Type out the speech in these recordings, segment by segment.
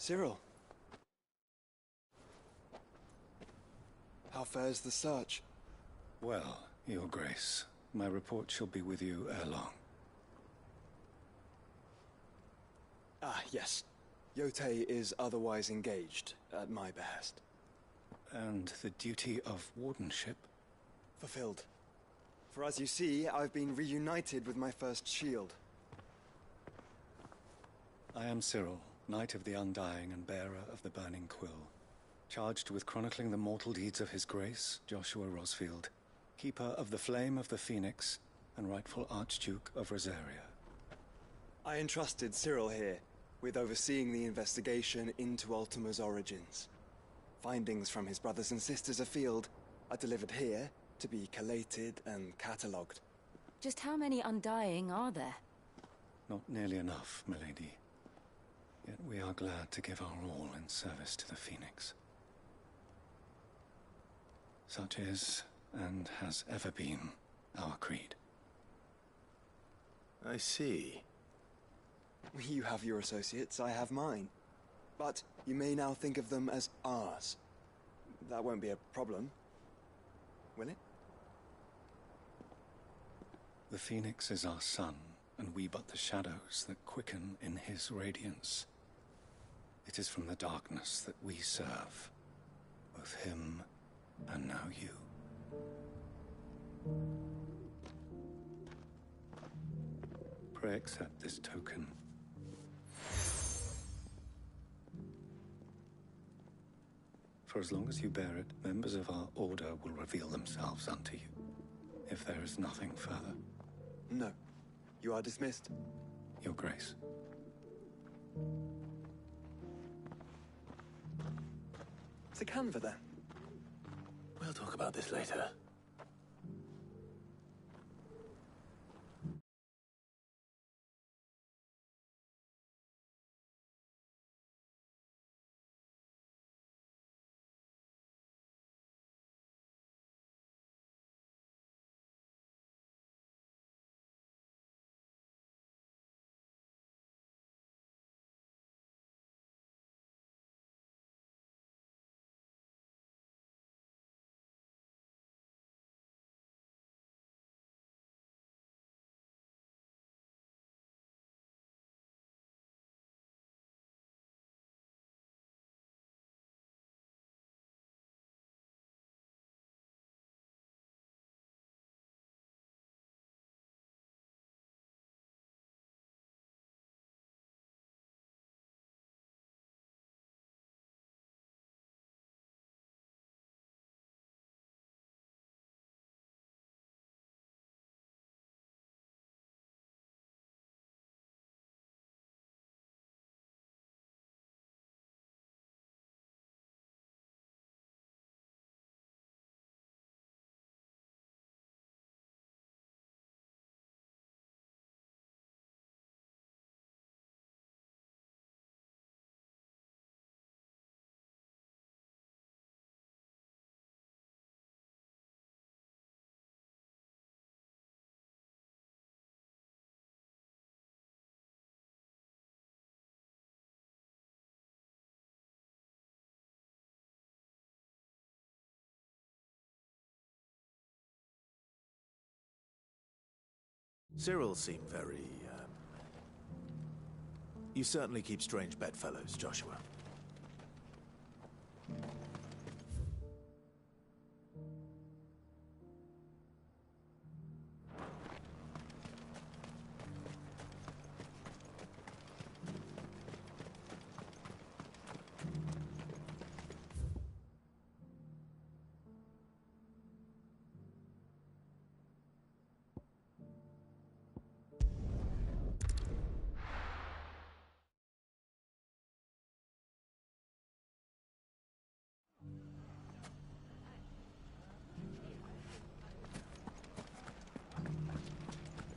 Cyril. How fares the search? Well, Your Grace, my report shall be with you ere long. Ah, yes. Yotei is otherwise engaged, at my behest. And the duty of wardenship? Fulfilled. For as you see, I've been reunited with my first shield. I am Cyril, Knight of the Undying and bearer of the Burning Quill, charged with chronicling the mortal deeds of His Grace, Joshua Rosfield, keeper of the Flame of the Phoenix and rightful Archduke of Rosaria. I entrusted Cyril here with overseeing the investigation into Ultima's origins. Findings from his brothers and sisters afield are delivered here to be collated and catalogued. Just how many Undying are there? Not nearly enough, milady. Yet we are glad to give our all in service to the Phoenix. Such is, and has ever been, our creed. I see. You have your associates, I have mine. But you may now think of them as ours. That won't be a problem, will it? The Phoenix is our sun, and we but the shadows that quicken in his radiance. It is from the darkness that we serve, both him and now you. Pray accept this token. For as long as you bear it, members of our order will reveal themselves unto you, if there is nothing further. No. You are dismissed. Your Grace. The Canva, then. We'll talk about this later. Cyril seemed very, You certainly keep strange bedfellows, Joshua.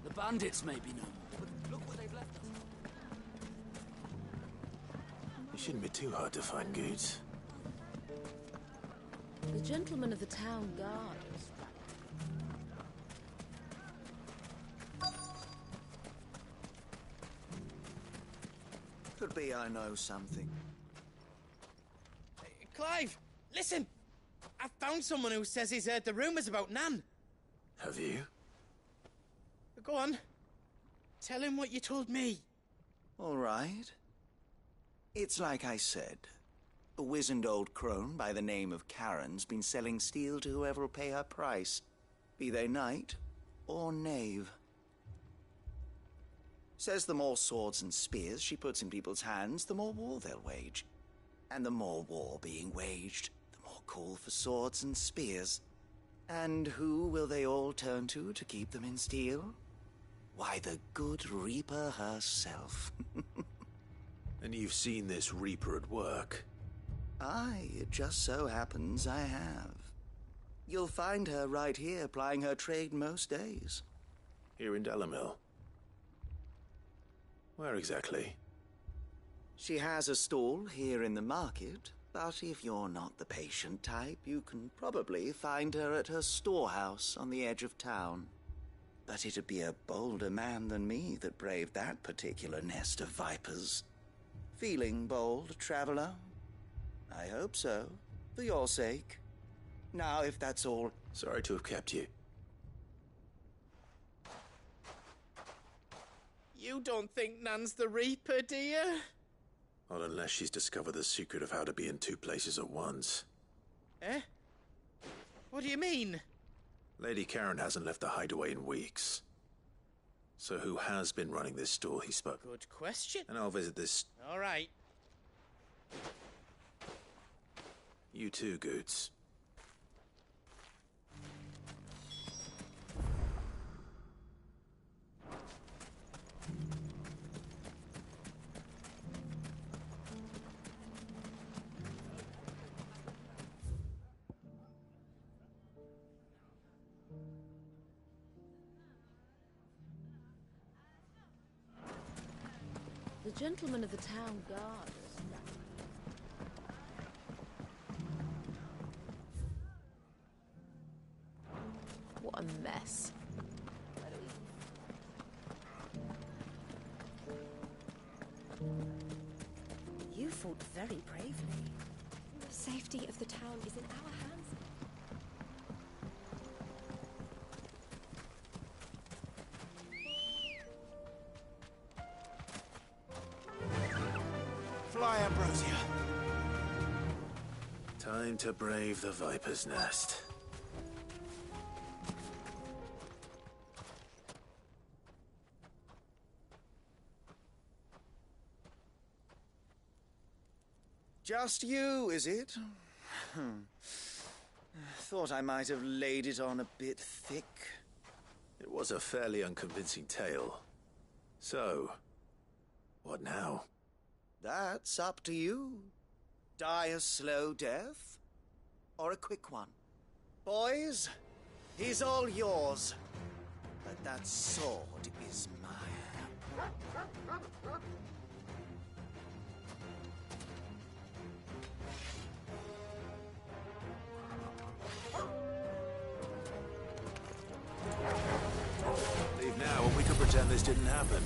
The bandits may be no more, but look where they've left us. It shouldn't be too hard to find goods. The gentleman of the town guard is... Could be I know something. Clive, listen! I found someone who says he's heard the rumours about Nan. Have you? Go on. Tell him what you told me. All right. It's like I said. A wizened old crone by the name of Karen's been selling steel to whoever will pay her price, be they knight or knave. Says the more swords and spears she puts in people's hands, the more war they'll wage. And the more war being waged, the more call for swords and spears. And who will they all turn to keep them in steel? Why, the good Reaper herself. And you've seen this Reaper at work? Aye, it just so happens I have. You'll find her right here plying her trade most days. Here in Delamil? Where exactly? She has a stall here in the market, but if you're not the patient type, you can probably find her at her storehouse on the edge of town. But it'd be a bolder man than me that braved that particular nest of vipers. Feeling bold, traveler? I hope so, for your sake. Now, if that's all... Sorry to have kept you. You don't think Nan's the Reaper, do you? Not unless she's discovered the secret of how to be in two places at once. Eh? What do you mean? Lady Karen hasn't left the hideaway in weeks. So who has been running this store he spoke? Good question. And I'll visit this... All right. You too, Goots. The gentleman of the town guard. What a mess. You fought very bravely. The safety of the town is in our hands. Fly, Ambrosia. Time to brave the Viper's Nest. Just you, is it? Thought I might have laid it on a bit thick. It was a fairly unconvincing tale. So, what now? That's up to you. Die a slow death, or a quick one. Boys, he's all yours. But that sword is mine. Leave now, and we could pretend this didn't happen.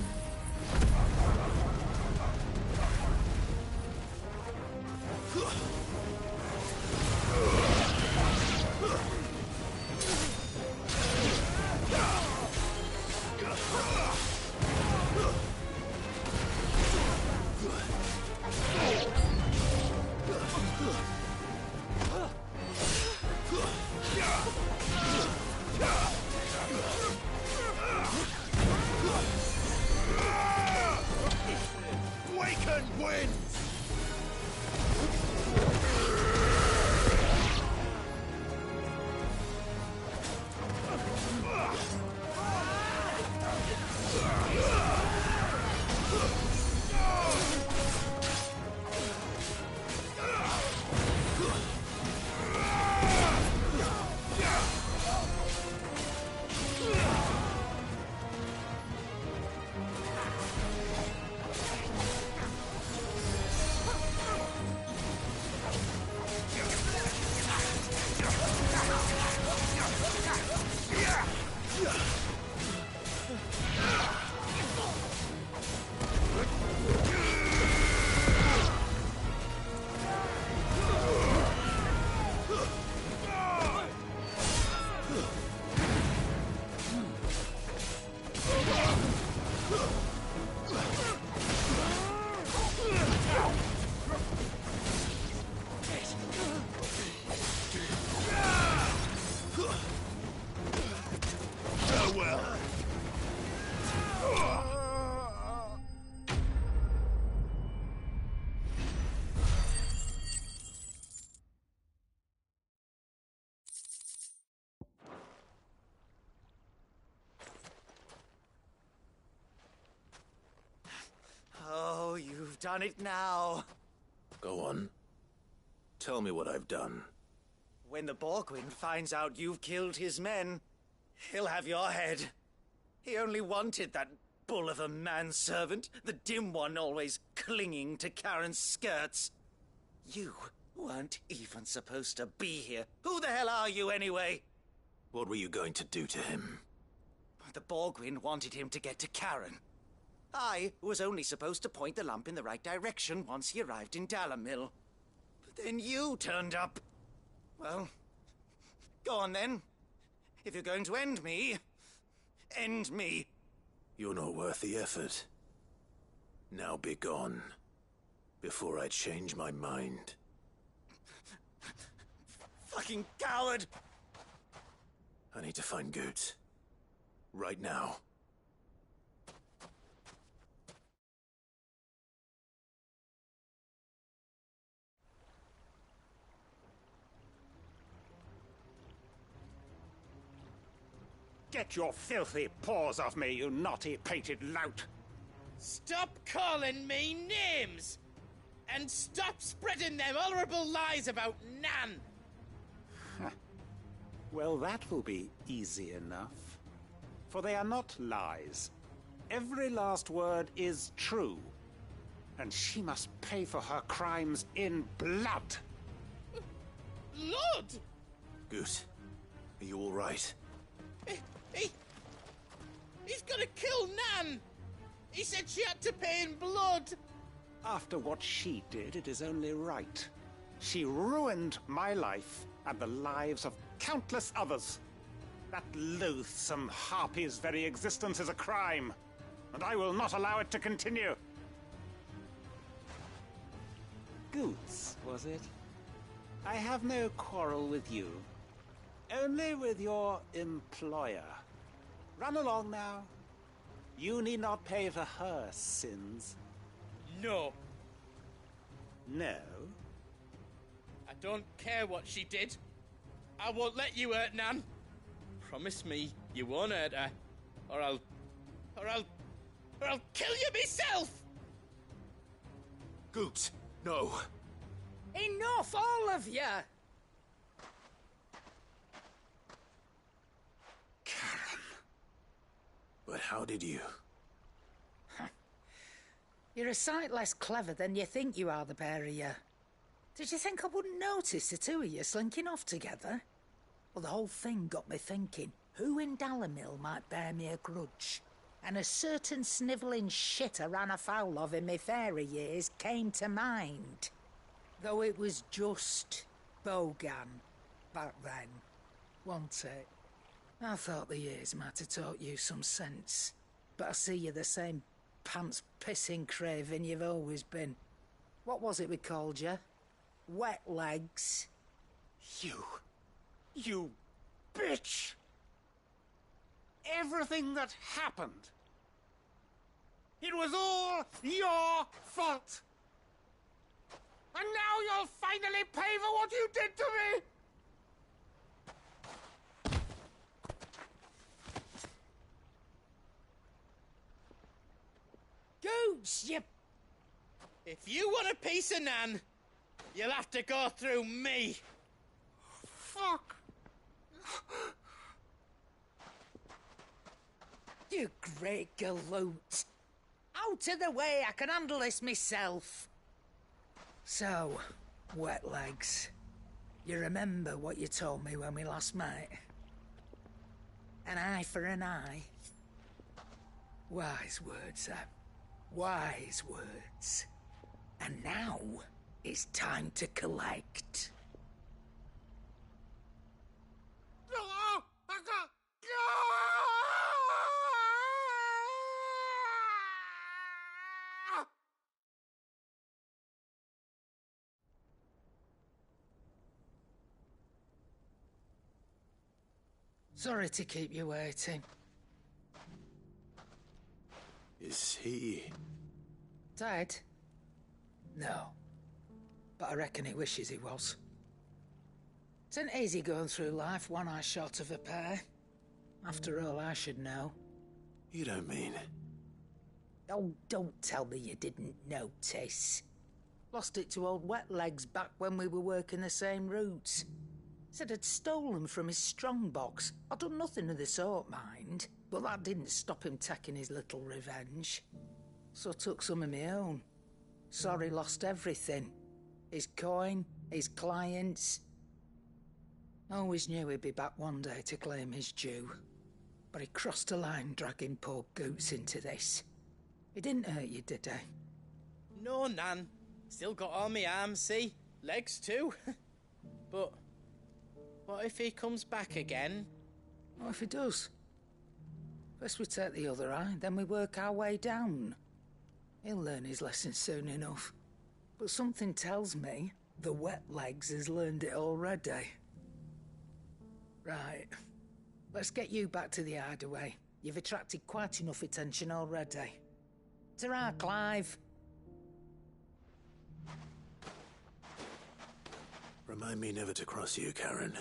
Waken winds! done it now. Go on. Tell me what I've done. When the Borgwyn finds out you've killed his men, he'll have your head. He only wanted that bull of a manservant, the dim one always clinging to Karen's skirts. You weren't even supposed to be here. Who the hell are you anyway? What were you going to do to him? The Borgwyn wanted him to get to Karen. I was only supposed to point the lamp in the right direction once he arrived in Dalamil. But then you turned up. Well, go on then. If you're going to end me, end me. You're not worth the effort. Now be gone, before I change my mind. Fucking coward! I need to find Goetz. Right now. Get your filthy paws off me, you naughty-pated lout! Stop calling me names! And stop spreading them horrible lies about Nan! Well, that will be easy enough. For they are not lies. Every last word is true. And she must pay for her crimes in blood. Blood? Goot, are you all right? He's gonna kill Nan! He said she had to pay in blood! After what she did, it is only right. She ruined my life and the lives of countless others. That loathsome harpy's very existence is a crime, and I will not allow it to continue. Goetz, was it? I have no quarrel with you. Only with your employer. Run along now. You need not pay for her sins. No. No? I don't care what she did. I won't let you hurt Nan. Promise me you won't hurt her, or I'll kill you myself! Goot, no. Enough, all of you! Karen. But how did you? You're a sight less clever than you think you are, the pair of you. Did you think I wouldn't notice the two of you slinking off together? Well, the whole thing got me thinking, who in Dalamil might bear me a grudge? And a certain snivelling shit I ran afoul of in my fairy years came to mind. Though it was just Bogan back then, wasn't it? I thought the years might have taught you some sense, but I see you're the same pants-pissing craven you've always been. What was it we called you? Wet legs? You bitch! Everything that happened, it was all your fault! And now you'll finally pay for what you did to me! Goose, you... If you want a piece of Nan, you'll have to go through me. Fuck! You great galoot. Out of the way, I can handle this myself. So, wet legs, you remember what you told me when we last met? An eye for an eye. Wise words, Sam. Wise words. And now, it's time to collect. Sorry to keep you waiting. Is he... Dead? No. But I reckon he wishes he was. It isn't easy going through life one eye short of a pair. After all, I should know. You don't mean... Oh, don't tell me you didn't notice. Lost it to old Wet Legs back when we were working the same routes. Said I'd stolen from his strongbox. I'd done nothing of the sort, mind, but that didn't stop him taking his little revenge. So I took some of my own. Sorry, lost everything. His coin, his clients. Always knew he'd be back one day to claim his due. But he crossed a line dragging poor Goots into this. He didn't hurt you, did he? No, Nan. Still got all my arms, see? Legs too. But what if he comes back again? What if he does? First we take the other eye, then we work our way down. He'll learn his lesson soon enough. But something tells me the Wet Legs has learned it already. Right. Let's get you back to the hideaway. You've attracted quite enough attention already. Ta-ra, Clive. Remind me never to cross you, Karen.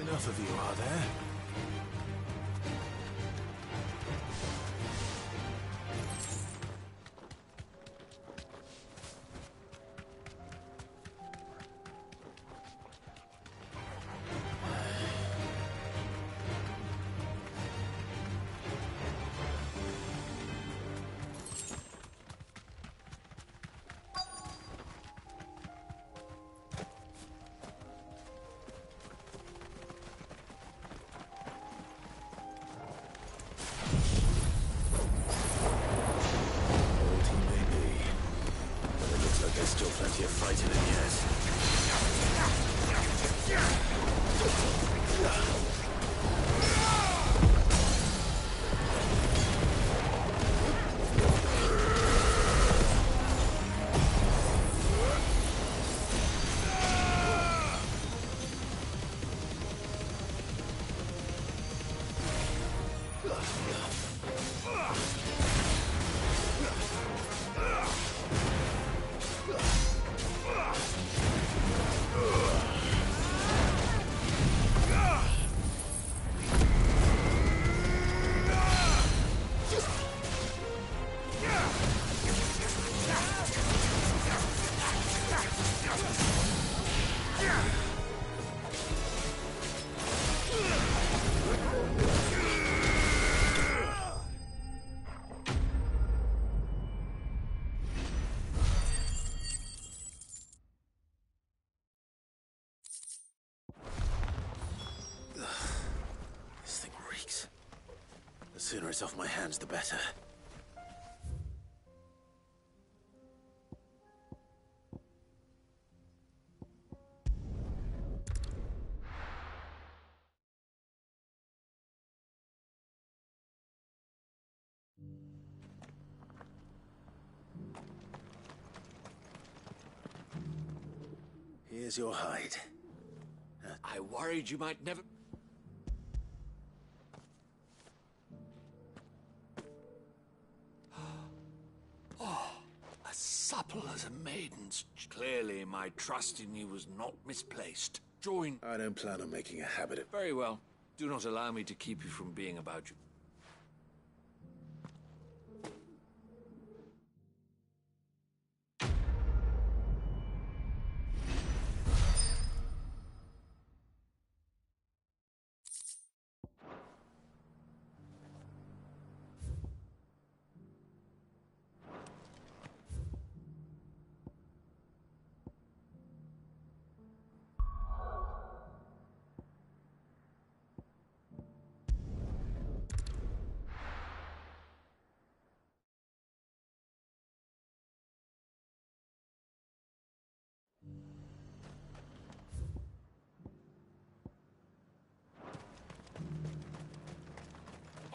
Enough of you, are there? Plenty of fighting in sooner it's off my hands, the better. Here's your hide. I worried you might never... Oh, as supple as a maiden's. Clearly, my trust in you was not misplaced. Join... I don't plan on making a habit of... Very well. Do not allow me to keep you from being about you.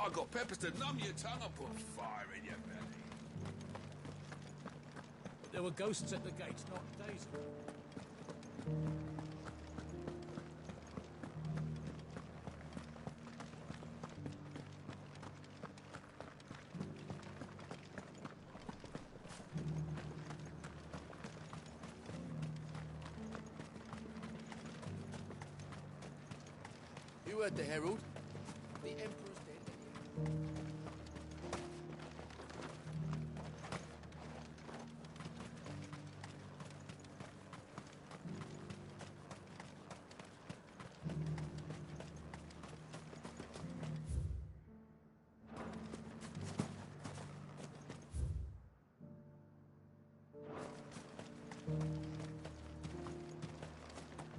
I got peppers to numb your tongue and put fire in your belly. There were ghosts at the gates, not days ago. You heard the herald? The Emperor's dead.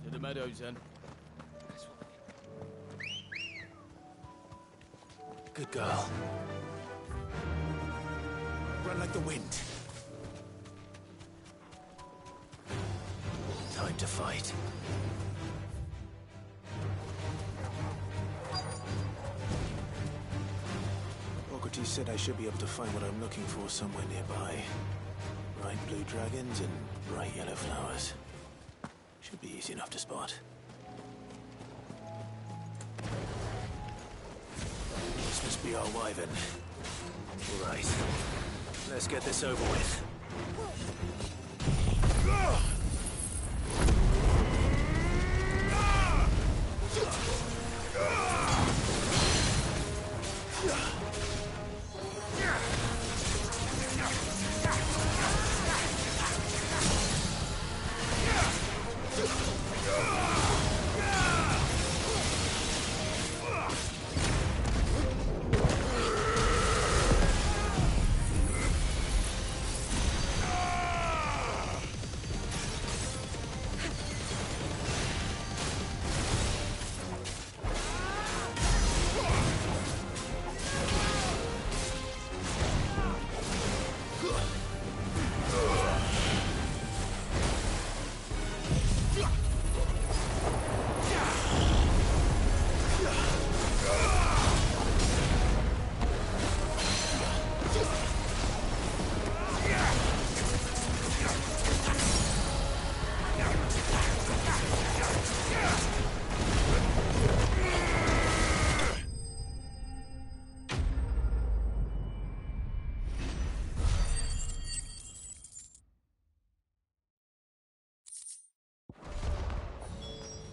To the meadows, then. Good girl. Run like the wind. Time to fight. Socrates said I should be able to find what I'm looking for somewhere nearby. Bright blue dragons and bright yellow flowers. Should be easy enough to spot. This must be our wyvern. All right. Let's get this over with.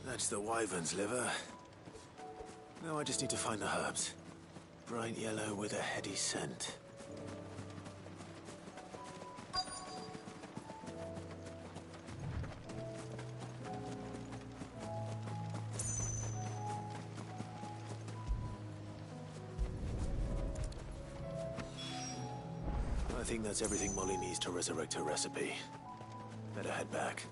That's the wyvern's liver. Now I just need to find the herbs. Bright yellow with a heady scent. I think that's everything Molly needs to resurrect her recipe. Better head back.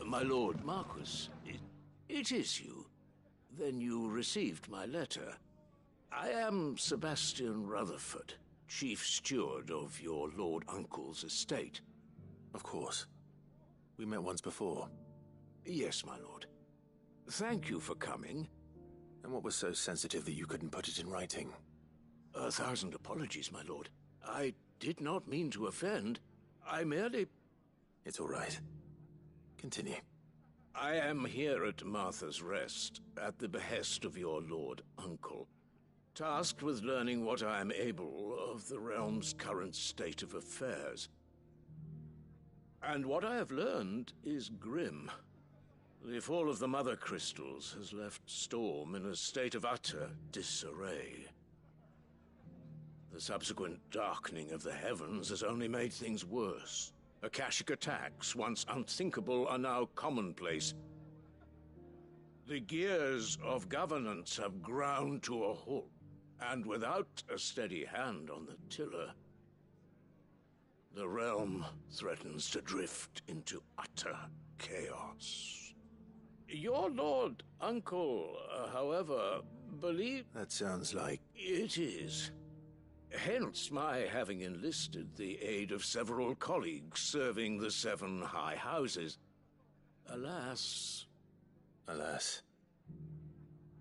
My lord Marquis, it is you. Then you received my letter. I am Sebastian Rutherford, chief steward of your lord uncle's estate. Of course. We met once before. Yes, my lord. Thank you for coming. And what was so sensitive that you couldn't put it in writing? 1,000 apologies, my lord. I did not mean to offend. I merely... It's all right. Continue. I am here at Martha's Rest, at the behest of your lord uncle, tasked with learning what I am able of the realm's current state of affairs. And what I have learned is grim. The fall of the Mother Crystals has left Storm in a state of utter disarray. The subsequent darkening of the heavens has only made things worse. Akashic attacks, once unthinkable, are now commonplace. The gears of governance have ground to a halt, and without a steady hand on the tiller, the realm threatens to drift into utter chaos. Your lord uncle, however, believes... That sounds like... It is. Hence my having enlisted the aid of several colleagues serving the 7 high houses. Alas... Alas.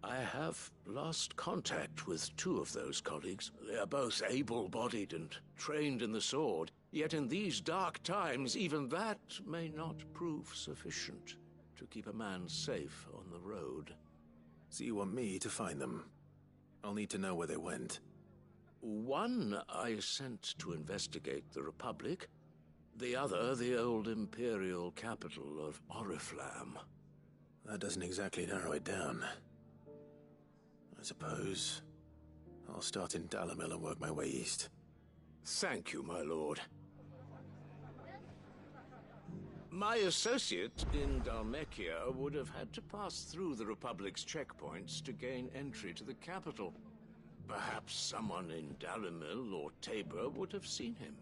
I have lost contact with 2 of those colleagues. They are both able-bodied and trained in the sword, yet in these dark times even that may not prove sufficient to keep a man safe on the road. So you want me to find them? I'll need to know where they went. One I sent to investigate the Republic, the other the old Imperial capital of Oriflamme. That doesn't exactly narrow it down. I suppose I'll start in Dalimil and work my way east. Thank you, my lord. My associate in Dhalmekia would have had to pass through the Republic's checkpoints to gain entry to the capital. Perhaps someone in Dalimil or Tabor would have seen him.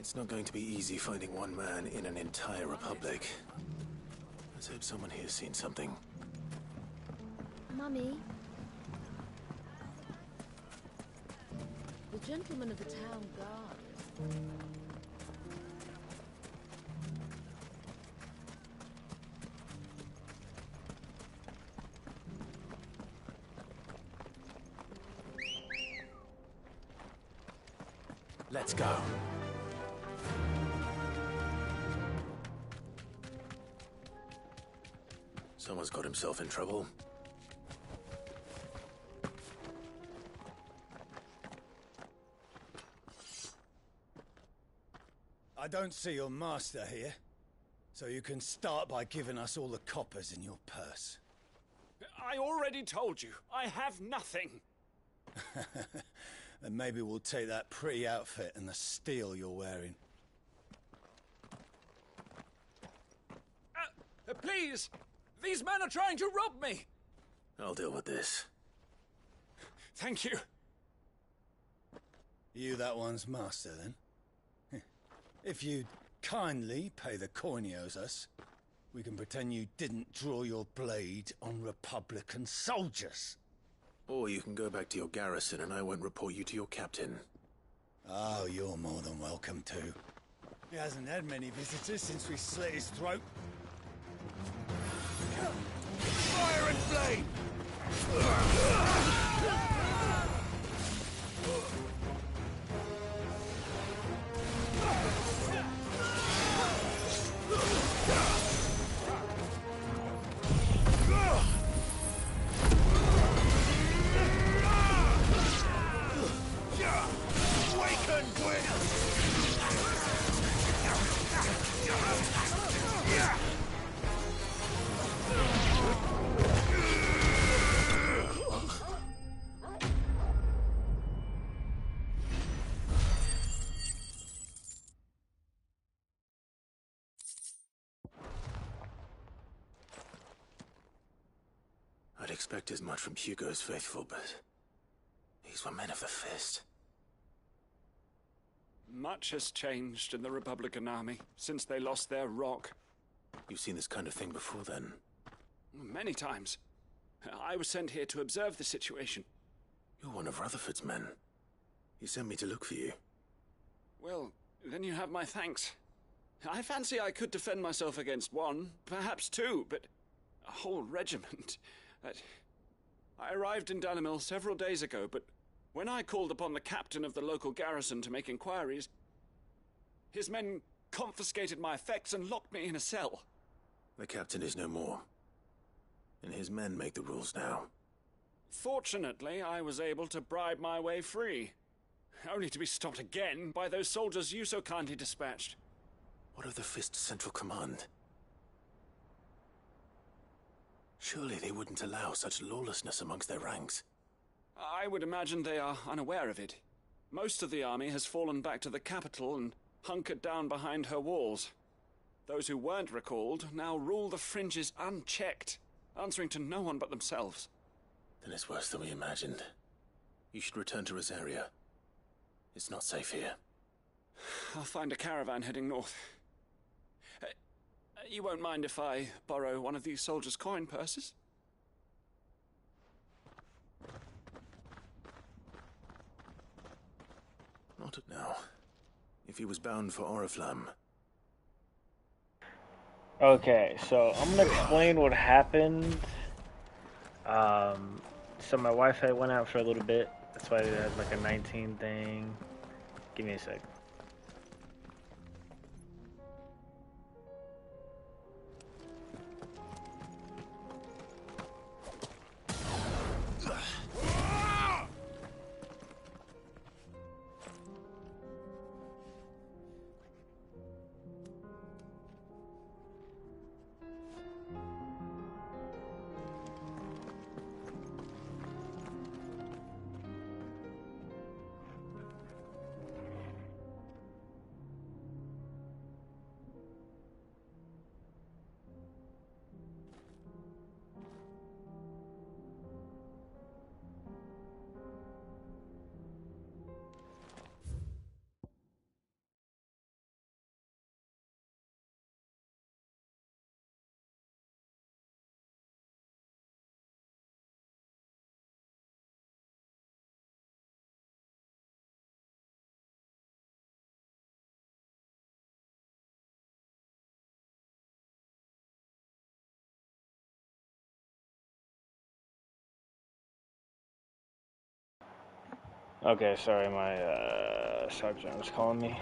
It's not going to be easy finding one man in an entire republic. Let's hope someone here's seen something. Mummy? The gentleman of the town guard. Let's go. Someone's got himself in trouble. I don't see your master here, so you can start by giving us all the coppers in your purse. I already told you, I have nothing. Then maybe we'll take that pretty outfit and the steel you're wearing. Please! These men are trying to rob me! I'll deal with this. Thank you. You that one's master, then? If you'd kindly pay the coin he owes us, we can pretend you didn't draw your blade on Republican soldiers. Or you can go back to your garrison and I won't report you to your captain. Oh, you're more than welcome to. He hasn't had many visitors since we slit his throat. Fire and flame! expect as much from Hugo's faithful, but these were men of the fist. Much has changed in the Republican army since they lost their rock. You've seen this kind of thing before, then? Many times. I was sent here to observe the situation. You're one of Rutherford's men. He sent me to look for you. Well, then you have my thanks. I fancy I could defend myself against one, perhaps two, but a whole regiment. I arrived in Dalimil several days ago, but when I called upon the captain of the local garrison to make inquiries, his men confiscated my effects and locked me in a cell. The captain is no more, and his men make the rules now. Fortunately, I was able to bribe my way free, only to be stopped again by those soldiers you so kindly dispatched. What of the Fist's Central Command? Surely they wouldn't allow such lawlessness amongst their ranks. I would imagine they are unaware of it. Most of the army has fallen back to the capital and hunkered down behind her walls. Those who weren't recalled now rule the fringes unchecked, answering to no one but themselves. Then it's worse than we imagined. You should return to Rosaria. It's not safe here. I'll find a caravan heading north. You won't mind if I borrow one of these soldiers' coin purses? Not now. If he was bound for Oriflamme. Okay, so I'm gonna explain what happened. So my Wi-Fi went out for a little bit. That's why it had like a 19 thing. Give me a sec. Okay, sorry, my sergeant was calling me.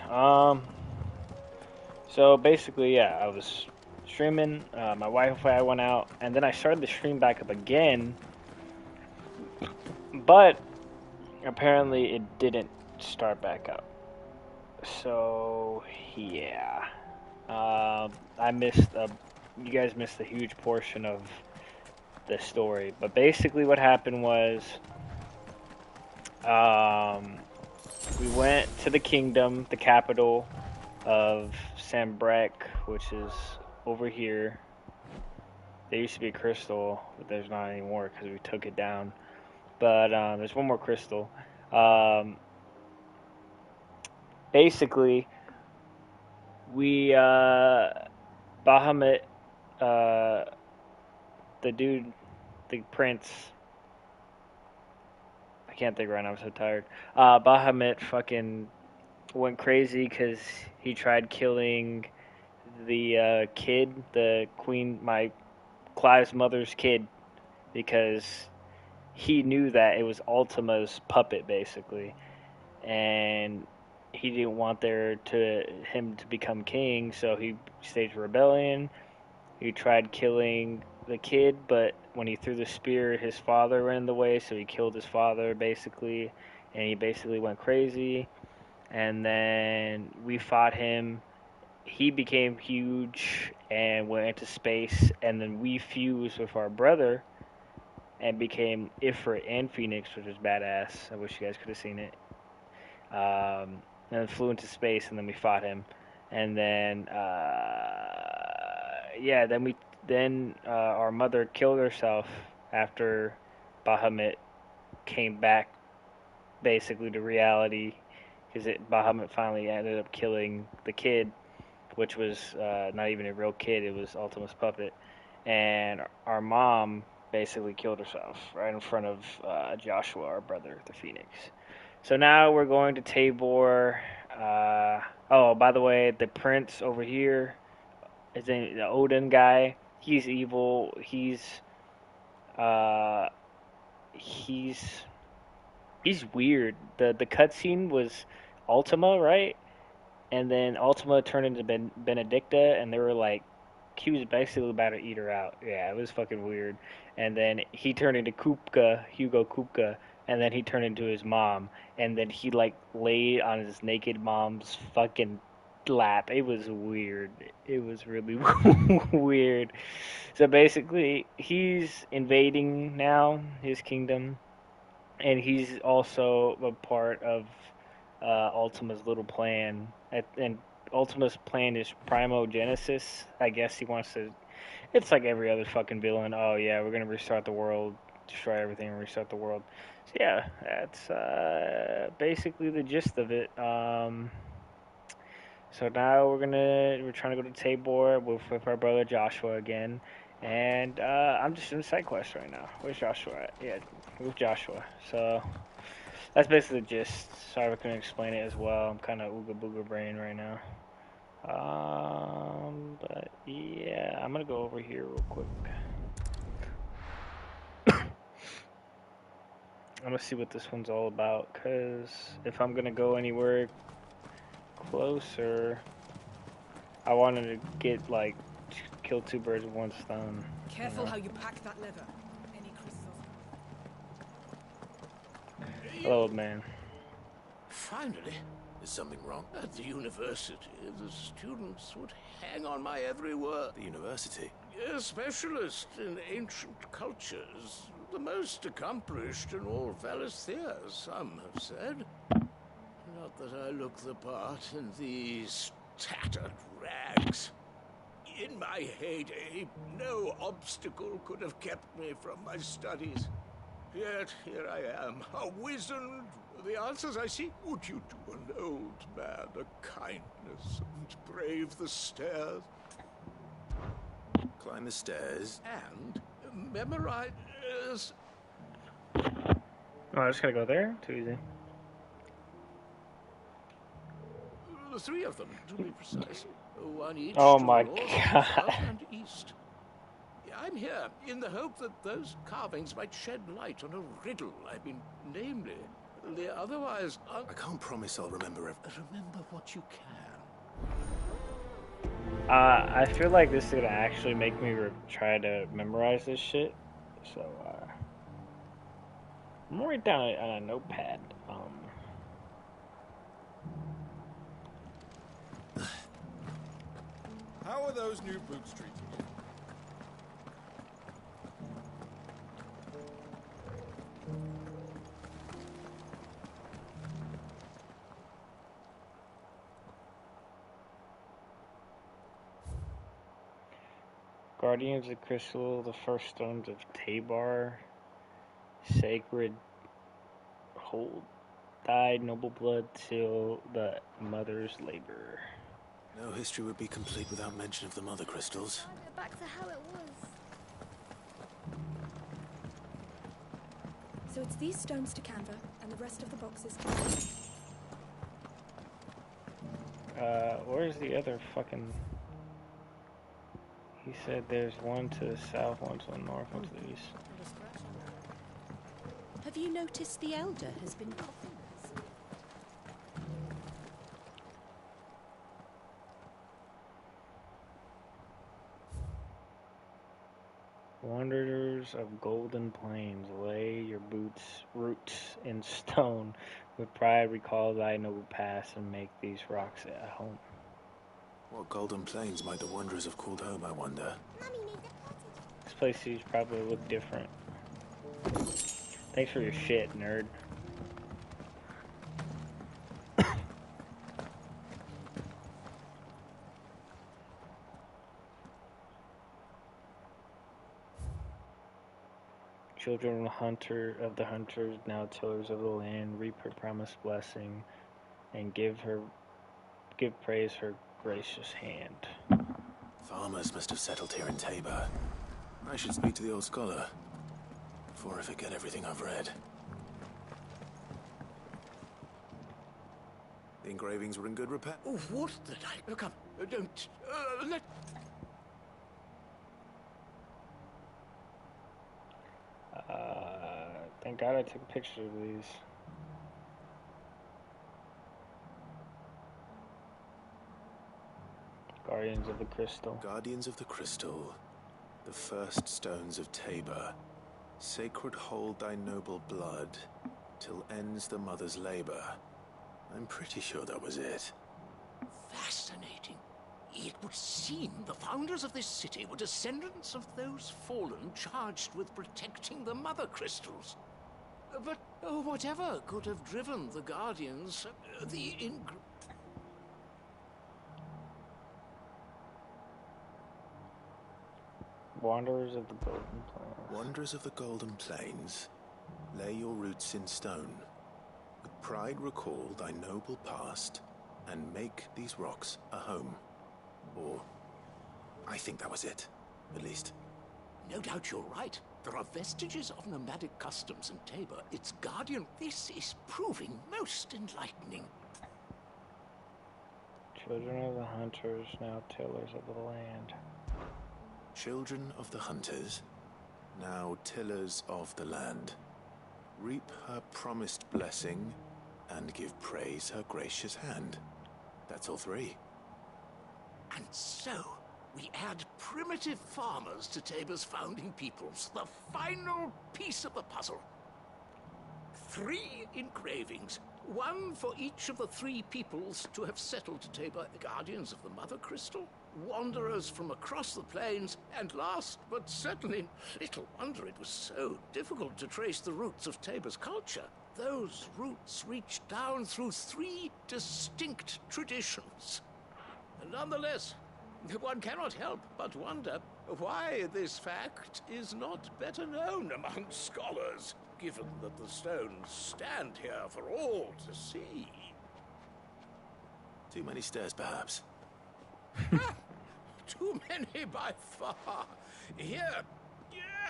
So basically, yeah, I was streaming. My Wi-Fi went out, and then I started the stream back up again. But apparently, it didn't start back up. So yeah, I missed you guys missed a huge portion of the story. But basically, what happened was. We went to the kingdom, the capital of Sanbreque, which is over here. There used to be a crystal, but there's not anymore because we took it down. But there's one more crystal. Basically, we Bahamut, the dude, the prince. I can't think right now, I'm so tired. Bahamut fucking went crazy because he tried killing the kid, the queen, Clive's mother's kid, because he knew that it was Ultima's puppet, basically. And he didn't want him to become king, so he staged a rebellion. He tried killing the kid, but when he threw the spear, his father ran in the way, so he killed his father, basically, and he basically went crazy. And then we fought him. He became huge and went into space, and then we fused with our brother and became Ifrit and Phoenix, which was badass. I wish you guys could have seen it. And then flew into space, and then we fought him. And then, yeah, then our mother killed herself after Bahamut came back basically to reality, because Bahamut finally ended up killing the kid, which was not even a real kid, it was Ultima's puppet. And our mom basically killed herself right in front of Joshua, our brother, the Phoenix. So now we're going to Tabor. Oh, by the way, the prince over here, the Odin guy, he's evil. He's weird. The cutscene was Ultima, right? And then Ultima turned into Benedicta, and they were like, he was basically about to eat her out. Yeah, it was fucking weird. And then he turned into Hugo Kupka, and then he turned into his mom, and then he like laid on his naked mom's fucking lap. It was weird. It was really weird. So basically, he's invading now his kingdom, and he's also a part of Ultima's little plan. And Ultima's plan is Primogenesis. I guess he wants to. It's like every other fucking villain. Oh yeah, we're gonna restart the world, destroy everything, and restart the world. So yeah, that's basically the gist of it. So now we're trying to go to Tabor with our brother Joshua again, and I'm just in side quest right now. Where's Joshua at? Yeah, with Joshua. So that's basically the gist. Sorry if I couldn't explain it as well. I'm kind of ooga booga brain right now. But yeah, I'm gonna go over here real quick. I'm gonna see what this one's all about, cause if I'm gonna go anywhere closer, I wanted to get like kill two birds with one stone. Careful how you pack that leather. Any crystals? Hello, old man. Finally. Is something wrong? At the university, the students would hang on my every word. The university? A specialist in ancient cultures. The most accomplished in all Valisthea, some have said. Not that I look the part in these tattered rags. In my heyday, no obstacle could have kept me from my studies. Yet here I am, a wizened. The answers I seek, would you do an old man a kindness and brave the stairs? Climb the stairs. And memorize... Oh, I just gotta go there? Too easy. The three of them, to be precise. One each Oh to my north, God. south, and east. I'm here in the hope that those carvings might shed light on a riddle. I mean, namely, the otherwise... I can't promise I'll remember everything. Remember what you can. I feel like this is gonna actually make me try to memorize this shit. So, I'm gonna write down on a notepad. How are those new boots treating you? Guardians of the Crystal, the first stones of Tabor, sacred hold, died noble blood till the mother's labor. No history would be complete without mention of the mother crystals. Back to how it was. So it's these stones to Canva, and the rest of the boxes. Where's the other fucking... He said there's one to the south, one to the north, one to the east. Have you noticed the Elder has been coughing? Wanderers of Golden Plains, lay your roots in stone. With pride recall thy noble past and make these rocks at home. What golden plains might the wanderers have called home, I wonder? This place seems probably look different. Thanks for your shit, nerd. Children of the hunters, now tillers of the land, reap her promised blessing, and give praise her gracious hand. Farmers must have settled here in Tabor. I should speak to the old scholar before I forget everything I've read. The engravings were in good repair. Oh, what the night? Come, don't. Let. Thank God I took a picture of these. Guardians of the Crystal. Guardians of the Crystal. The first stones of Tabor. Sacred hold thy noble blood, till ends the mother's labor. I'm pretty sure that was it. Fascinating. It would seem the founders of this city were descendants of those fallen charged with protecting the mother crystals. But whatever could have driven the Guardians, Wanderers of the Golden Plains. Wanderers of the Golden Plains, lay your roots in stone. With pride recall thy noble past, and make these rocks a home. Or, I think that was it, at least. No doubt you're right. There are vestiges of nomadic customs in Tabor, its guardian. This is proving most enlightening. Children of the hunters, now tillers of the land. Children of the hunters, now tillers of the land. Reap her promised blessing, and give praise her gracious hand. That's all three. And so, we add primitive farmers to Tabor's founding peoples, the final piece of the puzzle. 3 engravings, one for each of the 3 peoples to have settled Tabor, guardians of the Mother Crystal, wanderers from across the plains, and last but certainly little wonder it was so difficult to trace the roots of Tabor's culture. Those roots reach down through 3 distinct traditions. Nonetheless, one cannot help but wonder why this fact is not better known among scholars, given that the stones stand here for all to see. Too many stairs, perhaps. Too many by far. Here,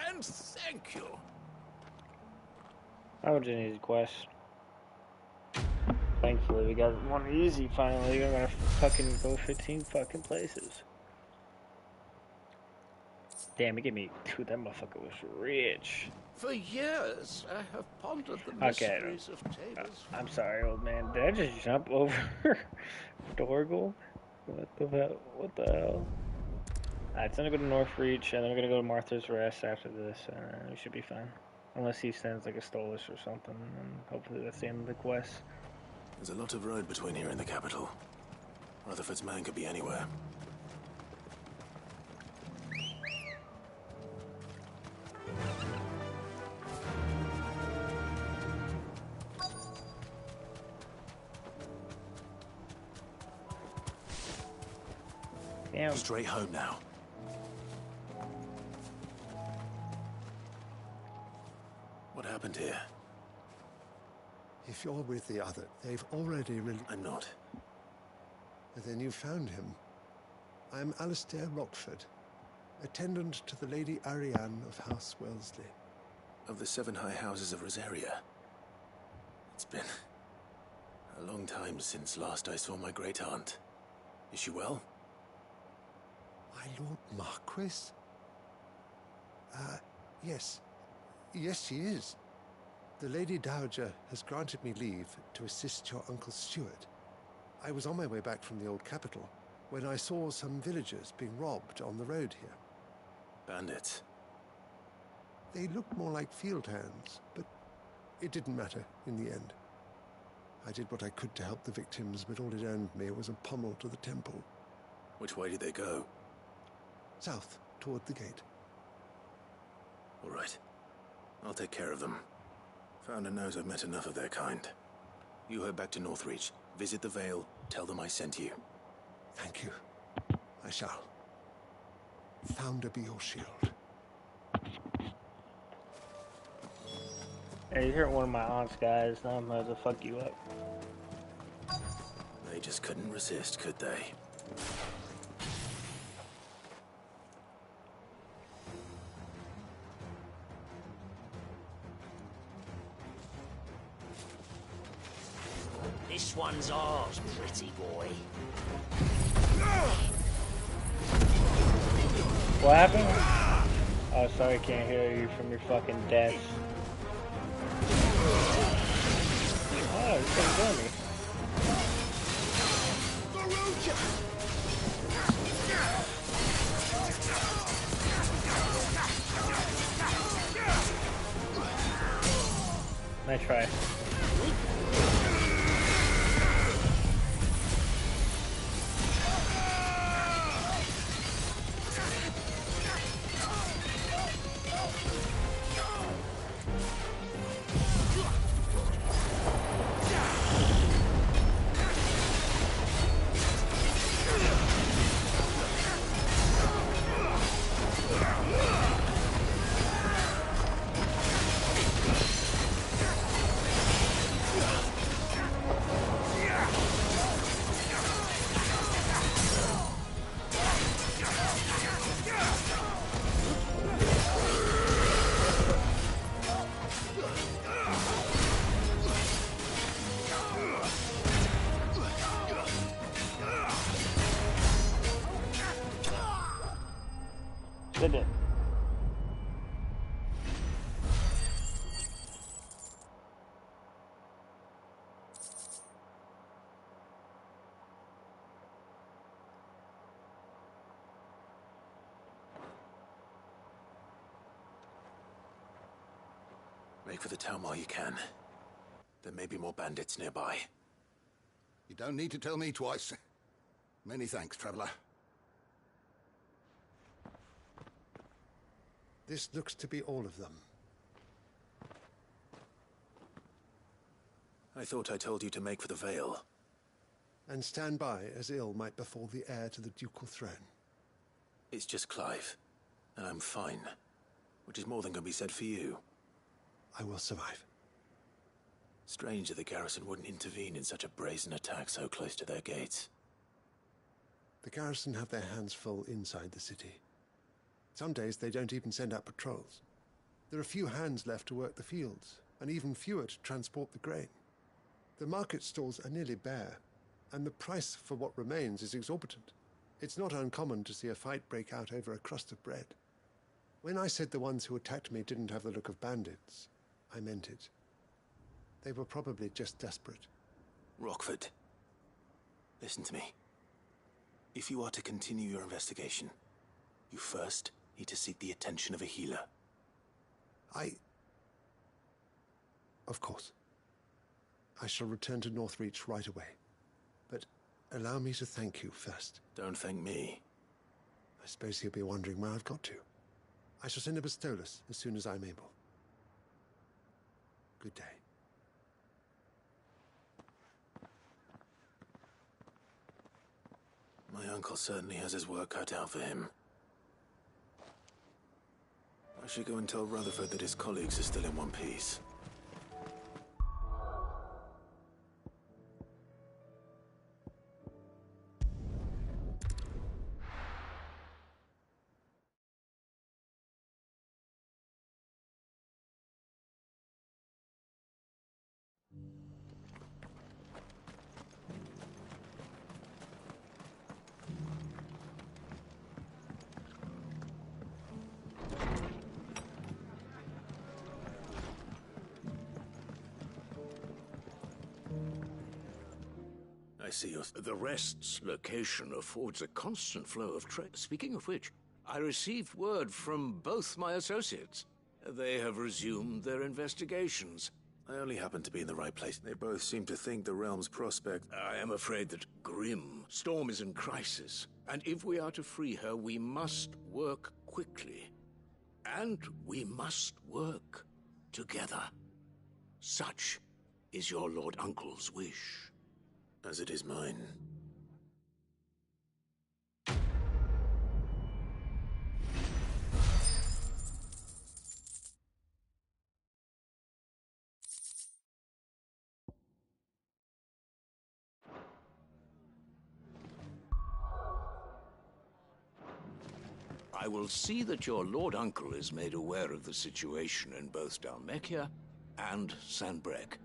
and thank you. I would just need a quest. Thankfully, we got one easy finally. We're gonna fucking go 15 fucking places. Damn, it gave me 2. That motherfucker was rich. For years, I have pondered the mysteries of Tabor's. I'm sorry, old man. Did I just jump over Dorgle? What the hell? Alright, so I'm gonna go to Northreach, and then we're gonna go to Martha's Rest after this, and we should be fine. Unless he sends like a Stolish or something, and hopefully that's the end of the quest. There's a lot of road between here and the capital. Rutherford's man could be anywhere. Damn. Straight home now. What happened here? If you're with the other, they've already I'm not. Then you found him. I'm Alistair Rockford, attendant to the Lady Ariane of House Wellesley. Of the 7 high houses of Rosaria. It's been a long time since last I saw my great-aunt. Is she well? My Lord Marquis? Yes. Yes, she is. The Lady Dowager has granted me leave to assist your Uncle Stuart. I was on my way back from the old capital when I saw some villagers being robbed on the road here. Bandits? They looked more like field hands, but it didn't matter in the end. I did what I could to help the victims, but all it earned me was a pommel to the temple. Which way did they go? South, toward the gate. All right. I'll take care of them. Founder knows I've met enough of their kind. You head back to Northreach, visit the Vale, tell them I sent you. Thank you. I shall. Founder be your shield. Hey, you hurt one of my aunt's guys, now I'm about to fuck you up. They just couldn't resist, could they? This one's ours, pretty boy. What happened? Oh, sorry, I can't hear you from your fucking desk. Oh, you couldn't hear me. Nice try. Did it. Make for the town while you can. There may be more bandits nearby. You don't need to tell me twice. Many thanks, traveler. This looks to be all of them. I thought I told you to make for the Vale. And stand by as ill might befall the heir to the ducal throne. It's just Clive, and I'm fine. Which is more than can be said for you. I will survive. Strange that the garrison wouldn't intervene in such a brazen attack so close to their gates. The garrison have their hands full inside the city. Some days they don't even send out patrols. There are few hands left to work the fields, and even fewer to transport the grain. The market stalls are nearly bare, and the price for what remains is exorbitant. It's not uncommon to see a fight break out over a crust of bread. When I said the ones who attacked me didn't have the look of bandits, I meant it. They were probably just desperate. Rockford, listen to me. If you are to continue your investigation, you first need to seek the attention of a healer. Of course. I shall return to Northreach right away. But allow me to thank you first. Don't thank me. I suppose you'll be wondering where I've got to. I shall send a Bastolus as soon as I'm able. Good day. My uncle certainly has his work cut out for him. I should go and tell Rutherford that his colleagues are still in one piece. I see your... The Rest's location affords a constant flow of trade. Speaking of which, I received word from both my associates. They have resumed their investigations. I only happen to be in the right place. They both seem to think the realm's prospect... I am afraid that Storm is in crisis. And if we are to free her, we must work quickly. And we must work together. Such is your Lord Uncle's wish. As it is mine. I will see that your Lord Uncle is made aware of the situation in both Dhalmekia and Sanbreque.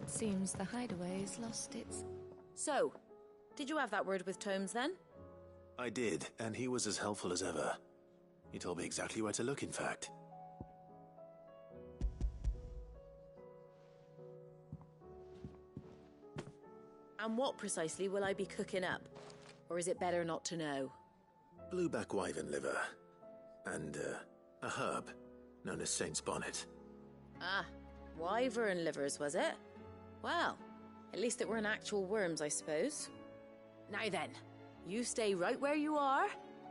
Seems the hideaway's lost its... So, did you have that word with Tomes then? I did, and he was as helpful as ever. He told me exactly where to look, in fact. And what precisely will I be cooking up? Or is it better not to know? Blueback wyvern liver. And, a herb known as Saint's Bonnet. Ah, wyvern livers, was it? Well, at least it weren't actual worms, I suppose. Now then, you stay right where you are.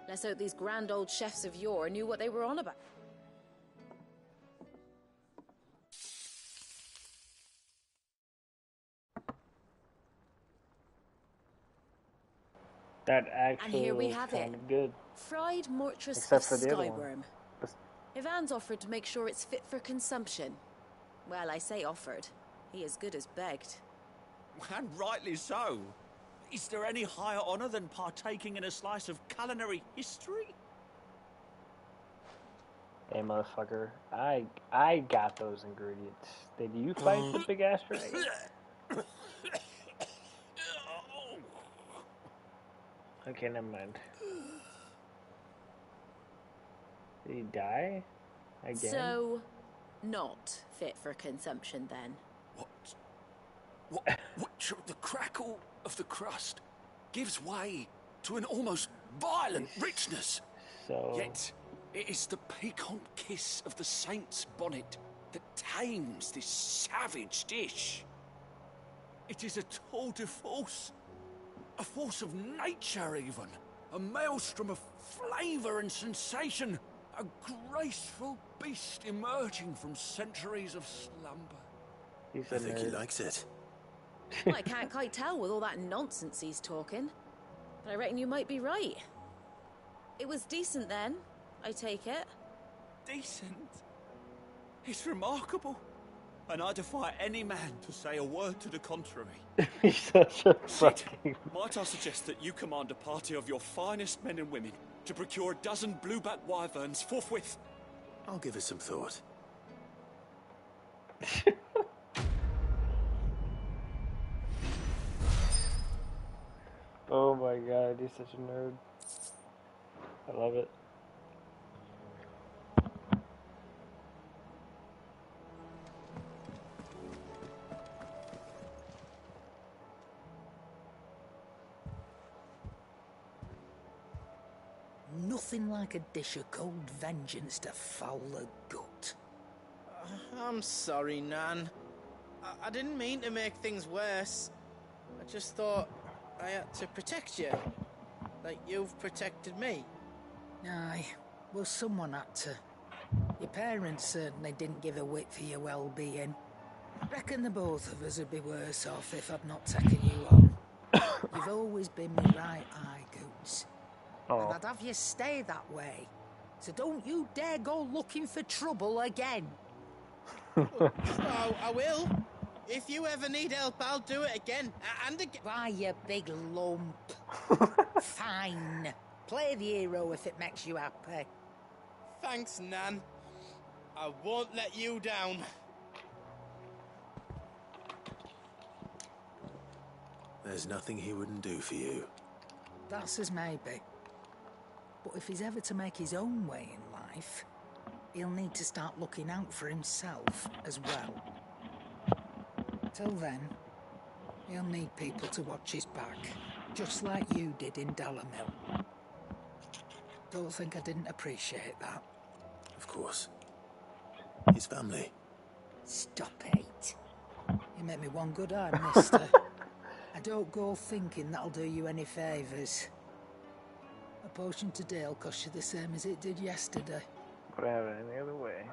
Let's hope these grand old chefs of yore knew what they were on about. That actually And here we have it. Good. Fried Mortress Except of for the other one. Skyworm. Ivan's offered to make sure it's fit for consumption. Well, I say offered. He as good as begged. And rightly so. Is there any higher honor than partaking in a slice of culinary history? Hey, motherfucker. I got those ingredients. Did you fight the big ass dragon? Okay, never mind. Did he die? Again? So, not fit for consumption then. Which of the crackle of the crust gives way to an almost violent richness. So... Yet, it is the piquant kiss of the Saint's Bonnet that tames this savage dish. It is a tour de force. A force of nature, even. A maelstrom of flavour and sensation. A graceful beast emerging from centuries of slumber. I think he likes it. Well, I can't quite tell with all that nonsense he's talking. But I reckon you might be right. It was decent then, I take it. Decent? It's remarkable. And I defy any man to say a word to the contrary. He's such a Sid, fucking... might I suggest that you command a party of your finest men and women to procure a dozen blueback wyverns forthwith? I'll give it some thought. Oh my god, he's such a nerd. I love it. Nothing like a dish of cold vengeance to foul the gut. I'm sorry, Nan. I didn't mean to make things worse. I just thought I had to protect you. Like you've protected me. Aye, well, someone had to. Your parents certainly didn't give a whit for your well-being. Reckon the both of us would be worse off if I'd not taken you on. You've always been my right eye, Goose. Oh. And I'd have you stay that way. So don't you dare go looking for trouble again. Oh, I will. If you ever need help, I'll do it again. And again. Why, you big lump. Fine. Play the hero if it makes you happy. Thanks, Nan. I won't let you down. There's nothing he wouldn't do for you. That's as maybe. But if he's ever to make his own way in life, he'll need to start looking out for himself as well. Till then, he'll need people to watch his back, just like you did in Dalamil. Don't think I didn't appreciate that. Of course. His family. Stop it. You make me one good eye, mister. I don't go thinking that'll do you any favours. A potion today'll cost you the same as it did yesterday. Could have it any other way.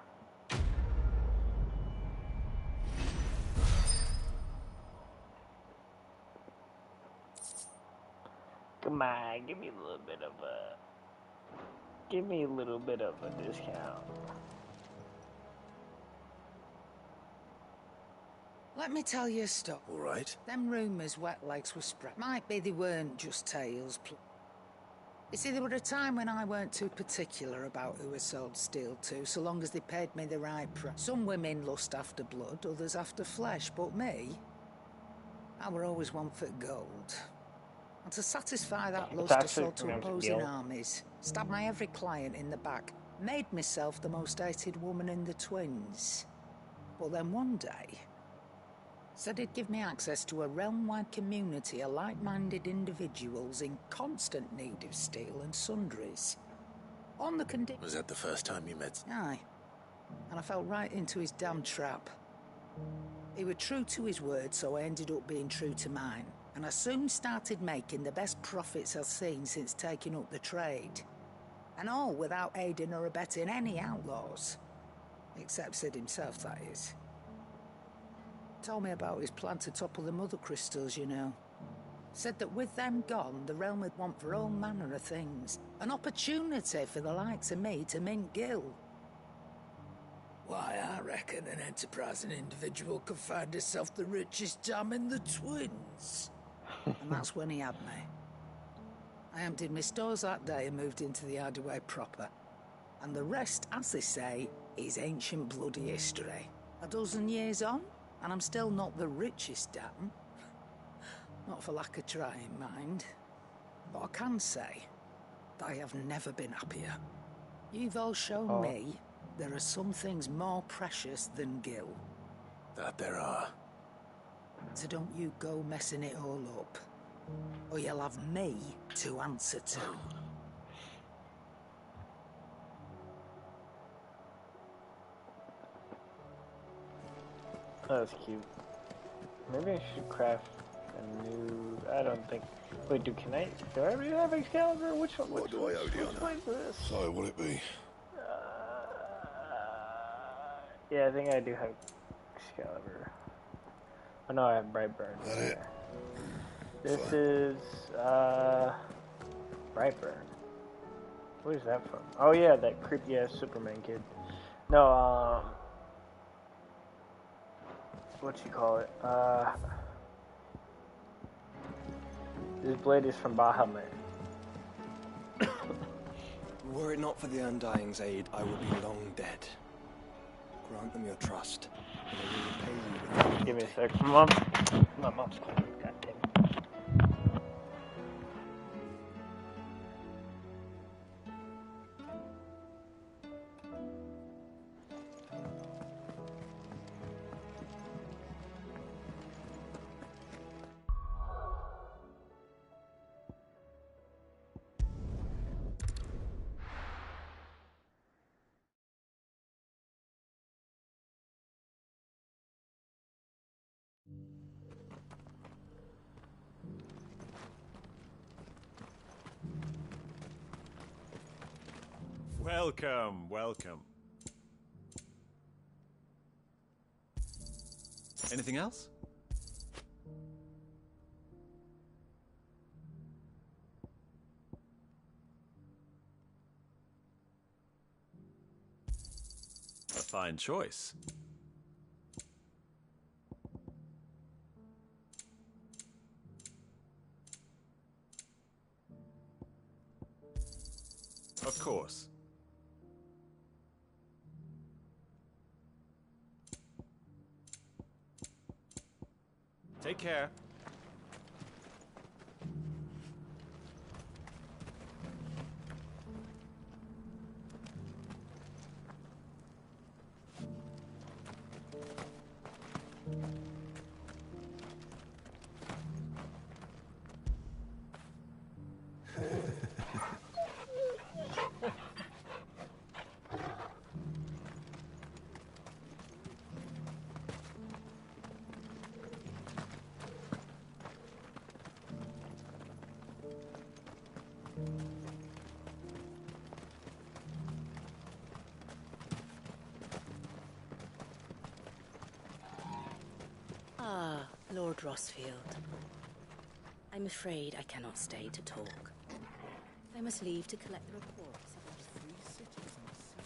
Come on, give me a little bit of a discount. Let me tell you a story. All right. Them rumours wet legs were spread. Might be they weren't just tales. You see, there were a time when I weren't too particular about who I sold steel to, so long as they paid me the right price. Some women lust after blood, others after flesh, but me, I were always one for gold. And to satisfy that lust, I sold to opposing armies, stabbed my every client in the back, made myself the most hated woman in the twins. But then one day, said he'd give me access to a realm-wide community of like-minded individuals in constant need of steel and sundries. On the condition... Was that the first time you met? Aye. And I fell right into his damn trap. He was true to his word, so I ended up being true to mine. And I soon started making the best profits I've seen since taking up the trade. And all without aiding or abetting any outlaws. Except Sid himself, that is. Told me about his plan to topple the mother crystals, you know. Said that with them gone, the realm would want for all manner of things. An opportunity for the likes of me to mint gil. Why, I reckon an enterprising individual could find himself the richest dam in the twins. And that's when he had me. I emptied my stores that day and moved into the Hideaway proper. And the rest, as they say, is ancient bloody history. A dozen years on, and I'm still not the richest dam. Not for lack of trying, mind. But I can say that I have never been happier. You've all shown me there are some things more precious than gil. That there are. So don't you go messing it all up, or you'll have me to answer to. That's cute. Maybe I should craft a new... I don't think... Wait, do I already have Excalibur? Which one? What do I owe you on that? So, will it be? Yeah, I think I do have Excalibur. Oh no, I have Brightburn. That it? This Fine. is, Brightburn. What is that from? Oh yeah, that creepy ass Superman kid. No, what you call it? This blade is from Bahamut. Were it not for the Undying's aid, I would be long dead. Grant them your trust, and they will repay you with... Give me a sec. My mom's calling me. God damn it. Welcome, welcome. Anything else? A fine choice. Of course. Take care. Ah, Lord Rossfield. I'm afraid I cannot stay to talk. I must leave to collect the reports about 3 cities in the sea.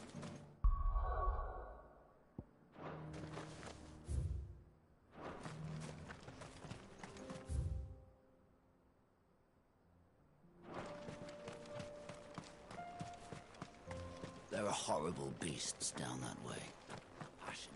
There are horrible beasts down that way. Passion.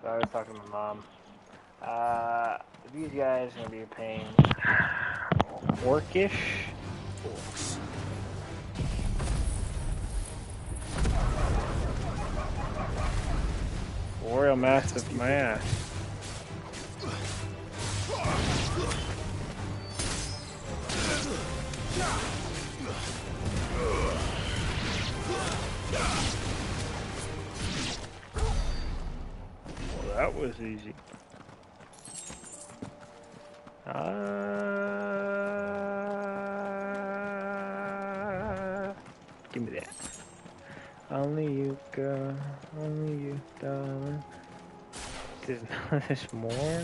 So I was talking to my mom. These guys are gonna be a pain. Orcish? Orcs. Royal Mastiff Mass. Well, that was easy. Give me that. Only you, girl. Only you, darling. There's more?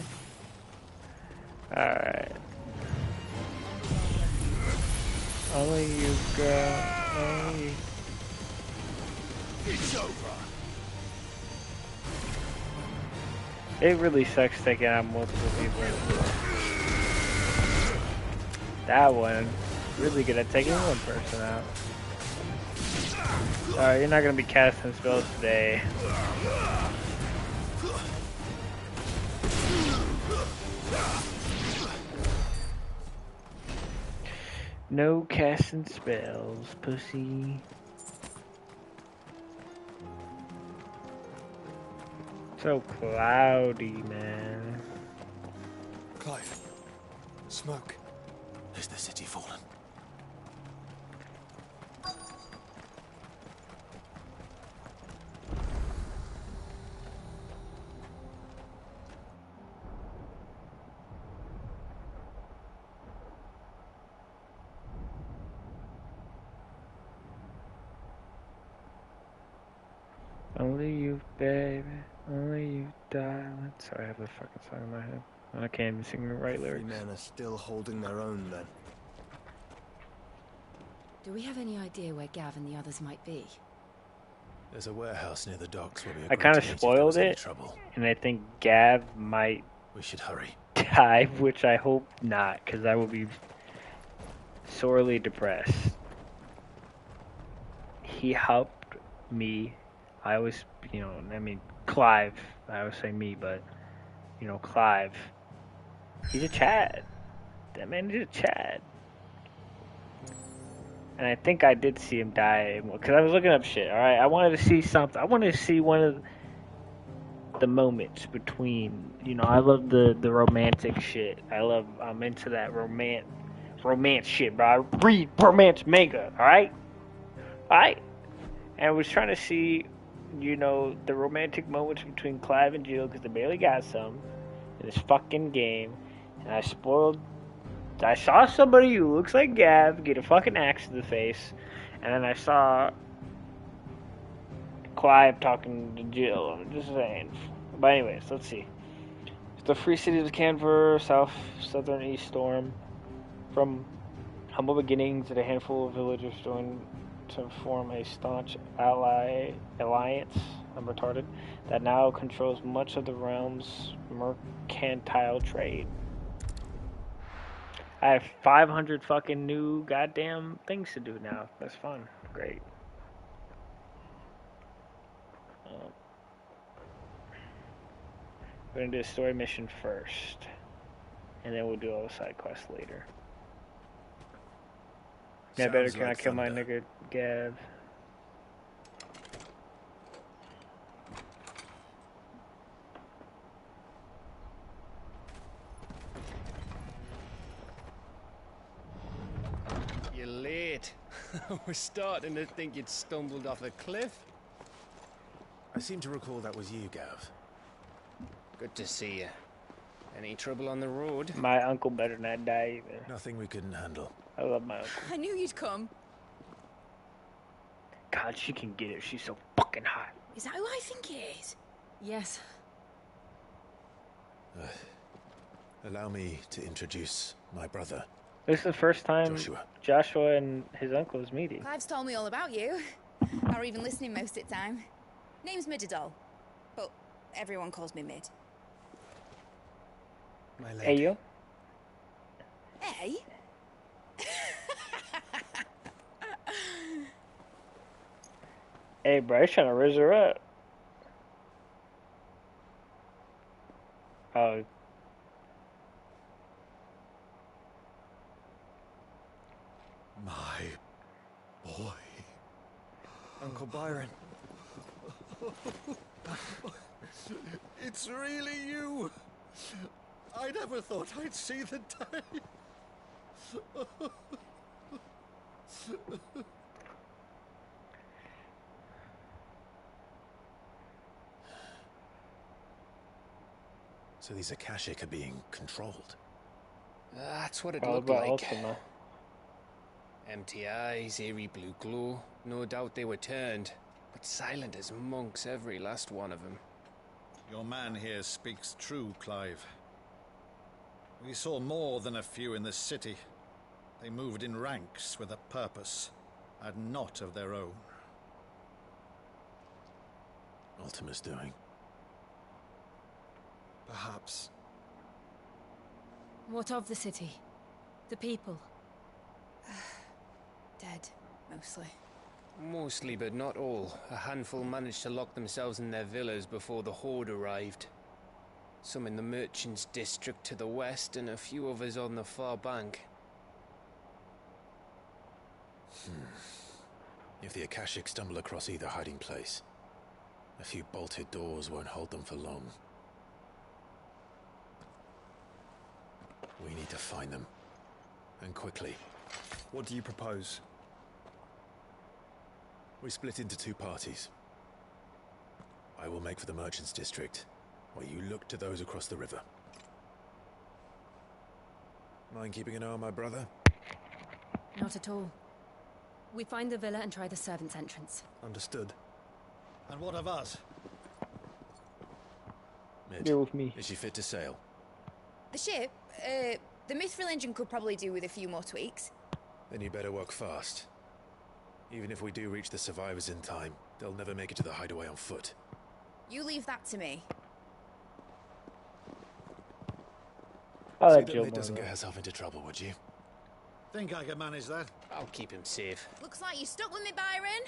Alright. Only you, girl. Only you. It's over. It really sucks taking out multiple people. That one, really good at taking one person out. Alright, you're not gonna be casting spells today. No casting spells, pussy. So cloudy, man. Clive. Smoke. Is the city fallen? Only you, baby. Only you, darling. Sorry, I have the fucking song in my head. I can't even sing the right lyrics. Three men are still holding their own then. Do we have any idea where Gav and the others might be? There's a warehouse near the docks where we I kind of agreed to meet if there spoiled was any it, trouble. and I think Gav might We should hurry. die, which I hope not, because I will be sorely depressed. He helped me. I always, I mean, Clive. I always say me, but, Clive. He's a Chad. That man is a Chad. And I think I did see him die, because I was looking up shit, alright? I wanted to see something. I wanted to see one of the moments between, I love the romantic shit. I'm into that romance shit, bro. I read romance manga, alright? Alright? And I was trying to see, the romantic moments between Clive and Jill, because they barely got some in this fucking game. And I saw somebody who looks like Gav get a fucking axe to the face, and then I saw Clive talking to Jill. I'm just saying. But anyways, let's see. It's the Free Cities of Canver, southern East Storm. From humble beginnings that a handful of villagers joined to form a staunch alliance, I'm retarded, that now controls much of the realm's mercantile trade. I have 500 fucking new goddamn things to do now. That's fun. Great. We're gonna do a story mission first, and then we'll do all the side quests later. Yeah, better can I kill my nigga Gav? You're late. We're starting to think you'd stumbled off a cliff. I seem to recall that was you, Gav. Good to see you. Any trouble on the road? My uncle better not die either. Nothing we couldn't handle. I love my uncle. I knew you'd come. God, she can get it. She's so fucking hot. Is that who I think it is? Yes. Allow me to introduce my brother. This is the first time Joshua and his uncle is meeting. Clive's told me all about you. Or even listening most of the time. Name's Mididol. But everyone calls me Mid. My leg. Hey, you? Hey? Hey, bro, he's trying to raise her up. Oh. My boy. Uncle Byron. It's really you. I never thought I'd see the day. So these Akashic are being controlled. That's what it All looked about like. Ultima. Empty eyes, eerie blue glow. No doubt they were turned, but silent as monks, every last one of them. Your man here speaks true, Clive. We saw more than a few in the city. They moved in ranks with a purpose, and not of their own. Ultima's doing. Perhaps. What of the city? The people? Dead, mostly. Mostly, but not all. A handful managed to lock themselves in their villas before the Horde arrived. Some in the merchants' district to the west, and a few others on the far bank. If the Akashic stumble across either hiding place, a few bolted doors won't hold them for long. We need to find them. And quickly. What do you propose? We split into two parties. I will make for the merchants' district, while you look to those across the river. Mind keeping an eye on my brother? Not at all. We find the villa and try the servants' entrance. Understood. And what of us? Mid, Deal with me. is she fit to sail? The ship, the Mithril engine could probably do with a few more tweaks. Then you better work fast. Even if we do reach the survivors in time, they'll never make it to the hideaway on foot. You leave that to me. I See like that Jill Maid more doesn't though. get herself into trouble, would you? Think I can manage that? I'll keep him safe. Looks like you stuck with me, Byron.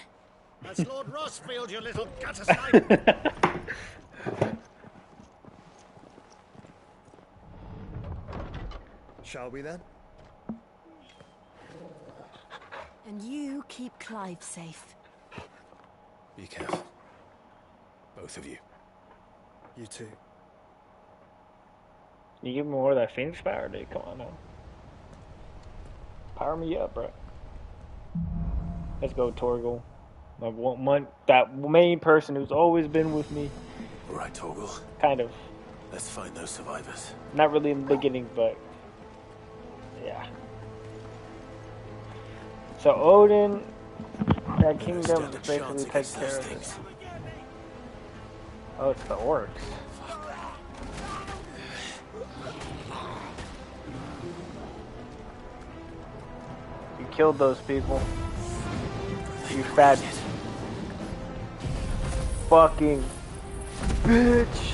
That's Lord Rossfield, you little gutter snipe! Shall we then? And you keep Clive safe. Be careful. Both of you. You too. You give me more of that Phoenix power, dude. Come on now. Power me up, bro. Let's go, Torgal. That main person who's always been with me. All right, Torgal. Kind of. Let's find those survivors. Not really in the beginning, but yeah. So Odin, that kingdom basically takes care of this. Oh, it's the orcs. You killed those people. You fat fucking bitch.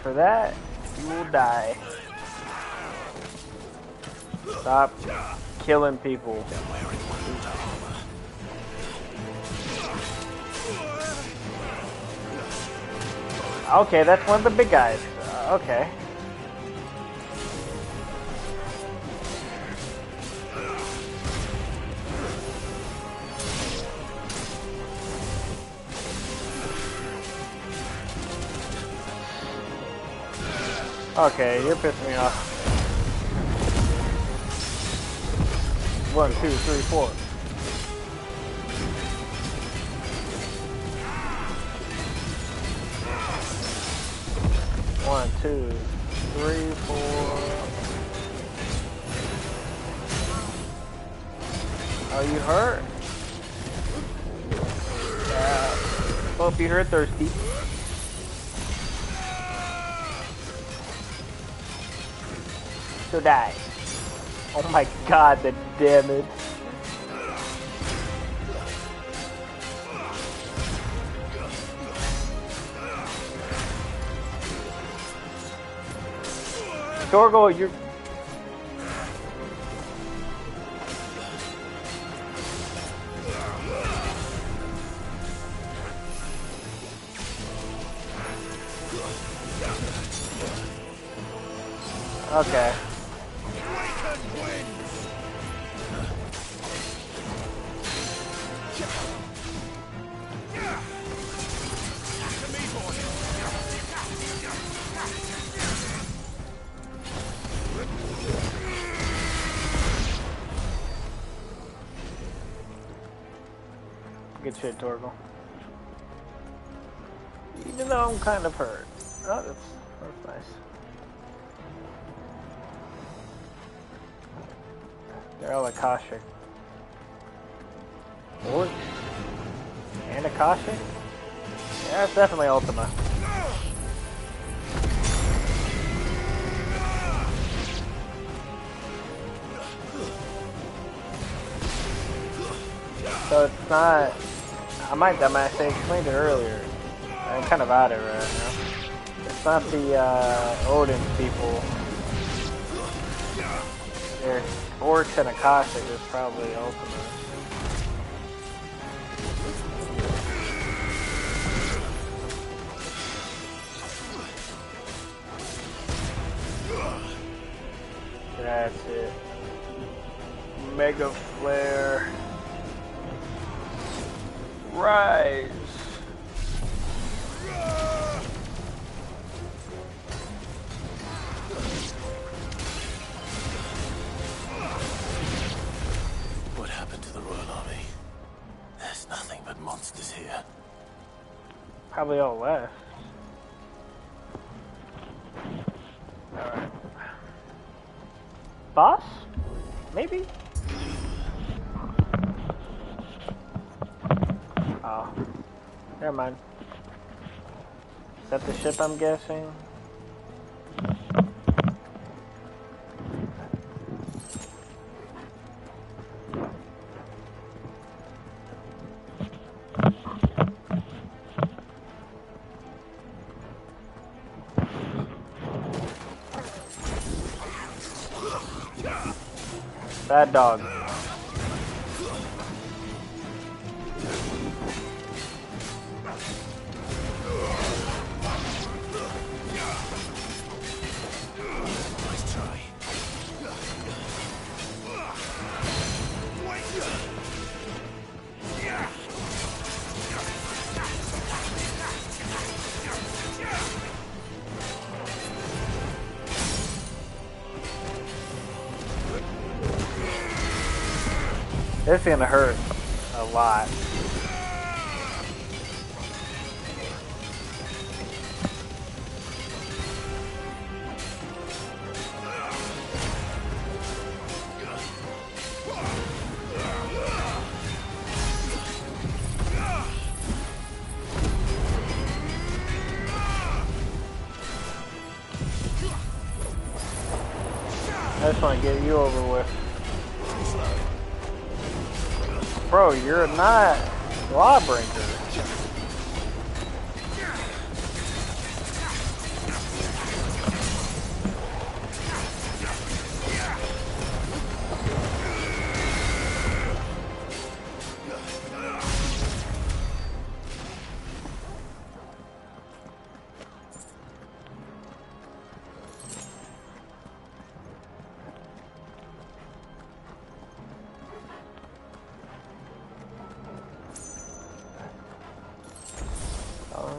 For that, you will die. Stop killing people. Okay, that's one of the big guys. Okay. Okay, you're pissing me off. 1, 2, 3, 4. One, 2, 3, 4. Are you hurt? Yeah. Hope you hurt, thirsty. So die. Oh my god, the damage. Torgal, you're... Okay. Good shit, Torgal. Even though I'm kind of hurt. Oh, that's nice. They're all Akashic. Orc? And Akashic? Yeah, it's definitely Ultima. So it's not... I might say explained it earlier. I'm kind of out of it right now. It's not the Odin people. There's orcs and Akashic is probably Ultima. That's it. Mega Flare. Rise. What happened to the Royal Army? There's nothing but monsters here. Probably all left. Alright. Boss? Maybe? Oh. Never mind. Is that the ship I'm guessing? Bad dog. This is gonna hurt a lot. I just want to get you over with. Bro, you're not Lawbreaker.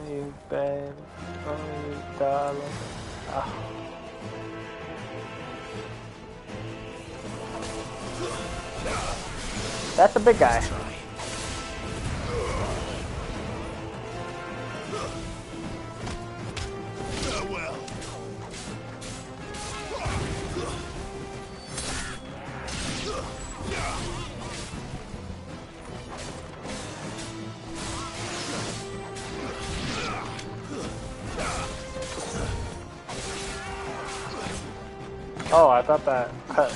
You babe, oh you darling. Oh. That's a big guy. Oh, I thought that cut.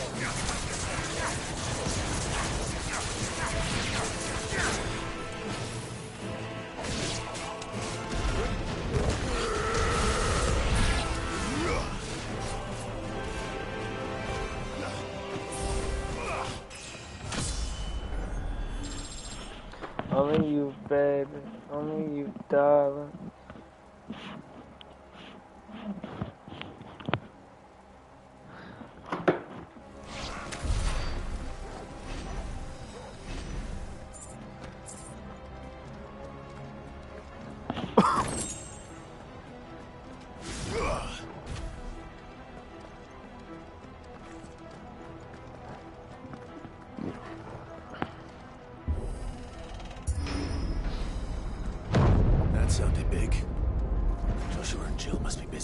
Only you, baby. Only you, darling.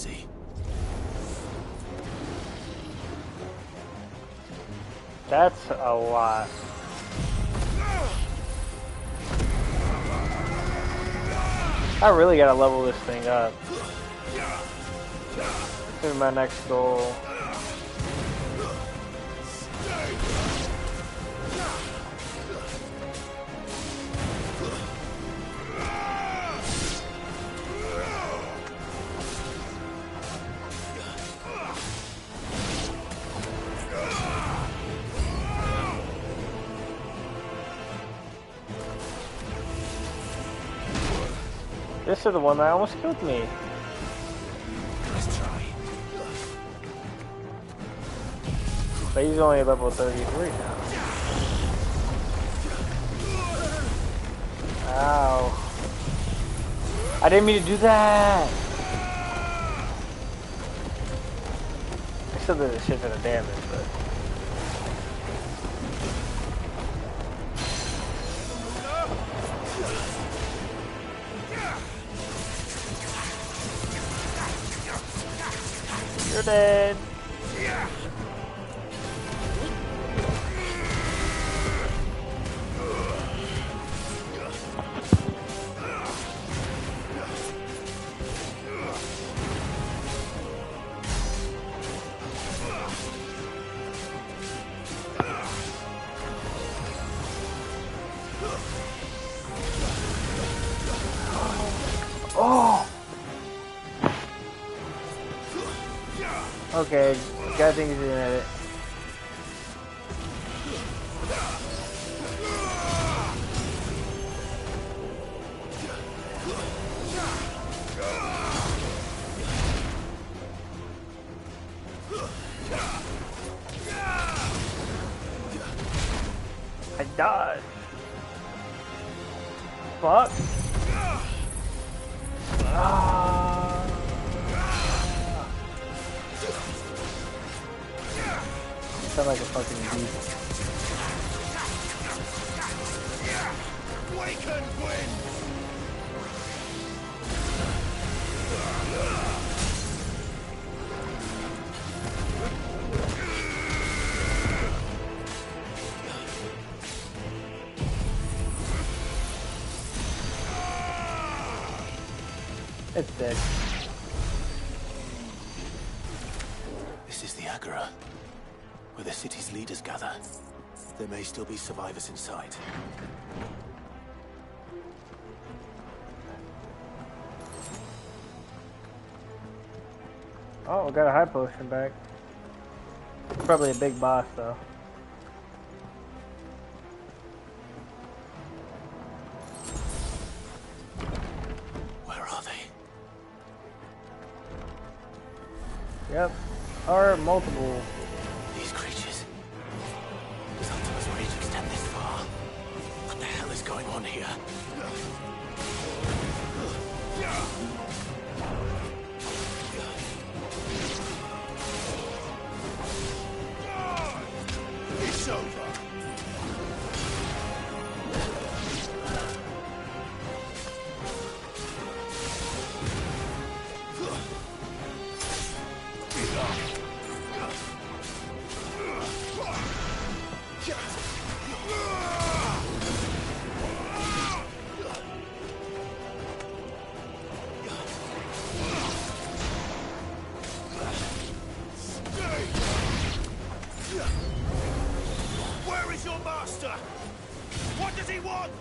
easy. That's a lot. I really gotta level this thing up. This is my next goal. This is the one that almost killed me. Let's try. But he's only level 33 now. Ow. I didn't mean to do that! I still did a shit ton of damage, but... You're dead. Oh! Okay, guy thinks he's gonna hit it. I died. Fuck. Sound like a fucking beast. Waken, Gwyn! It's dead. This is the Agora, where the city's leaders gather. There may still be survivors inside. Oh, we got a high potion back. Probably a big boss though. Where are they? Yep. Or multiple. These creatures. Does Ultima's rage extend this far? What the hell is going on here? It's over. Where is your master? What does he want?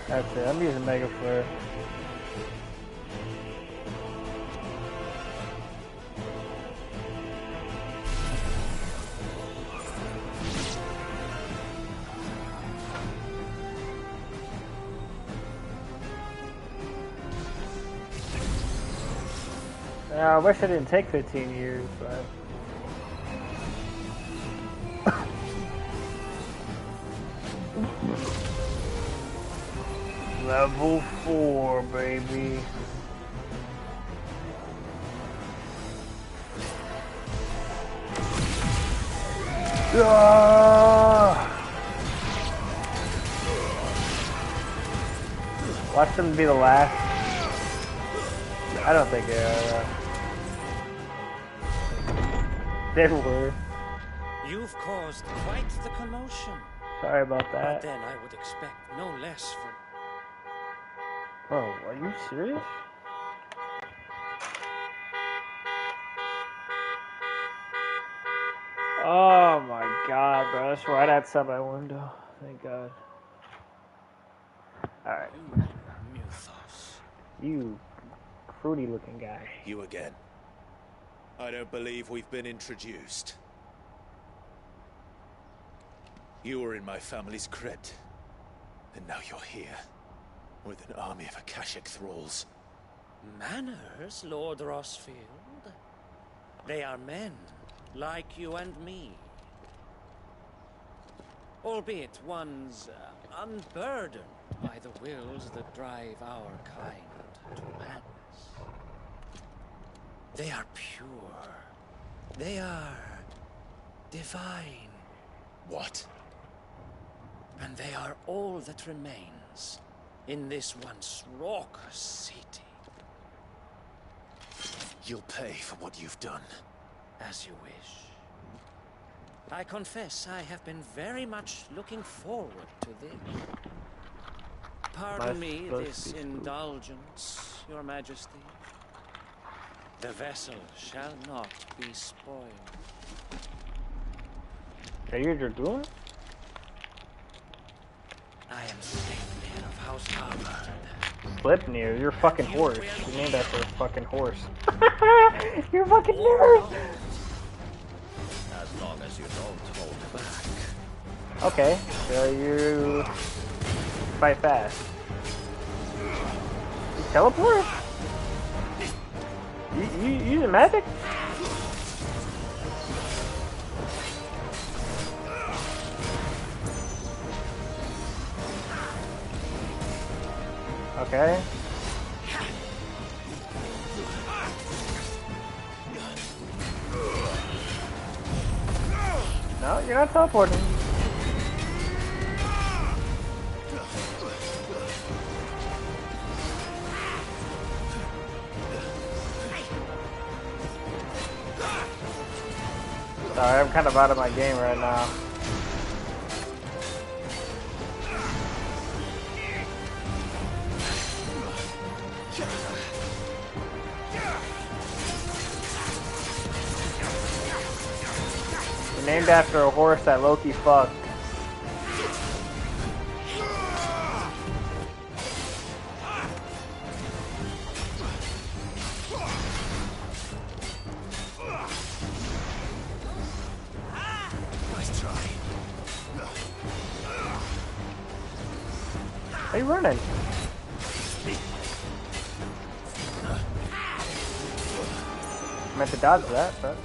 That's it. I'm using Mega Flare. I wish I didn't take 15 years, but... Level 4, baby. Watch them be the last. I don't think they are. They were. You've caused quite the commotion. Sorry about that. But then I would expect no less from... Bro, are you serious? Oh my god, bro. That's right outside my window. Thank god. Alright. You fruity looking guy. You again. I don't believe we've been introduced. You were in my family's crypt, and now you're here, with an army of Akashic thralls. Manners, Lord Rosfield. They are men, like you and me. Albeit one's unburdened by the wills that drive our kind to madness. They are pure. They are divine. What? And they are all that remains in this once raucous city. You'll pay for what you've done. As you wish. I confess I have been very much looking forward to this. Pardon me this indulgence, Your Majesty. The vessel shall not be spoiled. Are you doing? I am Sleipnir of House Harvard. Sleipnir? You're a fucking horse. You named after a fucking horse. You're a fucking nerd! As long as you don't hold back. Okay, so you fight fast. You teleport? You using magic? Okay. No, you're not teleporting. Sorry, I'm kind of out of my game right now. Named after a horse that Loki fucked. Nice try. How you running? I meant to dodge that, but...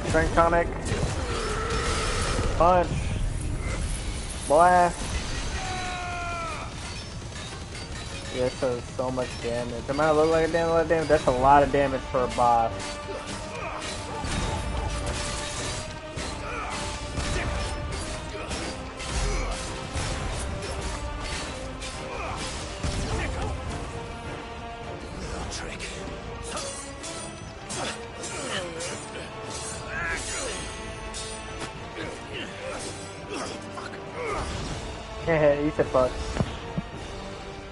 Strength tonic. Punch. Blast. This does so much damage. It might look like a lot of damage. That's a lot of damage for a boss. You said fuck.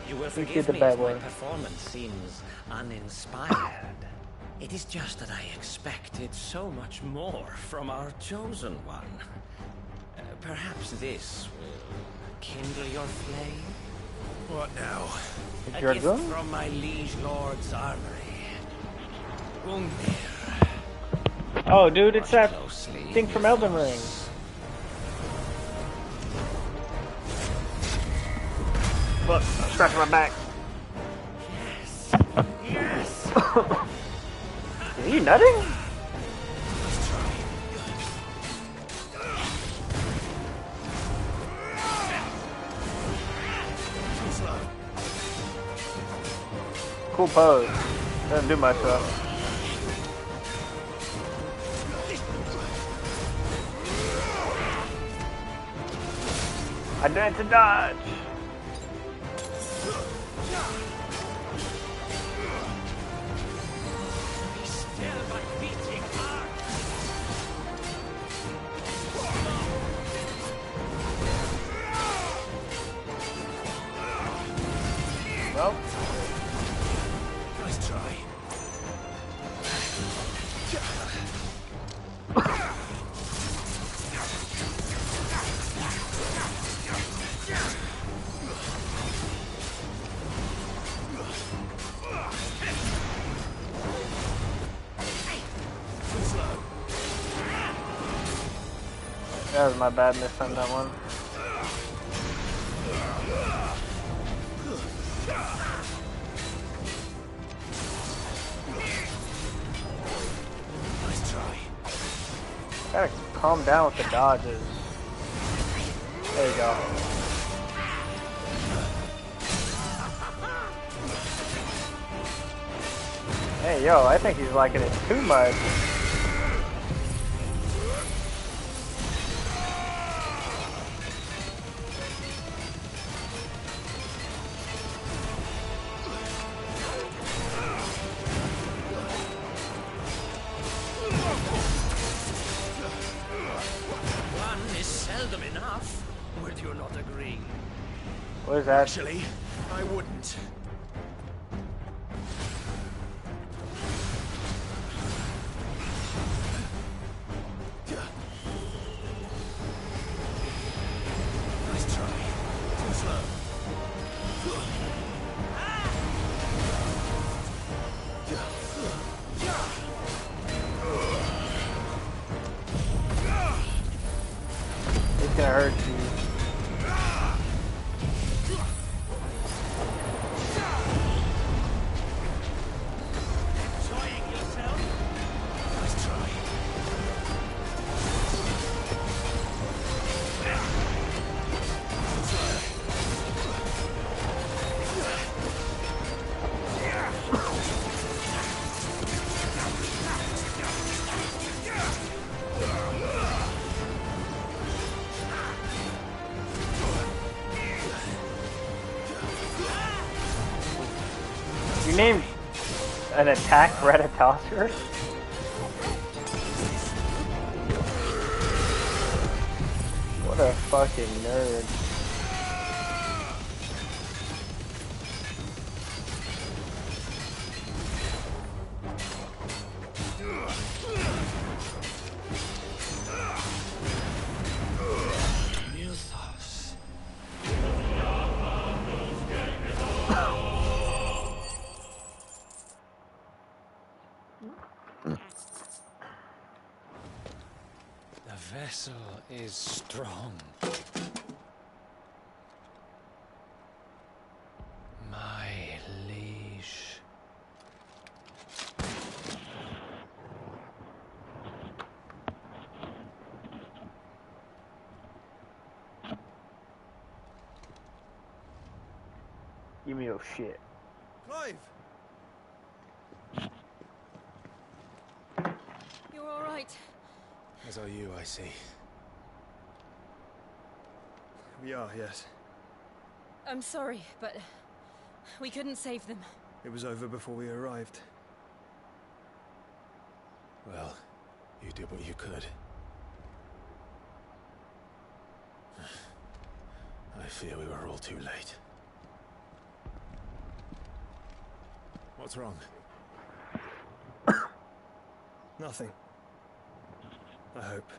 You will You forgive did the me bad if my one. performance seems uninspired. It is just that I expected so much more from our chosen one. Perhaps this will kindle your flame? What now? A your gift gun? from my liege lord's armory. Gungnir. Oh, dude, it's that thing from Elden Ring. Look, I'm scratching my back. Yes. Are you nutting? Cool pose. Doesn't do much though. I did to dodge. Well, nice try. that was my bad miss on that one. Nice try. Gotta calm down with the dodges. There you go. Hey, yo, I think he's liking it too much. One is seldom enough. Would you not agree? What is that? Actually, I wouldn't. Nice try. Too slow. It's gonna hurt you. Nice try. You named an attack Ratatosaurus? What a fucking nerd. Mythos. The vessel is strong. My liege. Give me your shit. Clive! You're all right. As are you, I see. We are, yes. I'm sorry, but we couldn't save them. It was over before we arrived. Well, you did what you could. I fear we were all too late. What's wrong? Nothing. I hope.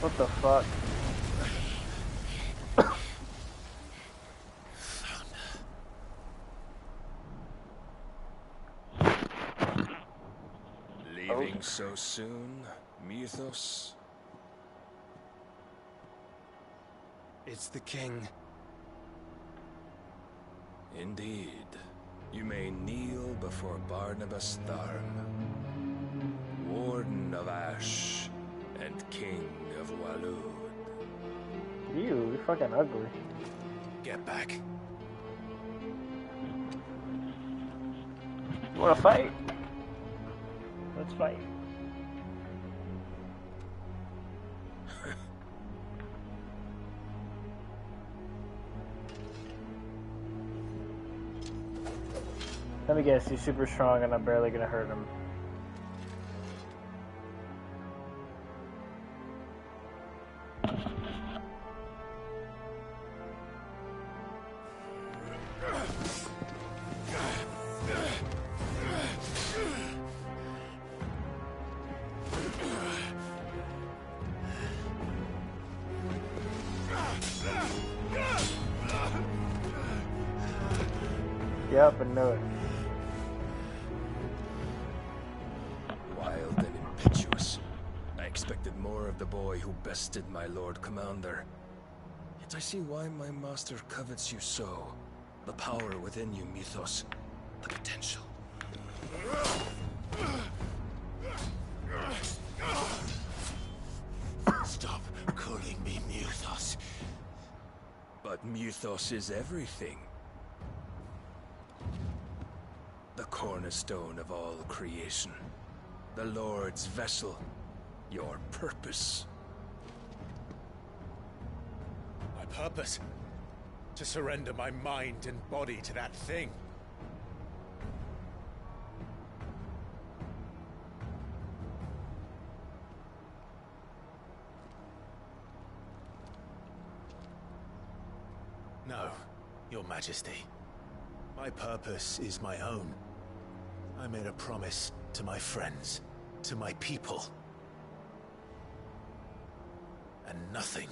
What the fuck? Leaving so soon, Mythos? It's the king. Indeed. You may kneel before Barnabas Tharm. Warden of Ash and King of Waloed. You're fucking ugly. Get back. You wanna fight? Let's fight. Let me guess, he's super strong and I'm barely gonna hurt him. Yep, I know it. Wild and impetuous. I expected more of the boy who bested my Lord Commander. Yet I see why my master covets you so. The power within you, Mythos. The potential. Stop calling me Mythos. But Mythos is everything. The cornerstone of all creation. The Lord's vessel. Your purpose. My purpose? To surrender my mind and body to that thing. No, Your Majesty. My purpose is my own. I made a promise to my friends, to my people. And nothing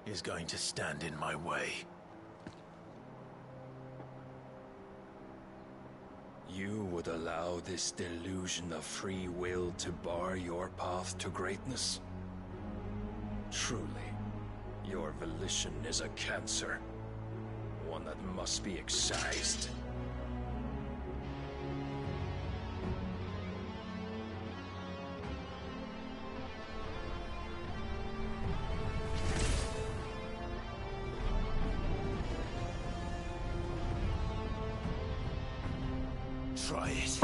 is going to stand in my way. You would allow this delusion of free will to bar your path to greatness? Truly, your volition is a cancer. One that must be excised. Try it.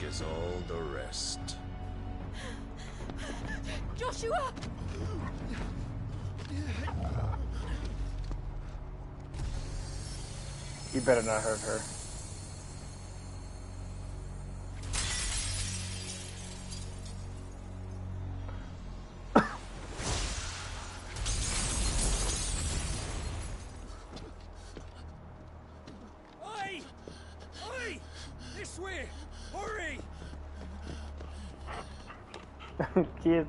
As all the rest. Joshua! You better not hurt her. Oi! Oi! This way! Hurry! He has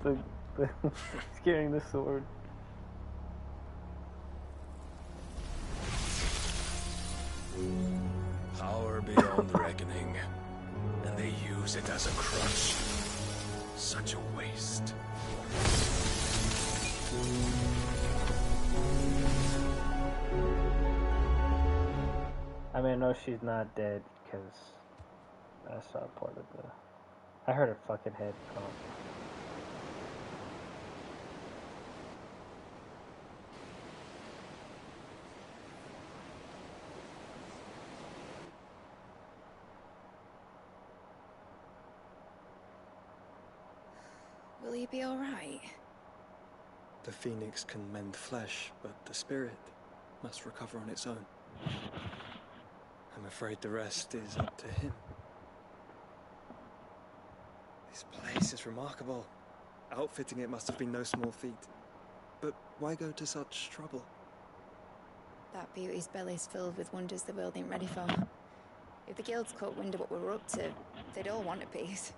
he's carrying the sword. Power beyond reckoning, and they use it as a crutch. Such a waste. I mean, no, she's not dead because I saw part of the. I heard her fucking head come. Will you be alright? The phoenix can mend flesh, but the spirit must recover on its own. I'm afraid the rest is up to him. This place is remarkable. Outfitting it must have been no small feat. But why go to such trouble? That beauty's belly's filled with wonders the world ain't ready for. If the guilds caught wind of what we're up to, they'd all want a piece.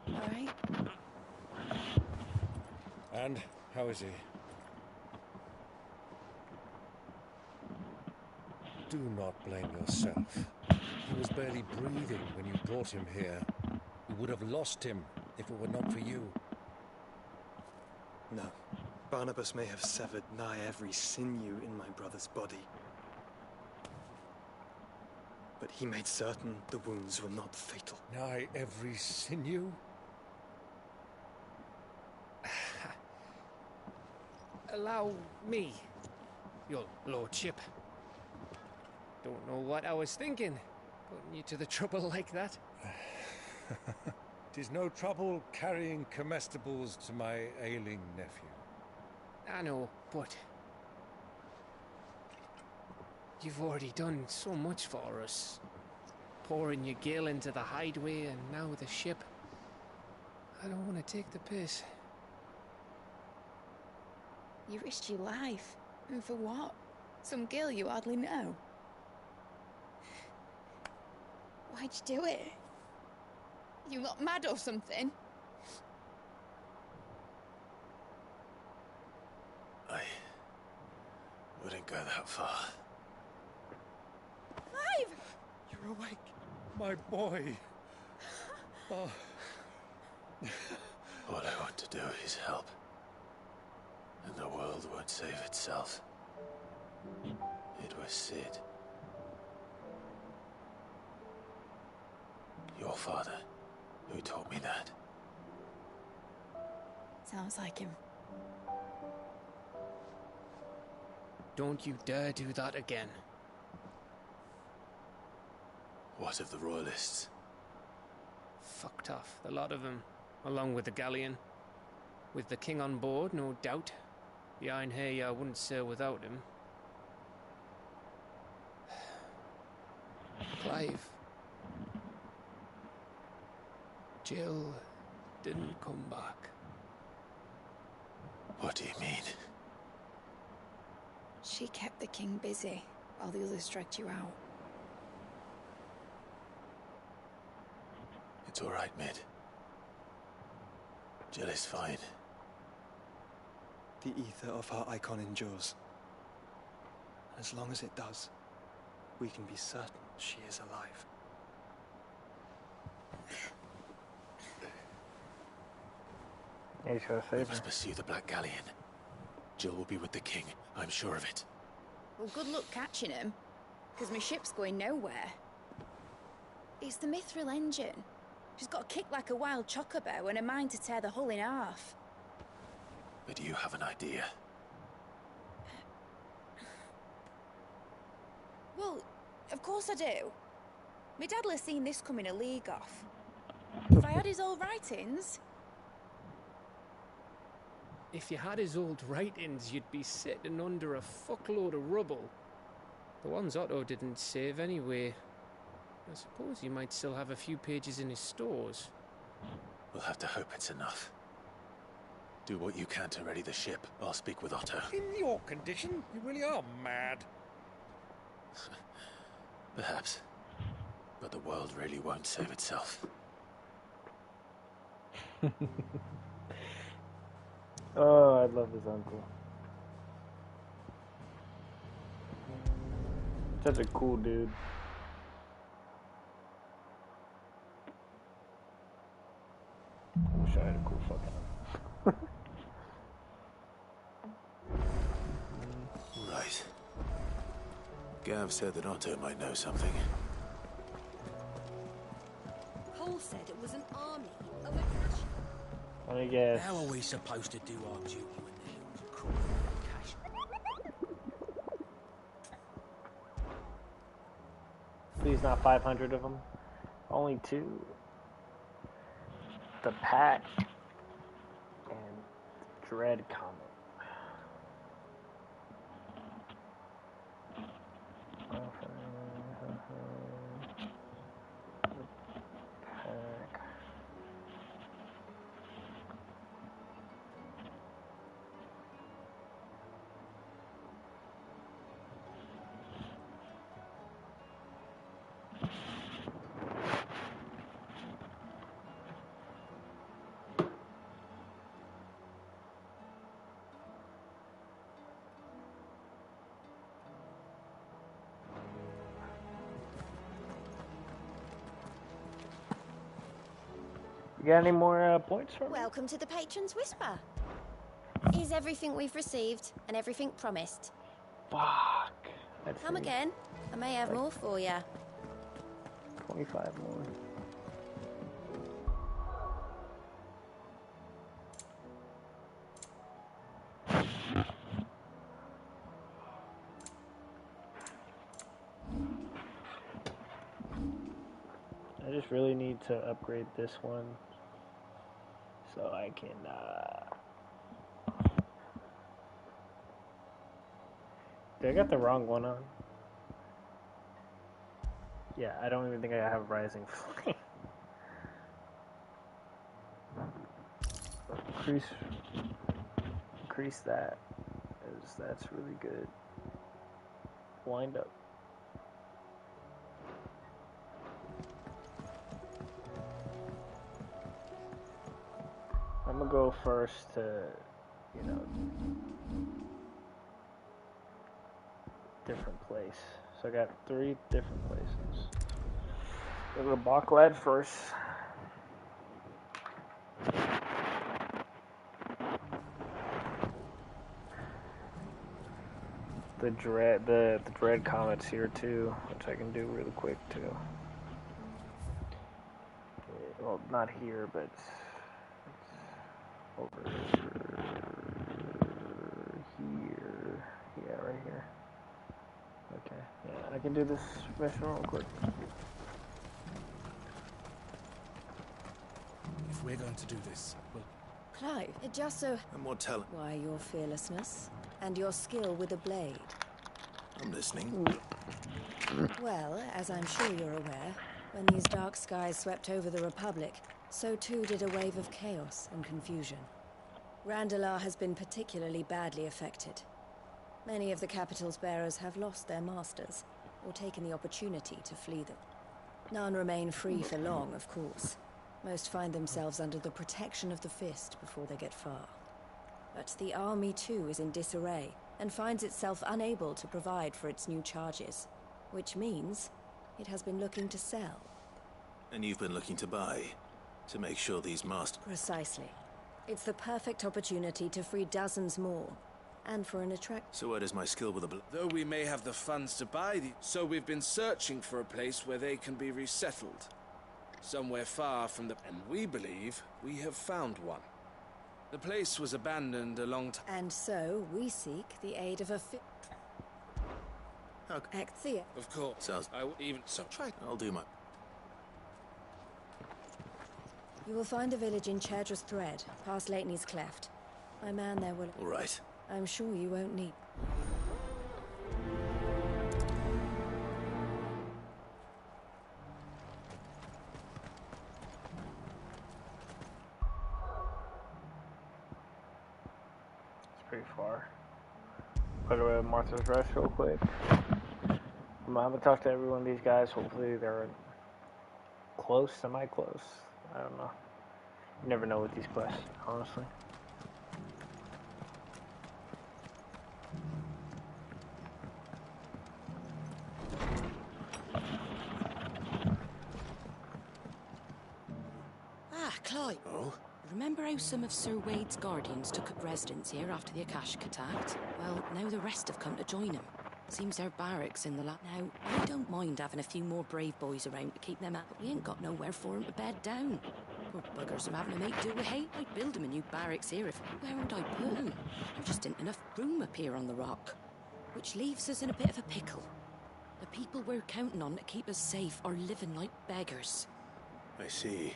All right? And how is he? Do not blame yourself. He was barely breathing when you brought him here. We would have lost him if it were not for you. No. Barnabas may have severed nigh every sinew in my brother's body. But he made certain the wounds were not fatal. Nigh every sinew? Allow me, your lordship. Don't know what I was thinking, putting you to the trouble like that. 'Tis no trouble carrying comestibles to my ailing nephew. I know, but you've already done so much for us. Pouring your gil into the hideaway and now the ship. I don't want to take the piss. You risked your life. And for what? Some girl you hardly know. Why'd you do it? You got mad or something? I wouldn't go that far. Clive! You're awake, my boy. Oh. All I want to do is help. And the world won't save itself. It was Cid. Your father, who taught me that. Sounds like him. Don't you dare do that again. What of the Royalists? Fucked off, the lot of them, along with the galleon. With the king on board, no doubt. The Iron Hair wouldn't sail without him. Clive. Jill didn't come back. What do you mean? She kept the king busy while the others dragged you out. It's all right, Mid. Jill is fine. The ether of her icon endures. And as long as it does, we can be certain she is alive. Yeah, we must pursue the Black Galleon. Jill will be with the king, I'm sure of it. Well, good luck catching him, because my ship's going nowhere. It's the Mithril engine. She's got a kick like a wild chocobo and a mind to tear the hull in half. But you have an idea. Well, of course I do. My dad'll have seen this coming a league off. If I had his old writings... If you had his old writings, you'd be sitting under a fuckload of rubble. The ones Otto didn't save anyway. I suppose you might still have a few pages in his stores. We'll have to hope it's enough. Do what you can to ready the ship. I'll speak with Otto. In your condition, you really are mad. Perhaps. But the world really won't save itself. Oh, I love his uncle. Such a cool dude. I wish I had a cool fucking uncle. Right. Gav said that Otto might know something. Cole said it was an army of Akash. I guess. How are we supposed to do our duty when the hills are crawling with cash? Please not 500 of them. Only 2. The Pact and Dread Comet. You got any more points for me? Welcome to the Patron's Whisper. Is everything we've received and everything promised? Fuck. Come again. I may have more for you. 25 more. I just really need to upgrade this one so I can I got the wrong one on. Yeah, I don't even think I have Rising Flame. Increase that, as that's really good. Wind up. I'm gonna go first to, different place. So I got 3 different places. Go to Boklad first. The Dread Comet's here too, which I can do really quick too. Well, not here, but it's over here. Yeah, right here. Okay, yeah, I can do this mission real quick. If we're going to do this, well... Clive, it just so... And what talent? Why, your fearlessness and your skill with a blade. I'm listening. Well, as I'm sure you're aware, when these dark skies swept over the Republic, so too did a wave of chaos and confusion. Randalar has been particularly badly affected. Many of the capital's bearers have lost their masters, or taken the opportunity to flee them. None remain free for long, of course. Most find themselves under the protection of the Fist before they get far. But the army too is in disarray, and finds itself unable to provide for its new charges. Which means it has been looking to sell. And you've been looking to buy, to make sure these masters... Precisely. It's the perfect opportunity to free dozens more, and for an So where does my skill with a Though we may have the funds to buy these, so we've been searching for a place where they can be resettled. Somewhere far from the... And we believe we have found one. The place was abandoned a long time... And so, we seek the aid of a Acthea. Of course. Sounds... I'll do my... You will find a village in Chedras Thread, past Leitney's Cleft. My man there will... All right. I'm sure you won't need... It's pretty far. Go to Martha's Rest real quick. I'm gonna talk to every one of these guys. Hopefully they're close, semi-close. I don't know. You never know with these quests, honestly. Clive. Oh? Remember how some of Sir Wade's guardians took up residence here after the Akashic attacked? Well, now the rest have come to join him. Seems their barracks in the Now, I don't mind having a few more brave boys around to keep them out, but we ain't got nowhere for them to bed down. Poor buggers are having to make do with hate. I'd build them a new barracks here if... Where would I put them? There just ain't enough room up here on the rock. Which leaves us in a bit of a pickle. The people we're counting on to keep us safe are living like beggars. I see.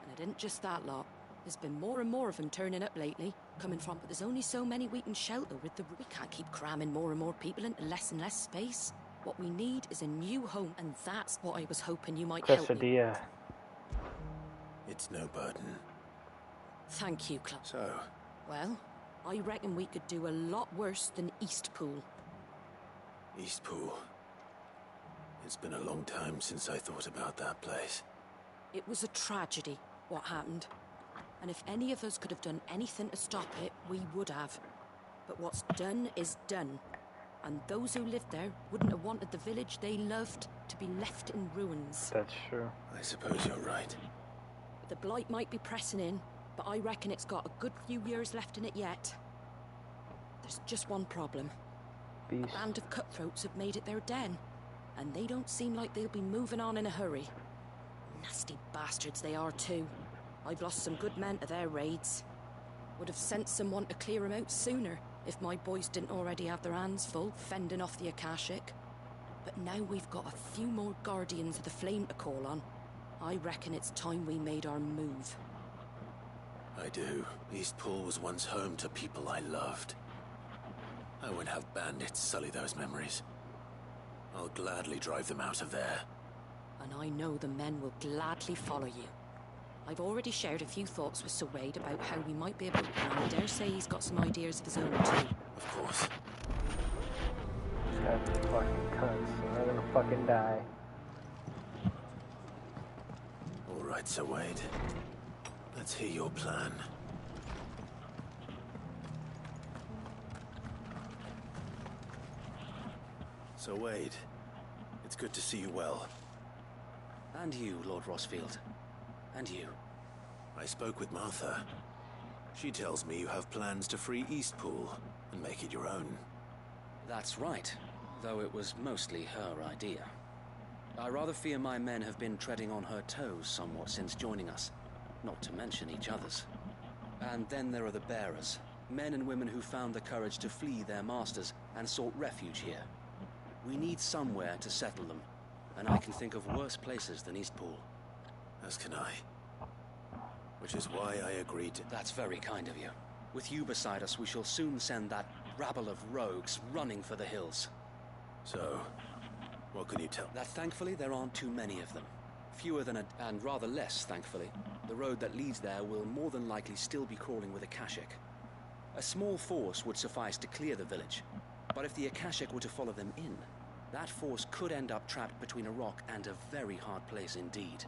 And it ain't just that lot. There's been more and more of them turning up lately, coming from, but there's only so many we can shelter with the... We can't keep cramming more and more people into less and less space. What we need is a new home, and that's what I was hoping you might help me. It's no burden. Thank you, Club. So? Well, I reckon we could do a lot worse than Eastpool. Eastpool. It's been a long time since I thought about that place. It was a tragedy, what happened. And if any of us could have done anything to stop it, we would have. But what's done is done. And those who lived there wouldn't have wanted the village they loved to be left in ruins. That's true. I suppose you're right. The blight might be pressing in, but I reckon it's got a good few years left in it yet. There's just one problem. Beast. A band of cutthroats have made it their den, and they don't seem like they'll be moving on in a hurry. Nasty bastards they are too. I've lost some good men to their raids. Would have sent someone to clear them out sooner if my boys didn't already have their hands full fending off the Akashic. But now we've got a few more Guardians of the Flame to call on. I reckon it's time we made our move. I do. Eastpool was once home to people I loved. I won't have bandits sully those memories. I'll gladly drive them out of there. And I know the men will gladly follow you. I've already shared a few thoughts with Sir Wade about how we might be able to, and I dare say he's got some ideas of his own too. Of course. These guys are fucking cunts. They're gonna fucking die. All right, Sir Wade. Let's hear your plan. Sir Wade, it's good to see you well. And you, Lord Rosfield. And you. I spoke with Martha. She tells me you have plans to free Eastpool and make it your own. That's right, though it was mostly her idea. I rather fear my men have been treading on her toes somewhat since joining us, not to mention each other's. And then there are the bearers, men and women who found the courage to flee their masters and sought refuge here. We need somewhere to settle them, and I can think of worse places than Eastpool. As can I. Which is why I agreed to... That's very kind of you. With you beside us, we shall soon send that rabble of rogues running for the hills. So, what can you tell? That thankfully there aren't too many of them. Fewer than and rather less, thankfully. The road that leads there will more than likely still be crawling with Akashic. A small force would suffice to clear the village. But if the Akashic were to follow them in, that force could end up trapped between a rock and a very hard place indeed.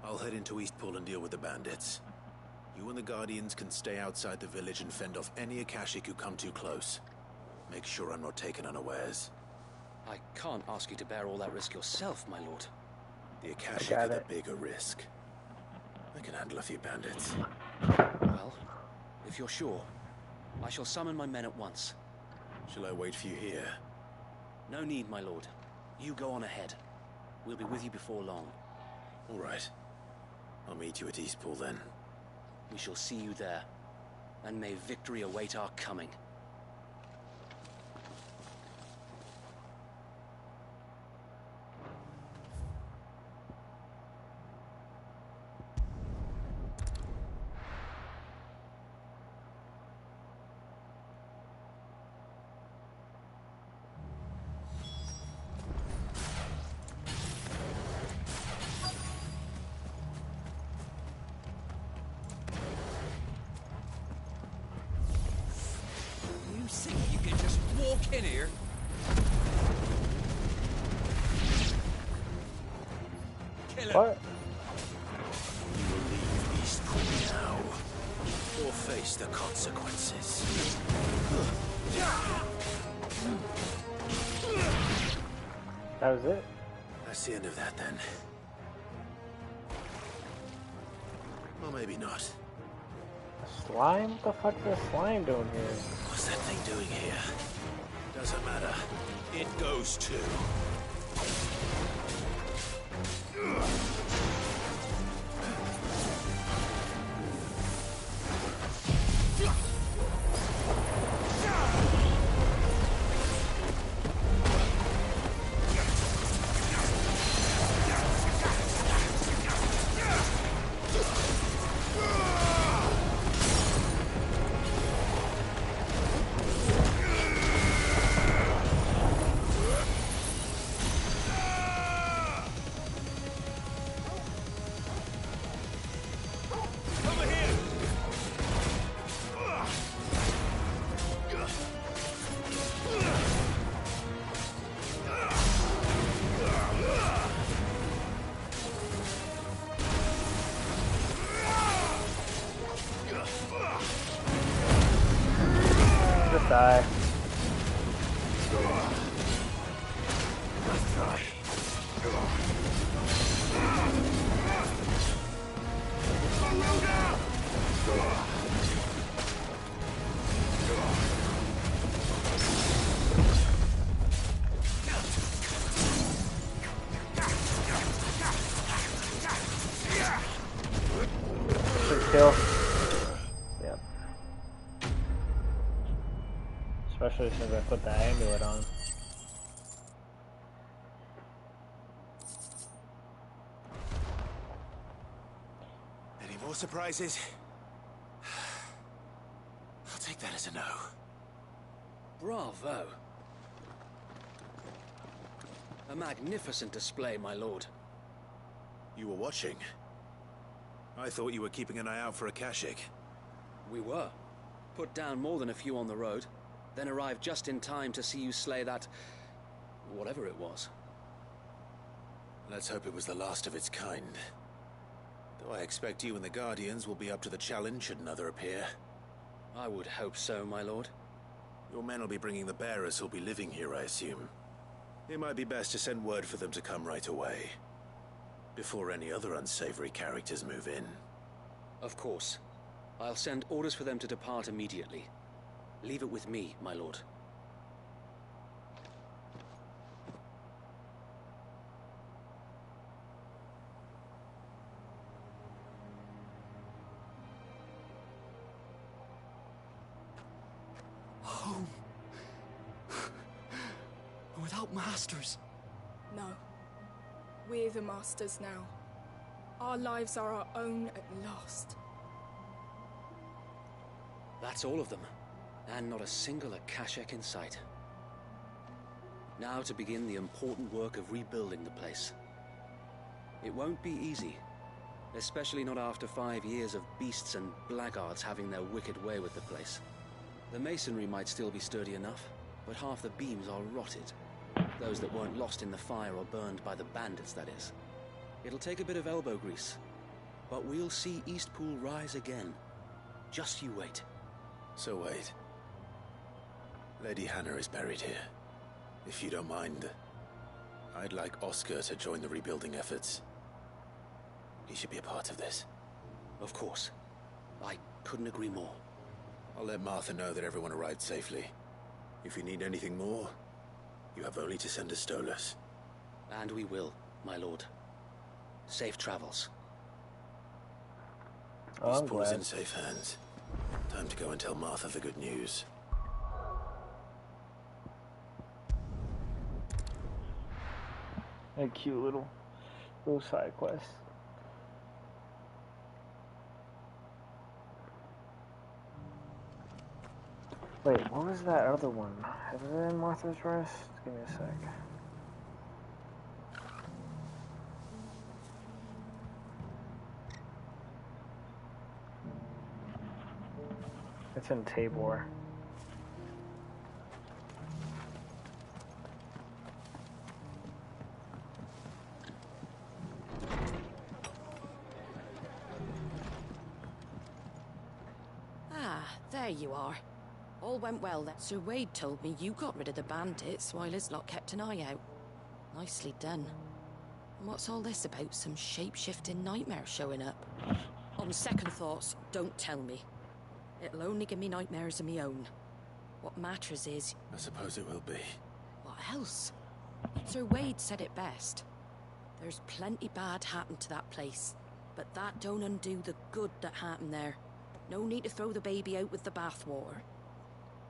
I'll head into Eastpool and deal with the bandits. You and the Guardians can stay outside the village and fend off any Akashic who come too close. Make sure I'm not taken unawares. I can't ask you to bear all that risk yourself, my lord. The Akashic are the bigger risk. I can handle a few bandits. Well, if you're sure, I shall summon my men at once. Shall I wait for you here? No need, my lord. You go on ahead. We'll be with you before long. All right. I'll meet you at Eastpool then. We shall see you there. And may victory await our coming. In here. Kill him. What? You will leave Eastpool now, or face the consequences. That was it? That's the end of that then. Well, maybe not. Slime? What the fuck is a slime doing here? What's that thing doing here? Doesn't matter. It goes too. Die. kill. Yep. Especially since I put the amulet on. Any more surprises? I'll take that as a no. Bravo. A magnificent display, my lord. You were watching? I thought you were keeping an eye out for a Kashik. We were. Put down more than a few on the road, then arrived just in time to see you slay that... whatever it was. Let's hope it was the last of its kind. Though I expect you and the Guardians will be up to the challenge should another appear. I would hope so, my lord. Your men will be bringing the bearers who'll be living here, I assume. It might be best to send word for them to come right away, before any other unsavory characters move in. Of course. I'll send orders for them to depart immediately. Leave it with me, my lord. Home. Without masters. No. We're the masters now. Our lives are our own at last. That's all of them. And not a single Akashak in sight. Now to begin the important work of rebuilding the place. It won't be easy. Especially not after 5 years of beasts and blackguards having their wicked way with the place. The masonry might still be sturdy enough, but half the beams are rotted. Those that weren't lost in the fire or burned by the bandits, that is. It'll take a bit of elbow grease, but we'll see Eastpool rise again. Just you wait. So wait. Lady Hannah is buried here. If you don't mind, I'd like Oscar to join the rebuilding efforts. He should be a part of this. Of course. I couldn't agree more. I'll let Martha know that everyone arrived safely. If you need anything more, you have only to send a Stolas. And we will, my lord. Safe travels. This pool's in safe hands. Time to go and tell Martha the good news. A cute little side quest. Wait, what was that other one? Is it in Martha's Rest? Give me a sec. It's in Tabor. Ah, there you are. All went well then. Sir Wade told me you got rid of the bandits while his lot kept an eye out. Nicely done. And what's all this about some shape-shifting nightmare showing up? On second thoughts, don't tell me. It'll only give me nightmares of me own. What matters is... I suppose it will be. What else? Sir Wade said it best. There's plenty bad happened to that place, but that don't undo the good that happened there. No need to throw the baby out with the bathwater.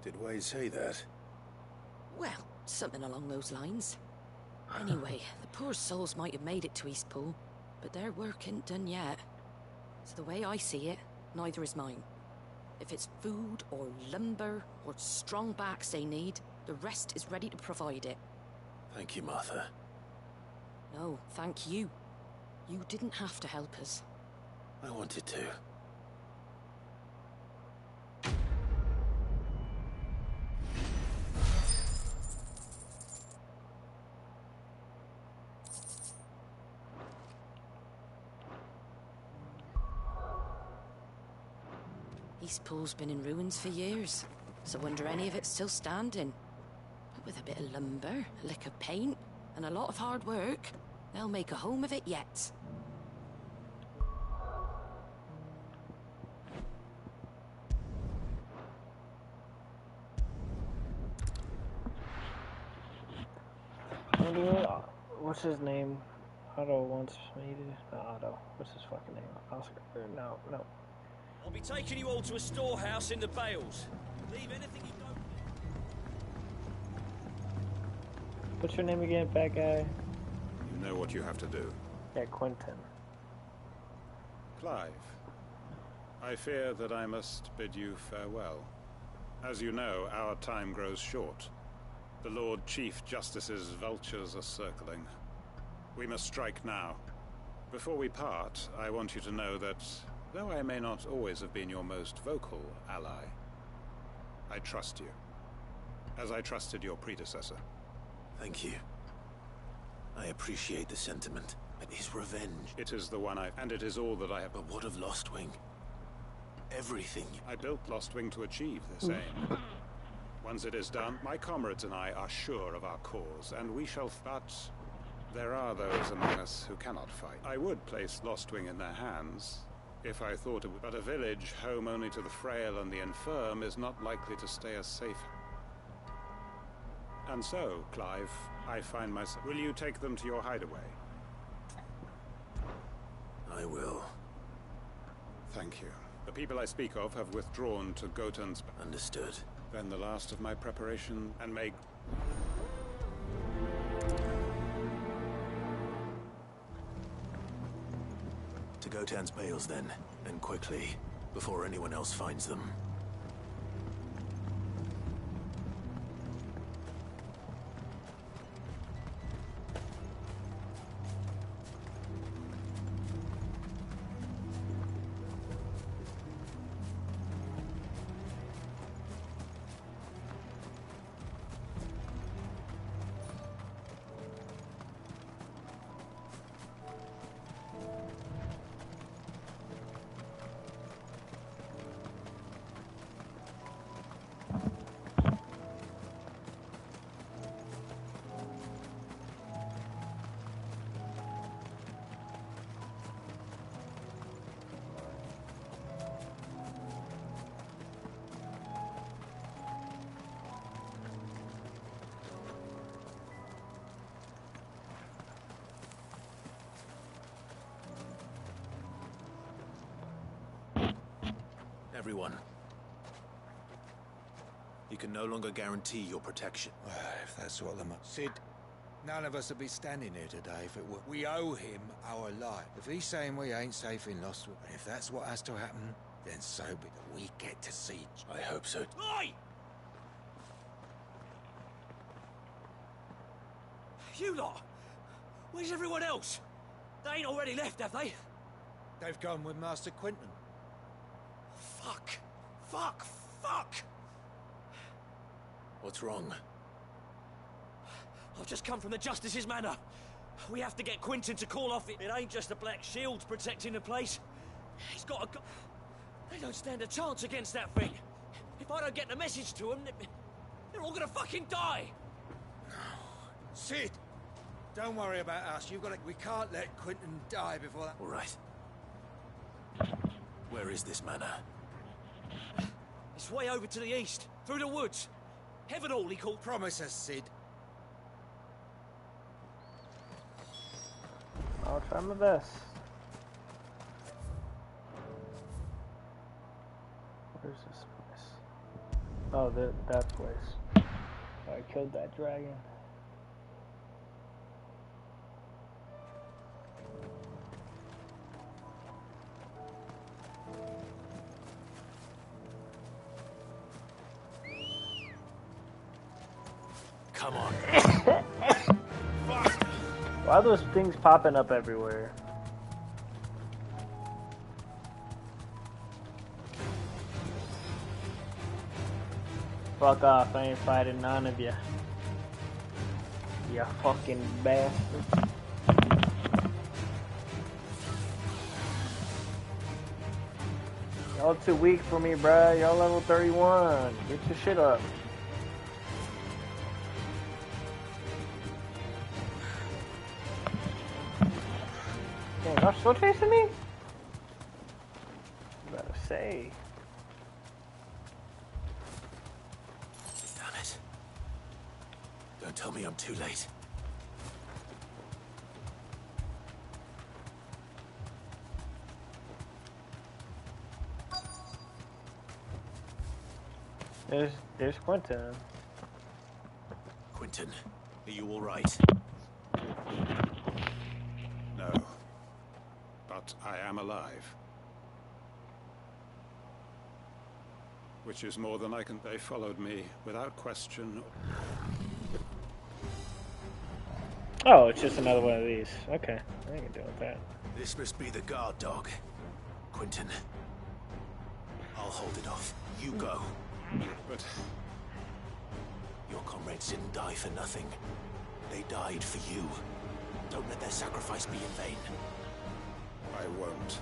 Did Wade say that? Well, something along those lines. Anyway, the poor souls might have made it to Eastpool, but their work ain't done yet. So the way I see it, neither is mine. If it's food or lumber or strong backs they need, the rest is ready to provide it. Thank you, Martha. No, thank you. You didn't have to help us. I wanted to. Eastpool's been in ruins for years, so wonder any of it's still standing. But with a bit of lumber, a lick of paint, and a lot of hard work, they'll make a home of it yet. What's his name? Otto wants me to... Not Otto. What's his fucking name? Oscar? No. I'll be taking you all to a storehouse in the Bales. Leave anything you don't... What's your name again, bad guy? You know what you have to do. Yeah, Quentin. Clive, I fear that I must bid you farewell. As you know, our time grows short. The Lord Chief Justice's vultures are circling. We must strike now. Before we part, I want you to know that, though I may not always have been your most vocal ally, I trust you, as I trusted your predecessor. Thank you. I appreciate the sentiment. His revenge. It is the one and it is all that I have. But what of Lostwing? Everything. I built Lostwing to achieve this aim. Once it is done, my comrades and I are sure of our cause, and we shall... But there are those among us who cannot fight. I would place Lostwing in their hands, if I thought it would. But a village home only to the frail and the infirm is not likely to stay as safe. And so, Clive, I find myself... Will you take them to your hideaway? I will. Thank you. The people I speak of have withdrawn to Goten's... Understood. Then the last of my preparation, and may... To Goten's Bales, then, and quickly, before anyone else finds them. Everyone. You can no longer guarantee your protection. If that's what the... Sid, none of us would be standing here today if it were... We owe him our life. If he's saying we ain't safe in Lostwood, and if that's what has to happen, then so be it. We get to see... I hope so. Oi! You lot! Where's everyone else? They ain't already left, have they? They've gone with Master Quentin. Fuck! Fuck! Fuck! What's wrong? I've just come from the Justice's manor. We have to get Quentin to call off it. It ain't just the Black Shields protecting the place. He's got a... They don't stand a chance against that thing. If I don't get the message to them, they're all gonna fucking die. Sid! Don't worry about us. You've got to... We can't let Quentin die before that... All right. Where is this manor? It's way over to the east, through the woods. Heavenhall, he called. Promise us, Sid. I'll try my best. Where's this place? Oh, that place. I killed that dragon. Come on. Why are those things popping up everywhere? Fuck off, I ain't fighting none of you. You fucking bastard. Y'all too weak for me, bruh. Y'all level 31. Get your shit up. Damn, y'all still chasing me? Better say. Damn it. Don't tell me I'm too late. There's Quentin. Quentin, are you all right? No. But I am alive. Which is more than I can... They followed me without question. Oh, it's just another one of these. Okay, I can deal with that. This must be the guard dog. Quentin, I'll hold it off. You go. But... Your comrades didn't die for nothing. They died for you. Don't let their sacrifice be in vain. I won't.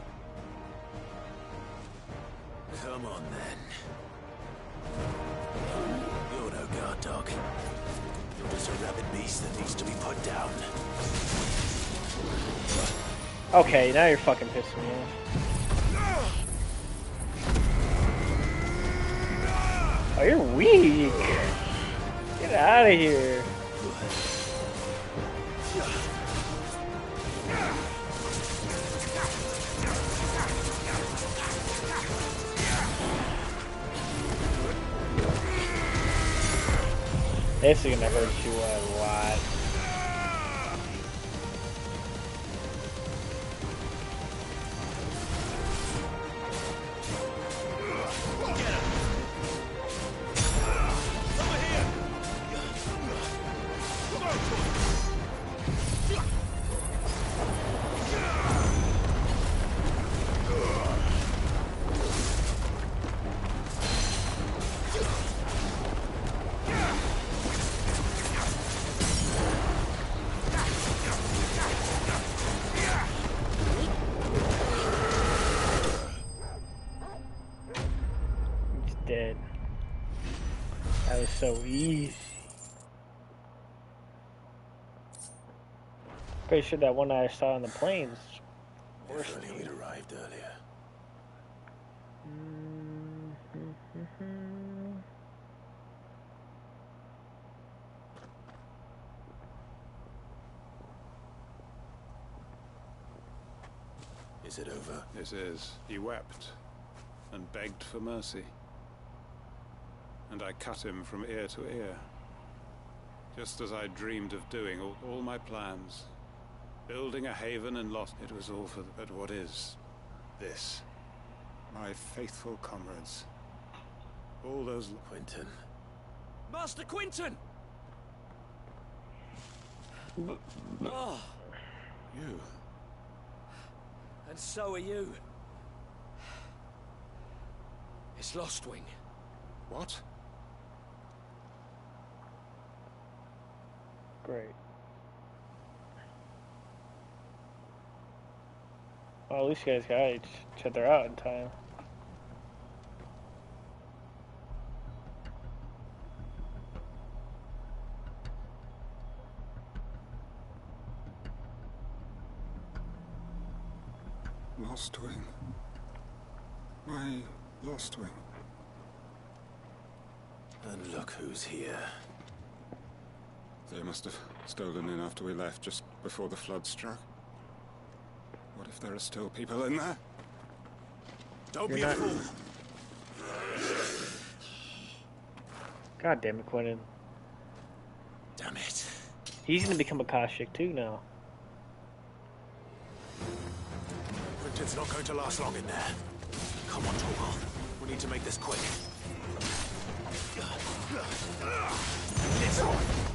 Come on, then. You're no guard dog. You're just a rabid beast that needs to be put down. Okay, now you're fucking pissing me off. Oh, you're weak. Get out of here. This is gonna hurt you a lot. Dead. That was so easy. Pretty sure that one I saw on the plains. If only we'd arrived earlier. Is it over? This is. He wept and begged for mercy. And I cut him from ear to ear. Just as I dreamed of doing all my plans. Building a haven and lost. It was all for... But what is this? My faithful comrades. All those... Quentin. Master Quentin! Oh. You. And so are you. It's Lostwing. What? Great. Well, at least you guys got each other out in time. Lostwing. My Lostwing. And look who's here. They must have stolen in after we left, just before the flood struck. What if there are still people in there? Don't be a fool! God damn it, Quentin. Damn it. He's gonna become a Kashyyyk too now. Quentin's not going to last long in there. Come on, Torgal. We need to make this quick. This one!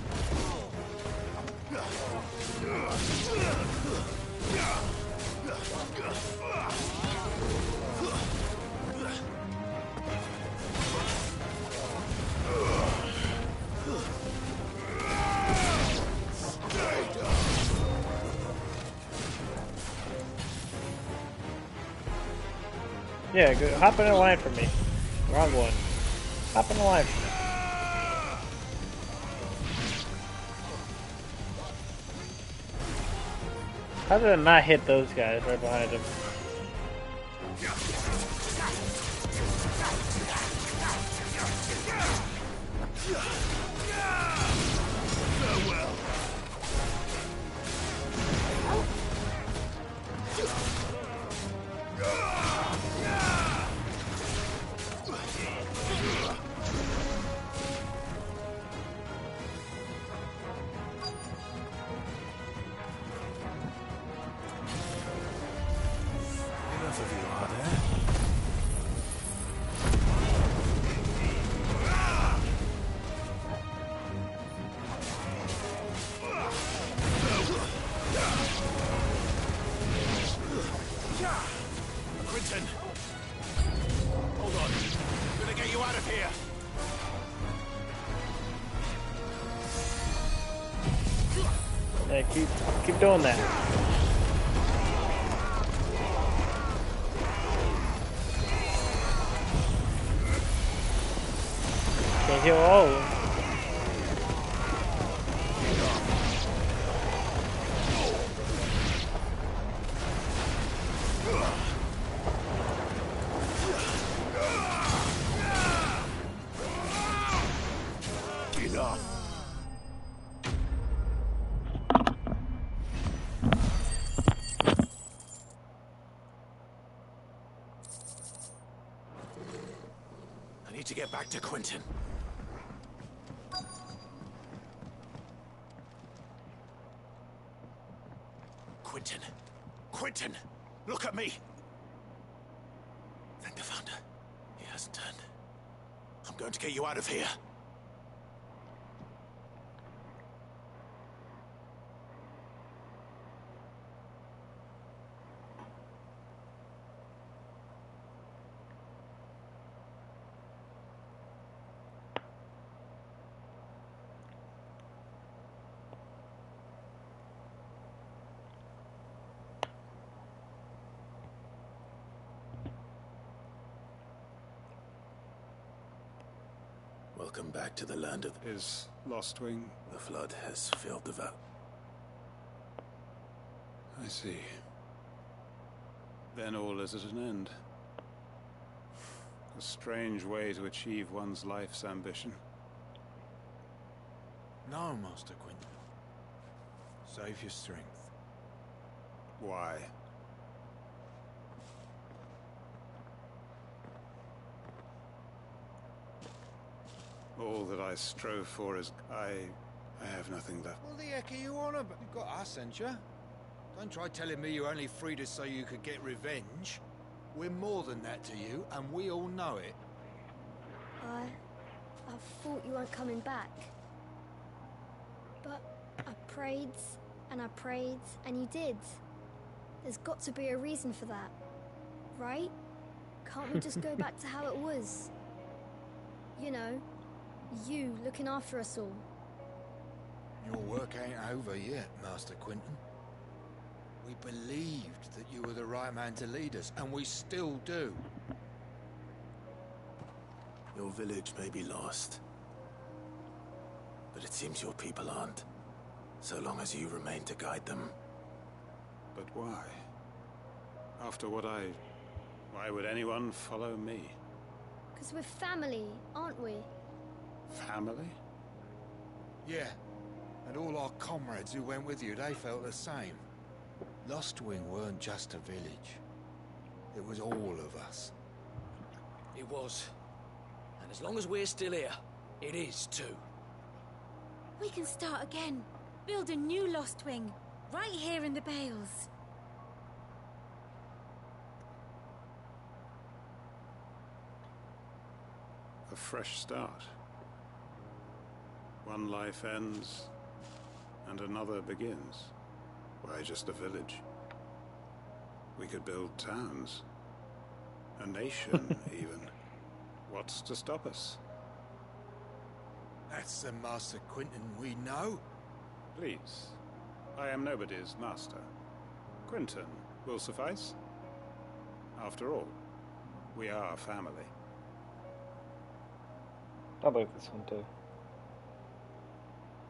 Yeah, go, hop in a line for me. Wrong one. Hop in the line for me. How did I not hit those guys right behind him? Yeah, keep doing that. Can't heal all of them. I need to get back to Quentin. Quentin! Quentin! Look at me! Thank the Founder. He hasn't turned. I'm going to get you out of here. Welcome back to the land of... Is Lostwing? The flood has filled the valley. I see. Then all is at an end. A strange way to achieve one's life's ambition. No, Master Quentin. Save your strength. Why? All that I strove for is... I have nothing left. What the heck are you on about? You've got us, ain't you? Don't try telling me you only freed us so you could get revenge. We're more than that to you, and we all know it. I thought you weren't coming back. But I prayed, and you did. There's got to be a reason for that, right? Can't we just go back to how it was? You know, you looking after us all. Your work ain't over yet, Master Quentin. We believed that you were the right man to lead us, and we still do. Your village may be lost, but it seems your people aren't, so long as you remain to guide them. But why? After what I... Why would anyone follow me? Because we're family, aren't we? Family? Yeah, and all our comrades who went with you, they felt the same. Lostwing weren't just a village. It was all of us. It was. And as long as we're still here, it is too. We can start again. Build a new Lostwing, right here in the Bales. A fresh start. One life ends, and another begins. Why, just a village. We could build towns. A nation, even. What's to stop us? That's the Master Quentin we know. Please. I am nobody's master. Quentin will suffice. After all, we are family. I like this one too.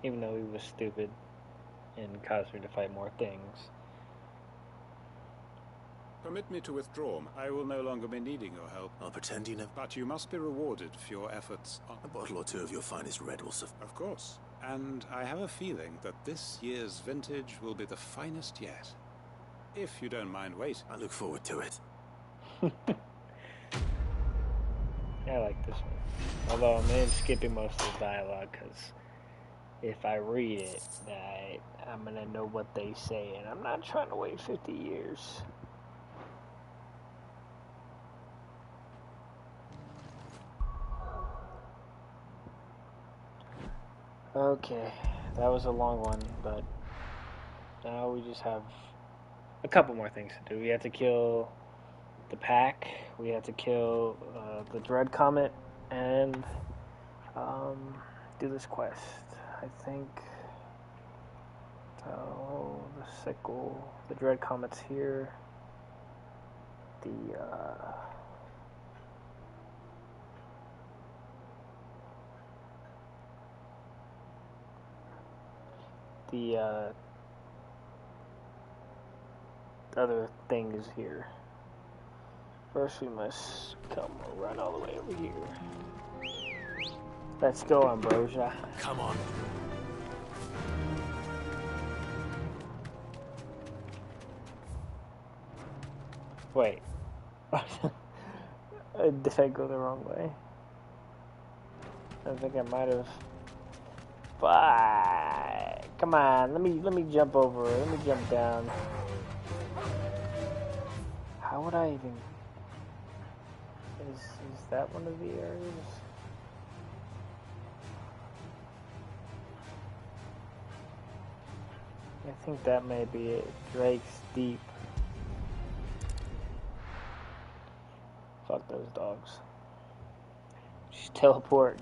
Even though he was stupid and caused me to fight more things. Permit me to withdraw. I will no longer be needing your help. I'll pretend you never... But you must be rewarded for your efforts on... A bottle or two of your finest red will suffice. Of course. And I have a feeling that this year's vintage will be the finest yet. If you don't mind waiting. I look forward to it. I like this one. Although I'm skipping most of the dialogue, because if I read it, I'm going to know what they say, and I'm not trying to wait 50 years. Okay, that was a long one, but now we just have a couple more things to do. We have to kill the pack, we have to kill the Dread Comet, and do this quest. I think So, the sickle, the Dread Comet's here. The other thing is here. First we must run all the way over here. Let's go, Ambrosia. Come on. Wait. Did I go the wrong way? I think I might have. Fuck. Come on, let me jump over. Let me jump down. How would I even? Is that one of the areas? I think that may be it. Drake's Deep. Fuck those dogs. Just teleport.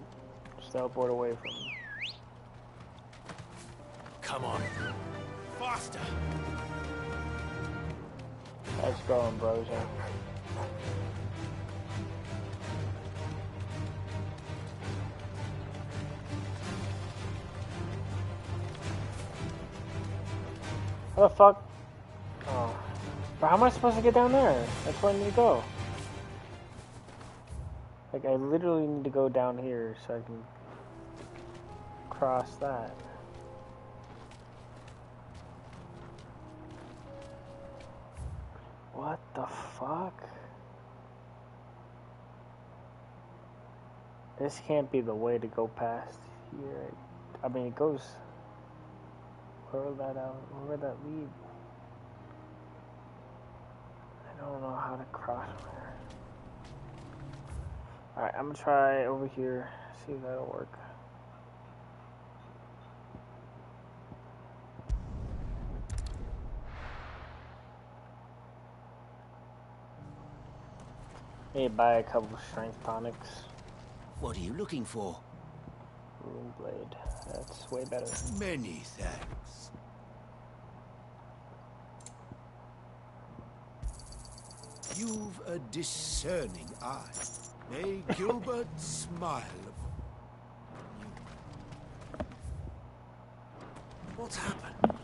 Just teleport away from them. Come on. Faster. Let's go, Ambrosia. How the fuck? Oh. But how am I supposed to get down there? That's where I need to go. Like, I literally need to go down here so I can cross that. What the fuck? This can't be the way to go past here. I mean, it goes... Where would that lead? I don't know how to cross there. Alright, I'm gonna try over here, see if that'll work. Maybe buy a couple of strength tonics. What are you looking for? Rune blade. That's way better. Many thanks. You've a discerning eye. May Gilbert smile upon you. What's happened?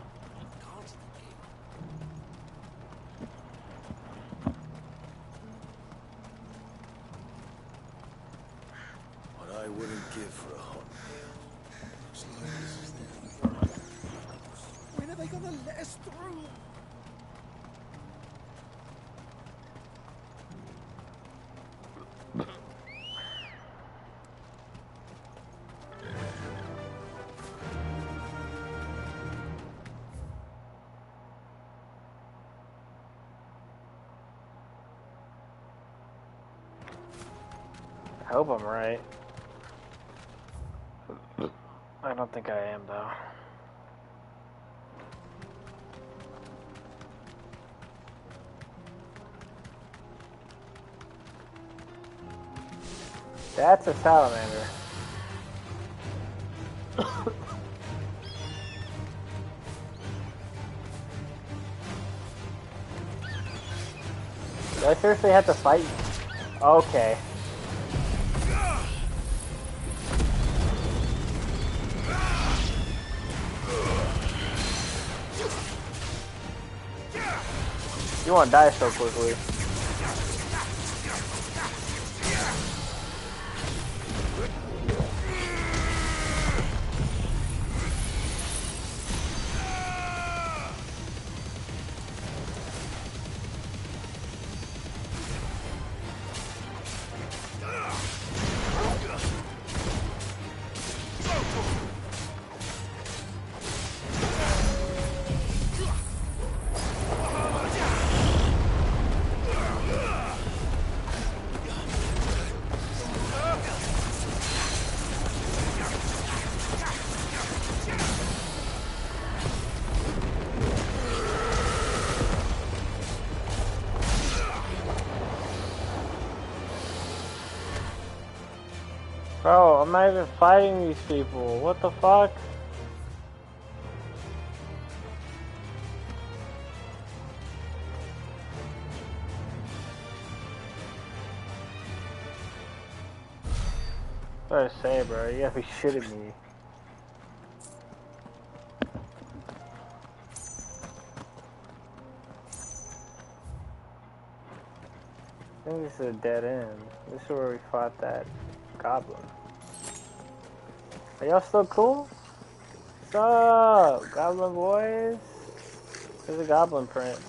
What I wouldn't give for a hot meal. Looks like this is the end. When are they gonna let us through? I hope I'm right. I don't think I am, though. That's a salamander. Do I seriously have to fight? Okay. You won't die so quickly. Bro, I'm not even fighting these people. What the fuck? What did I say, bro? You gotta be shitting me. I think this is a dead end. This is where we fought that goblin. Are y'all still cool? What's up, goblin boys? There's a goblin print.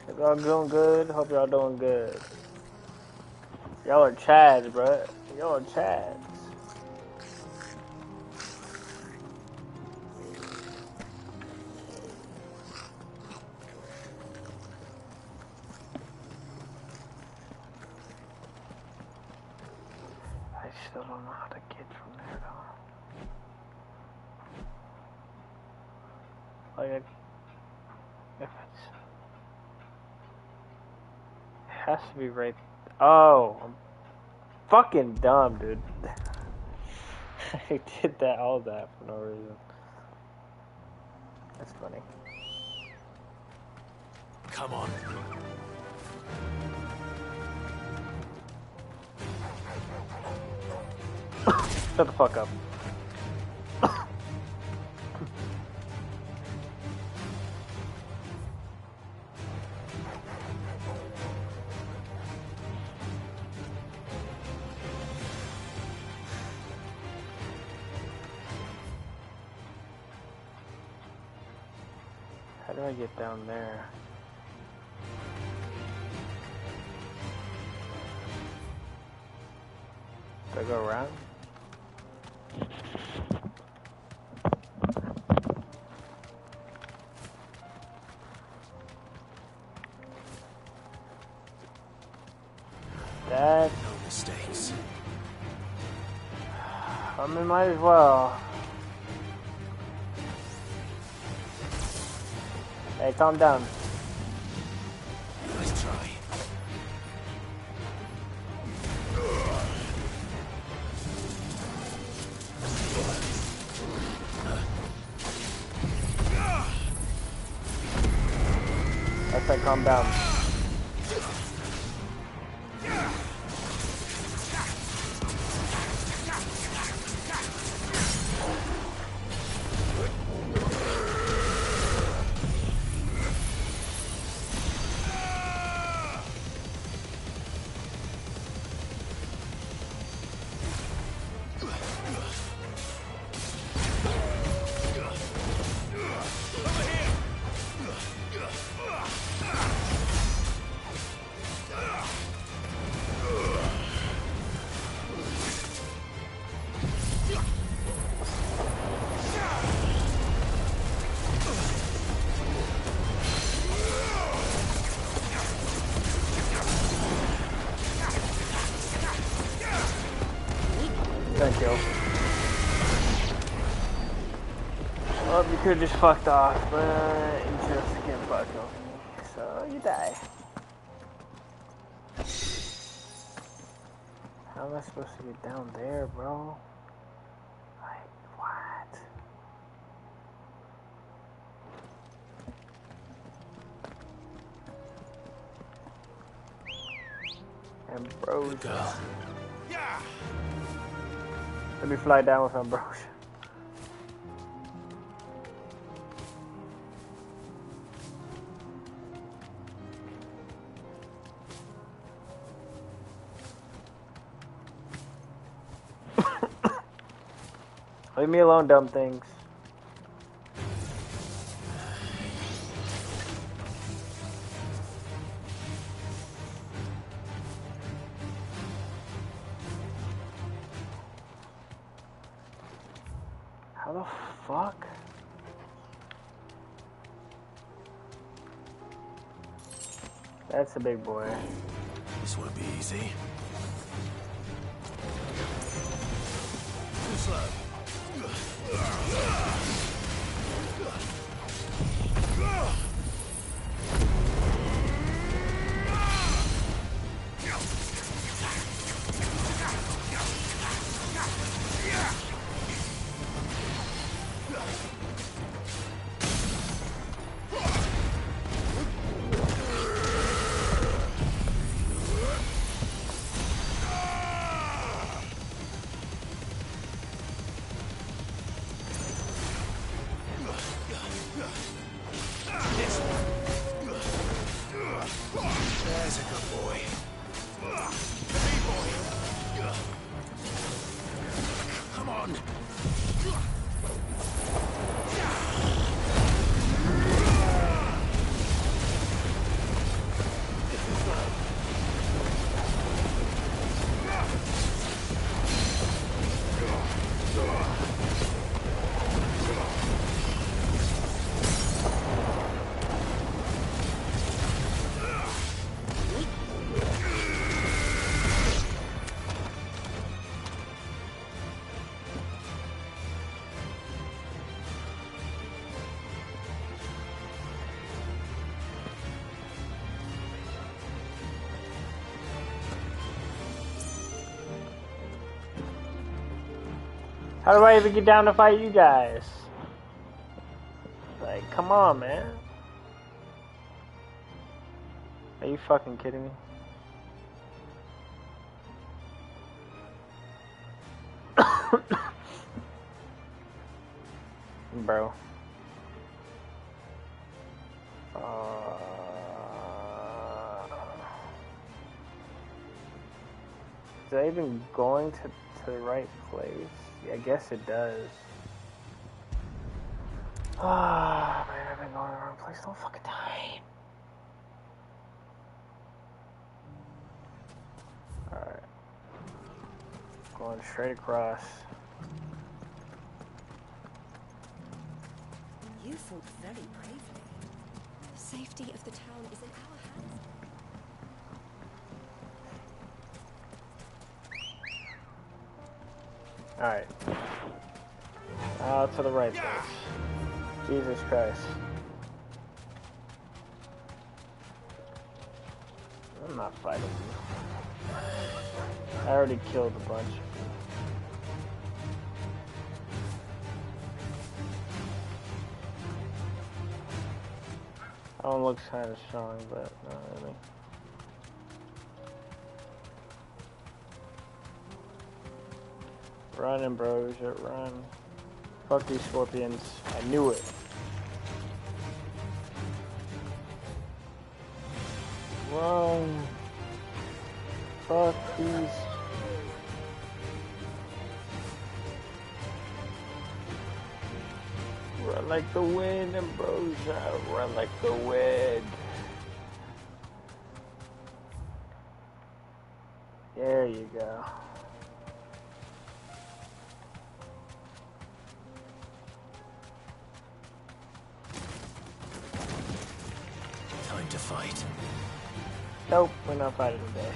Hope y'all doing good. Hope y'all doing good. Y'all are Chads, bro. Y'all are Chads. I still don't know how to get from there, though. Like, if it's... It has to be right... Oh! I'm fucking dumb, dude. I did that, all that, for no reason. That's funny. Come on. Shut the fuck up. How do I get down there? Do I go around? That... No mistakes. I mean, might as well. Hey, calm down. Nice try. That's like, calm down. Thank you. Well, you could've just fucked off, but you just get fucked off me, so you die. How am I supposed to get down there, bro? Like, what? Ambrosia. Let me fly down with Ambrosia. Leave me alone, dumb things. How the fuck? That's a big boy. This won't be easy. Too slow. This one. There's a good boy. B-boy. Come on. How do I even get down to fight you guys? Like, come on, man. Are you fucking kidding me? Bro. Is that even going to the right place? I guess it does. Ah, man, I've been going to the wrong place the whole fucking time. Alright. Going straight across. You fought very bravely. The safety of the town is in our hands. Alright. Out to the right place. Jesus Christ. I'm not fighting you. I already killed a bunch. That one looks kind of strong, but not really. Run, bros, run. Fuck these scorpions. I knew it. Run. Fuck these. Run like the wind, Ambrosia. Run like the wind. There you go. Time to fight. Nope, we're not fighting today.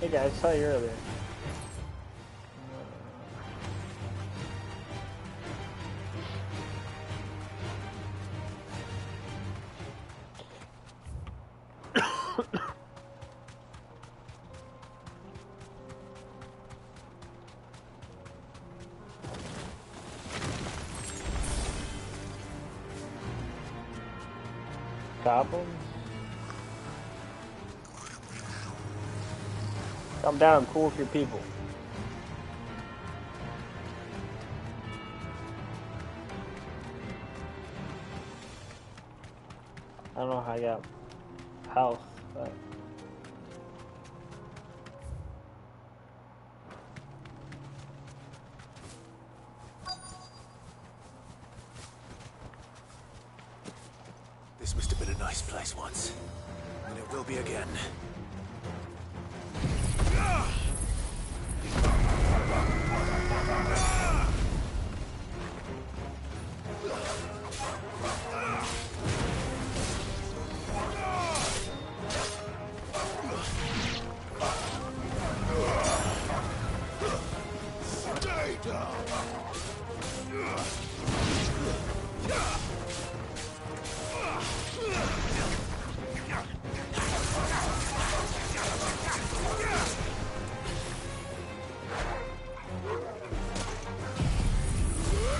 Hey guys, saw you earlier. Goblins? Calm down, I'm cool with your people. I don't know how I got health, but... This must have been a nice place once, and it will be again.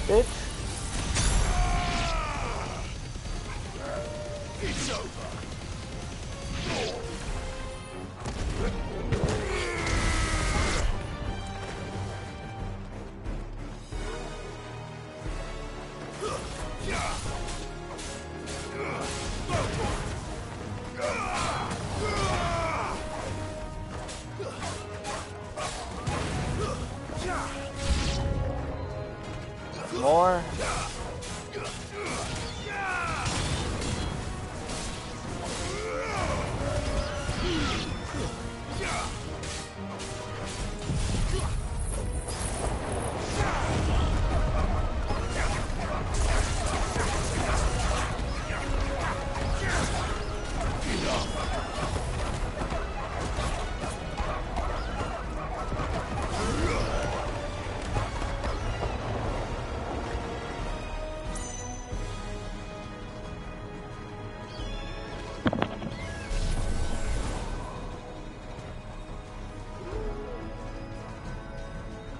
Bitch. It's over. more.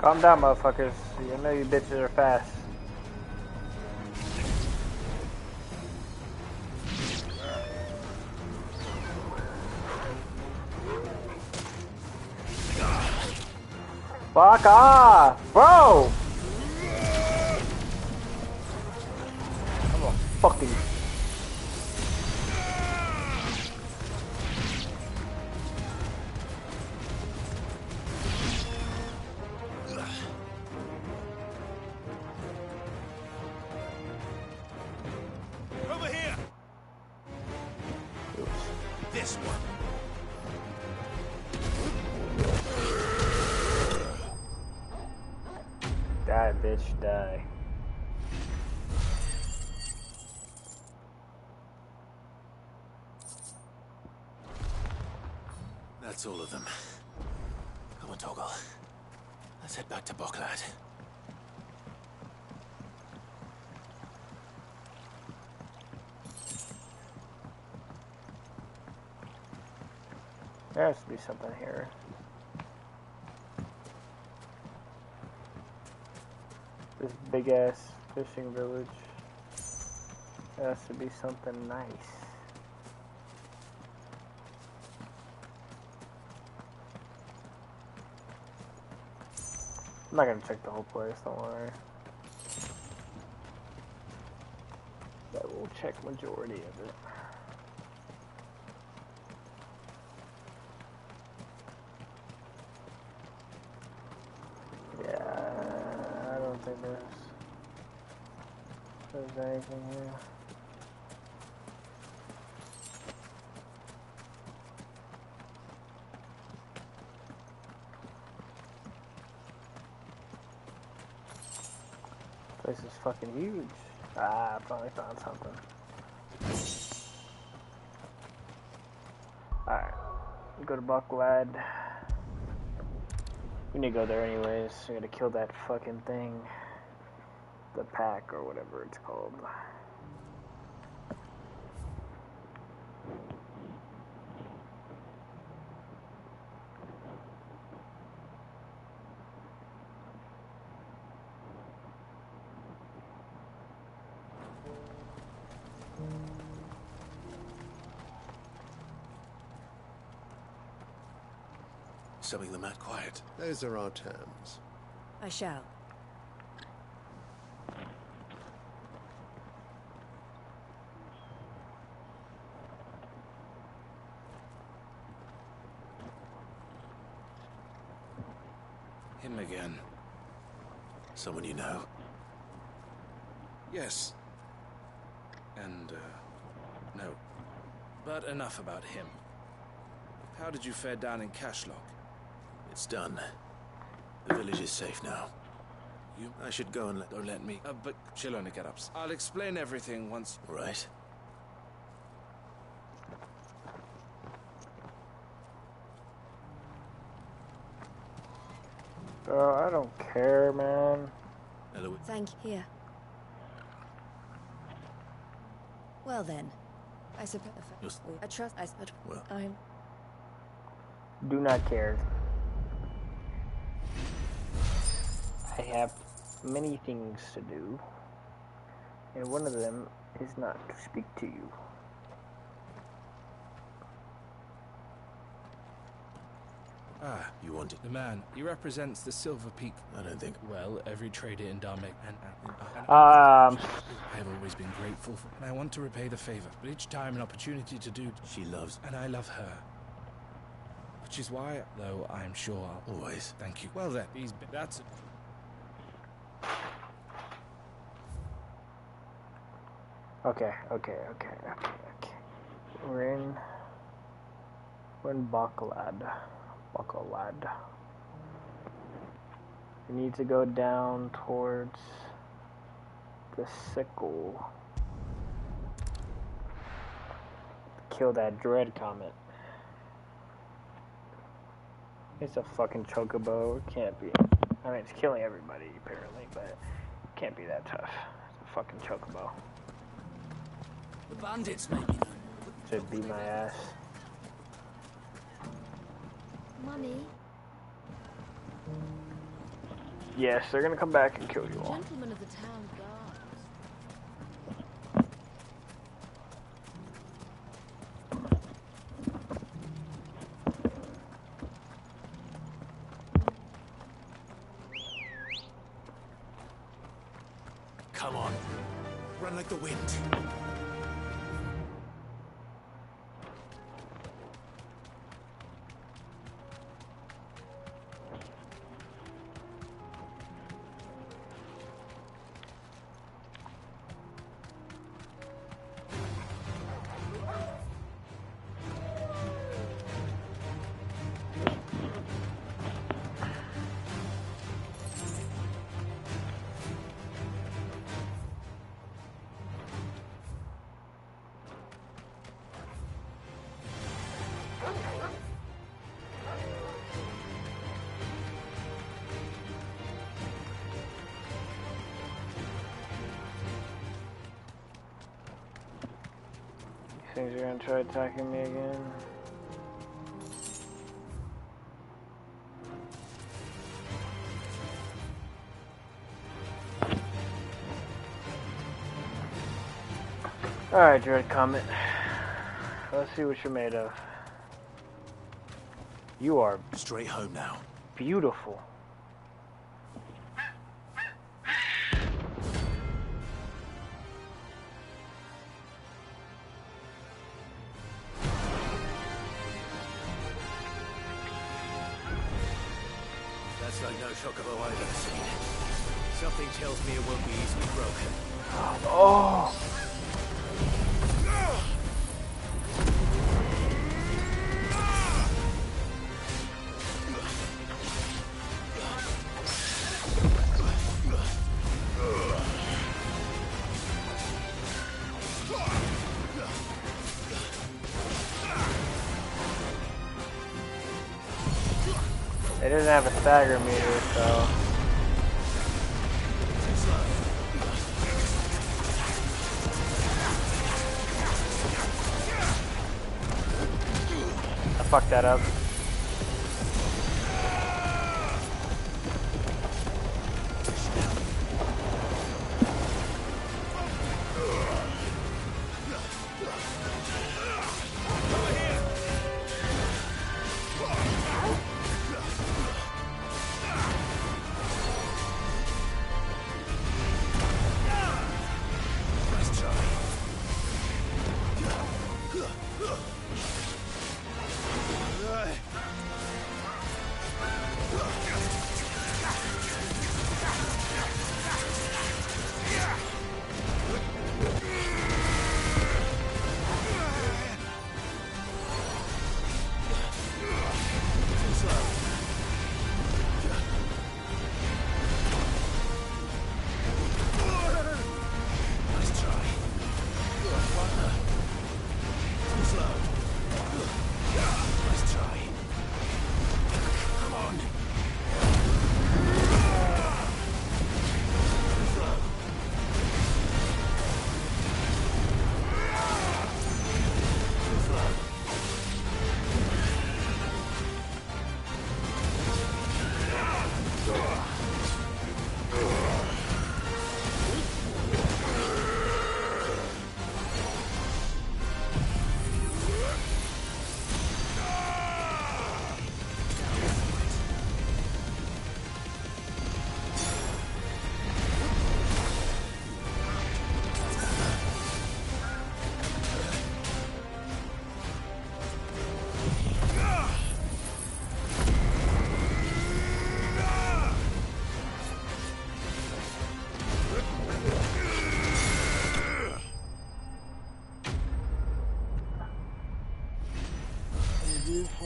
Calm down, motherfuckers. You know you bitches are fast. Fuck off, bro! I'm a fucking... Over here! This one. Die, bitch, die. That's all of them. Come on, Toggle. Let's head back to Boklad. There has to be something here. This big ass fishing village. There has to be something nice. I'm not gonna check the whole place, don't worry. But we'll check majority of it. Yeah, I don't think there's anything here. This is fucking huge. Ah, I finally found something. Alright. Go to Boklad. We need to go there anyways. I gotta kill that fucking thing. The pack or whatever it's called. Something the mat quiet. Those are our terms. I shall. Him again. Someone you know? Yes. And, no. But enough about him. How did you fare down in Cashlock? It's done. The village is safe now. I should go and Don't let me. But she'll only get up. I'll explain everything once. Right. Bro, I don't care, man. Thank you. Here. Well then, I suppose I trust. I'm. Do not care. I have many things to do, and one of them is not to speak to you. Ah, you want it? The man. He represents the Silver Peak. I don't think. Well, every trader in Darmek and I have always been grateful for, and I want to repay the favor. But each time an opportunity to do, she loves, and I love her. Which is why, though I'm sure I'll always thank you. Well then, that's it. Okay. We're in Baklad. We need to go down towards the sickle. Kill that dread comet. It's a fucking chocobo. It can't be. I mean, it's killing everybody apparently, but it can't be that tough. It's a fucking chocobo. The bandits, maybe. Should beat my ass. Mummy. Yes, they're gonna come back and kill you all. Gentlemen of the town guards. Come on. Run like the wind. Things are gonna try attacking me again. Alright, Dread Comet. Let's see what you're made of. You are straight home now. Beautiful. That's like no chocobo I've ever seen. Something tells me it won't be easily broken. Oh! It doesn't have a stagger meter, so... I fucked that up.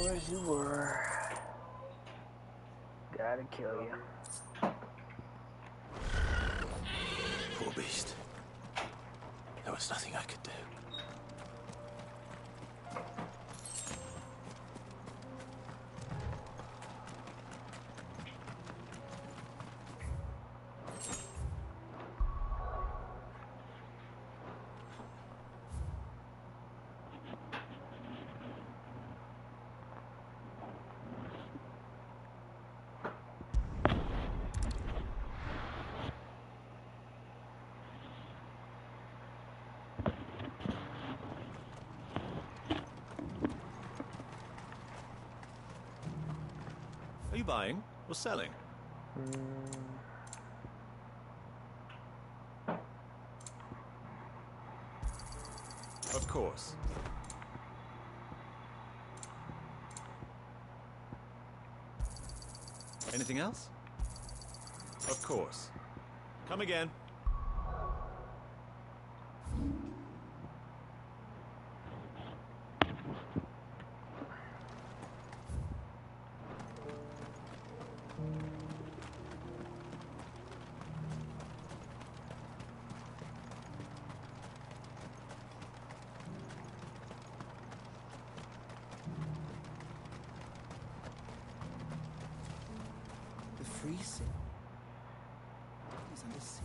as you were. Gotta kill you. Poor beast. There was nothing I could do. Are you buying or selling? Of course. Anything else? Of course. Come again. The free city is under siege.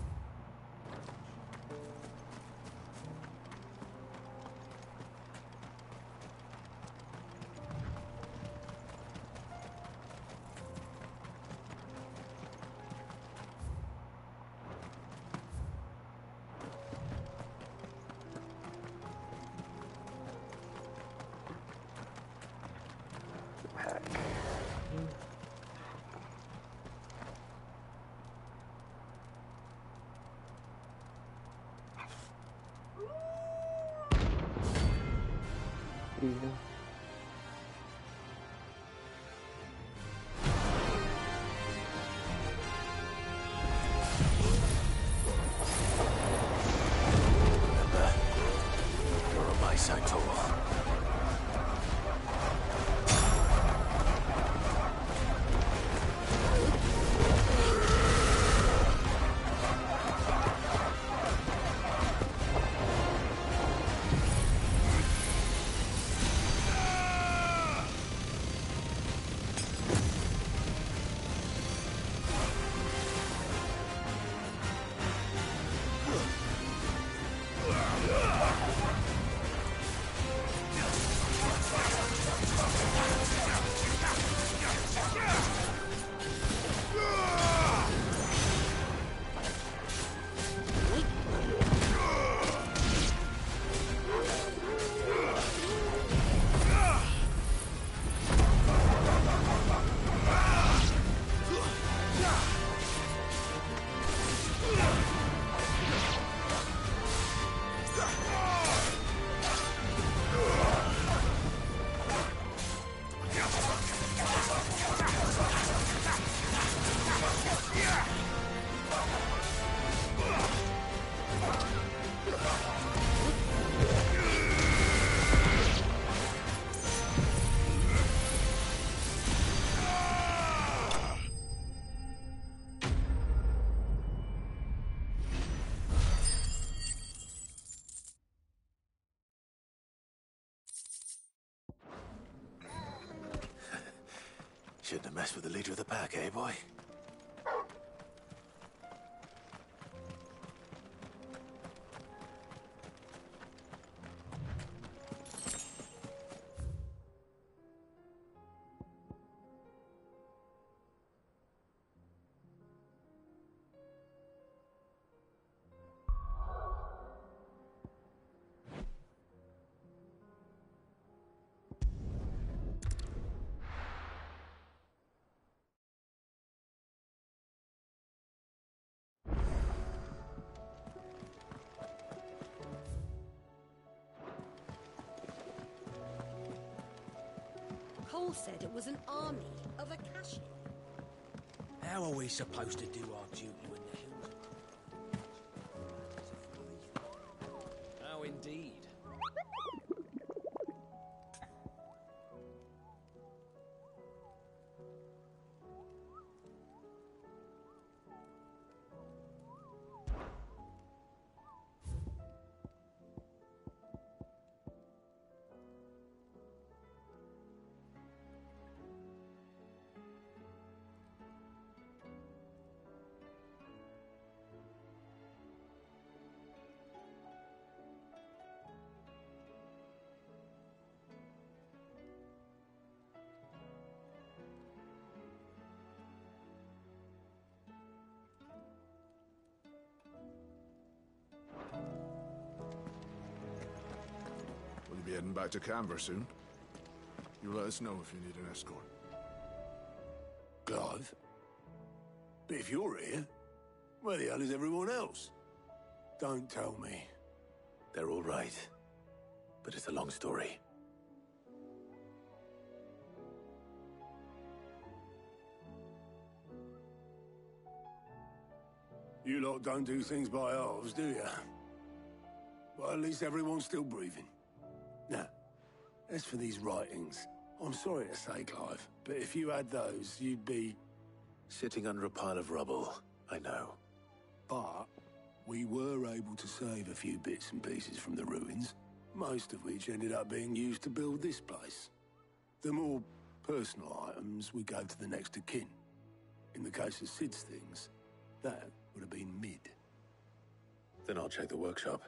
Easy. You're on my side, Torvald. Shouldn't have messed with the leader of the pack, eh, boy? Cole said it was an army of Akashi. How are we supposed to do our duty when the hills are... Oh, indeed. be heading back to Canberra soon. You let us know if you need an escort. Clive? But if you're here, where the hell is everyone else? Don't tell me. They're all right. But it's a long story. You lot don't do things by halves, do you? Well, at least everyone's still breathing. Now, as for these writings, I'm sorry to say, Clive, but if you had those, you'd be... Sitting under a pile of rubble, I know. But we were able to save a few bits and pieces from the ruins, most of which ended up being used to build this place. The more personal items we gave to the next of kin. In the case of Sid's things, that would have been mid. Then I'll check the workshop.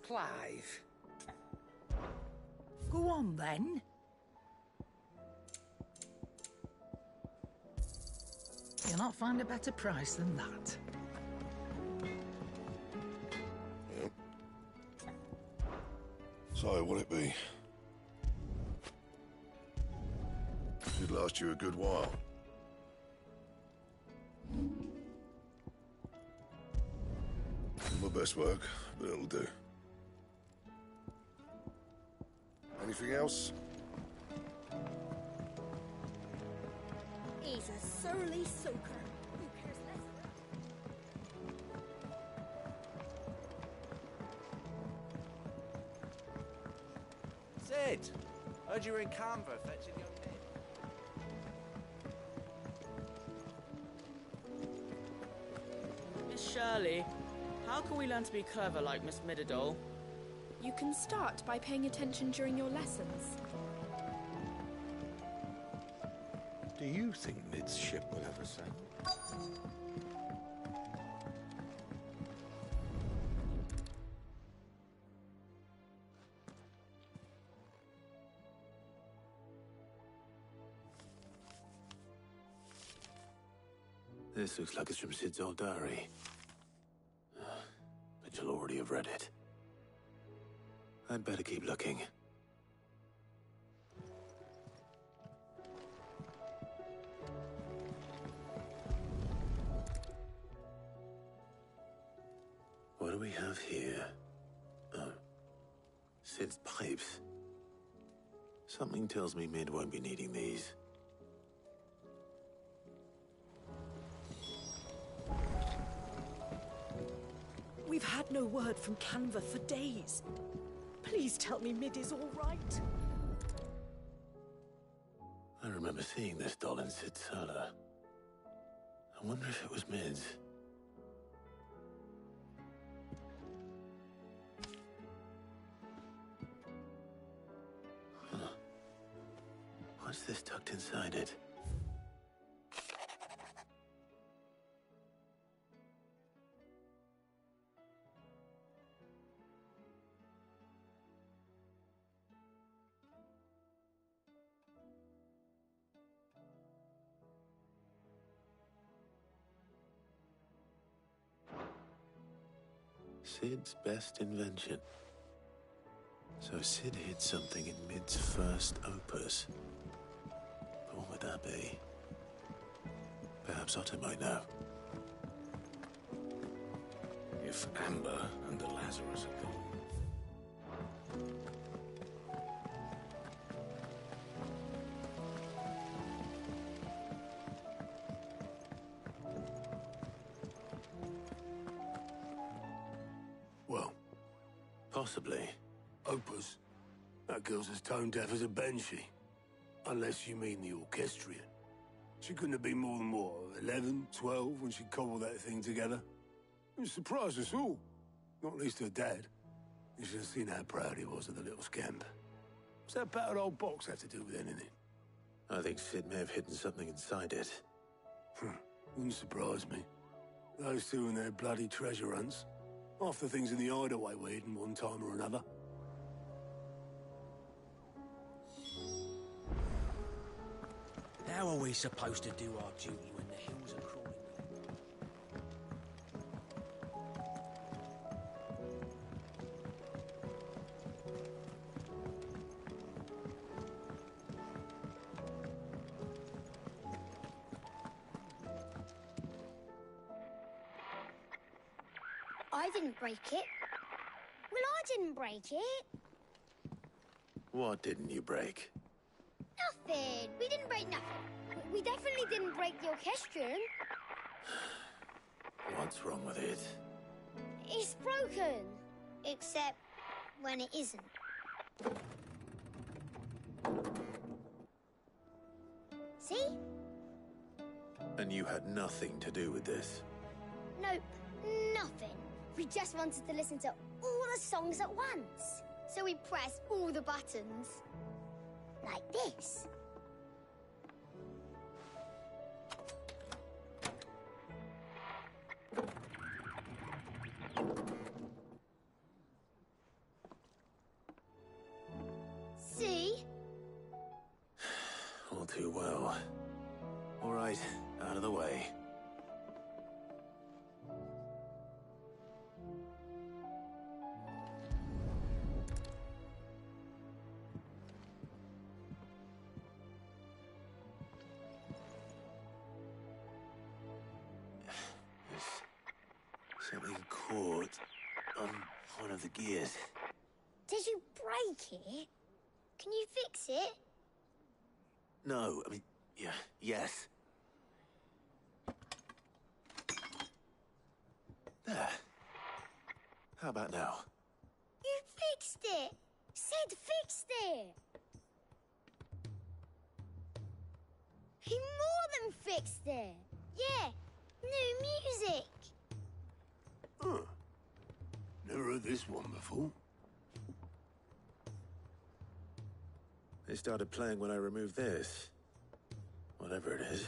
Clive. Go on, then. You'll not find a better price than that. Yep. So, what'll it be? Should last you a good while. My best work, but it'll do. Anything else? He's a surly soaker. Who cares less? Sid! Heard you were in Canberra fetching your kid. Miss Shirley, how can we learn to be clever like Miss Mididol? You can start by paying attention during your lessons. Do you think Mid's ship will ever sail? This looks like it's from Sid's old diary. But you'll already have read it. I'd better keep looking. What do we have here? Oh. Sid's pipes. Something tells me Mid won't be needing these. We've had no word from Canva for days. Please tell me Mid is all right. I remember seeing this doll in Sid's cellar. I wonder if it was Mid's. Huh. What's this tucked inside it? Sid's best invention. So Sid hid something in Mid's first opus. But what would that be? Perhaps Otto might know. If Amber and the Lazarus are gone. Well, possibly. Opus. That girl's as tone deaf as a banshee. Unless you mean the orchestrion. She couldn't have been more than, what, 11, 12 when she cobbled that thing together? It surprised us all. Not least her dad. You should have seen how proud he was of the little scamp. What's that battered old box have to do with anything? I think Sid may have hidden something inside it. Wouldn't surprise me. Those two and their bloody treasure hunts. Half the things in the hideaway were hidden one time or another. How are we supposed to do our duty when the hills are crawling? I didn't break it. Well, I didn't break it. What didn't you break? Nothing. We didn't break nothing. We definitely didn't break the orchestrion. What's wrong with it? It's broken. Except when it isn't. See? And you had nothing to do with this? Nope, nothing. We just wanted to listen to all the songs at once. So we pressed all the buttons. Like this. See? All too well. All right, out of the way. Something caught on one of the gears. Did you break it? Can you fix it? No, I mean, yeah, yes. There. How about now? You fixed it! Sid fixed it! He more than fixed it! Yeah, new music! Huh. Never heard this one before. They started playing when I removed this. Whatever it is.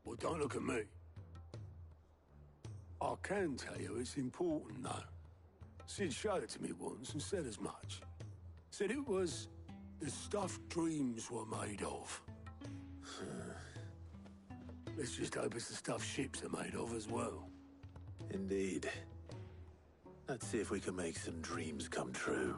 Well, don't look at me. I can tell you it's important, though. Sid showed it to me once and said as much. Said it was the stuff dreams were made of. Let's just hope it's the stuff ships are made of as well. Indeed. Let's see if we can make some dreams come true.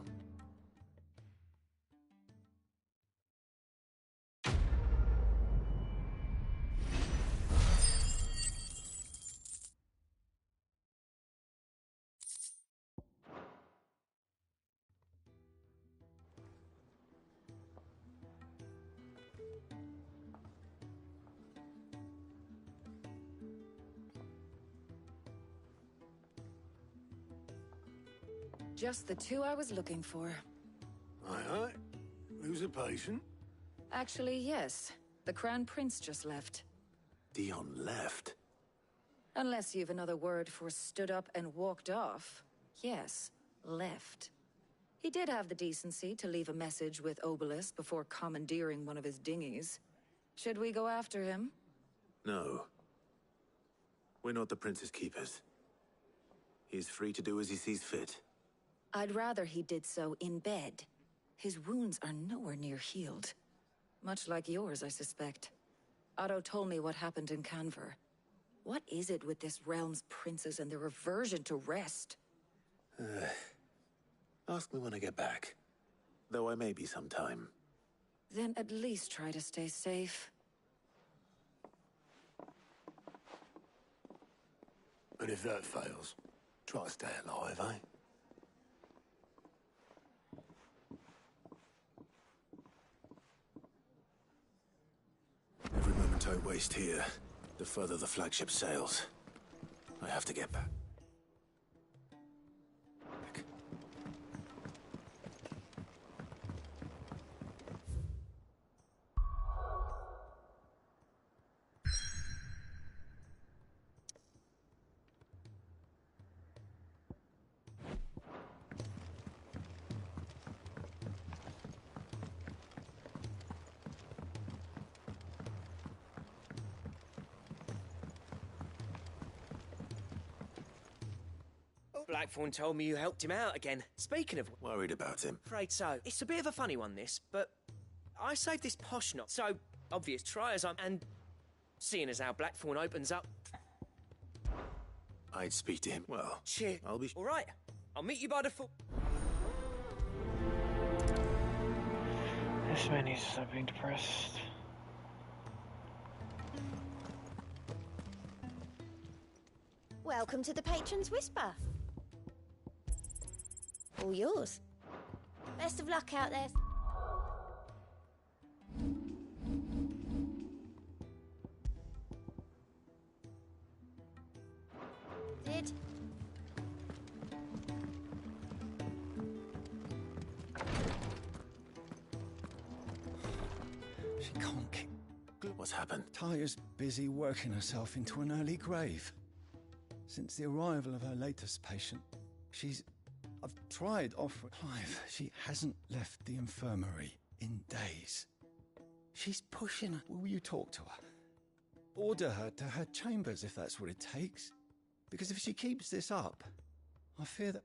Just the two I was looking for. Aye, aye. Who's a patient? Actually, yes. The Crown Prince just left. Dion left? Unless you've another word for stood up and walked off. Yes, left. He did have the decency to leave a message with Obelisk before commandeering one of his dinghies. Should we go after him? No. We're not the Prince's keepers. He's free to do as he sees fit. I'd rather he did so in bed. His wounds are nowhere near healed. Much like yours, I suspect. Otto told me what happened in Canver. What is it with this realm's princes and their aversion to rest? Ask me when I get back. Though I may be sometime. Then at least try to stay safe. And if that fails, try to stay alive, eh? Every moment I waste here, the further the flagship sails. I have to get back. Blackthorn told me you helped him out again. Speaking of... Worried about him? Afraid so. It's a bit of a funny one, this, but I saved this posh knot, so obvious try as I'm... And seeing as how Blackthorn opens up... I'd speak to him. Well, cheer. I'll be... All right, I'll meet you by the foot. This man needs to stop being depressed. Welcome to the Patron's Whisper. All yours. Best of luck out there. Did. She can't keep... What's happened? Tyre's busy working herself into an early grave. Since the arrival of her latest patient, I've tried offering... Clive, she hasn't left the infirmary in days. She's pushing her. Will you talk to her? Order her to her chambers if that's what it takes. Because if she keeps this up, I fear that...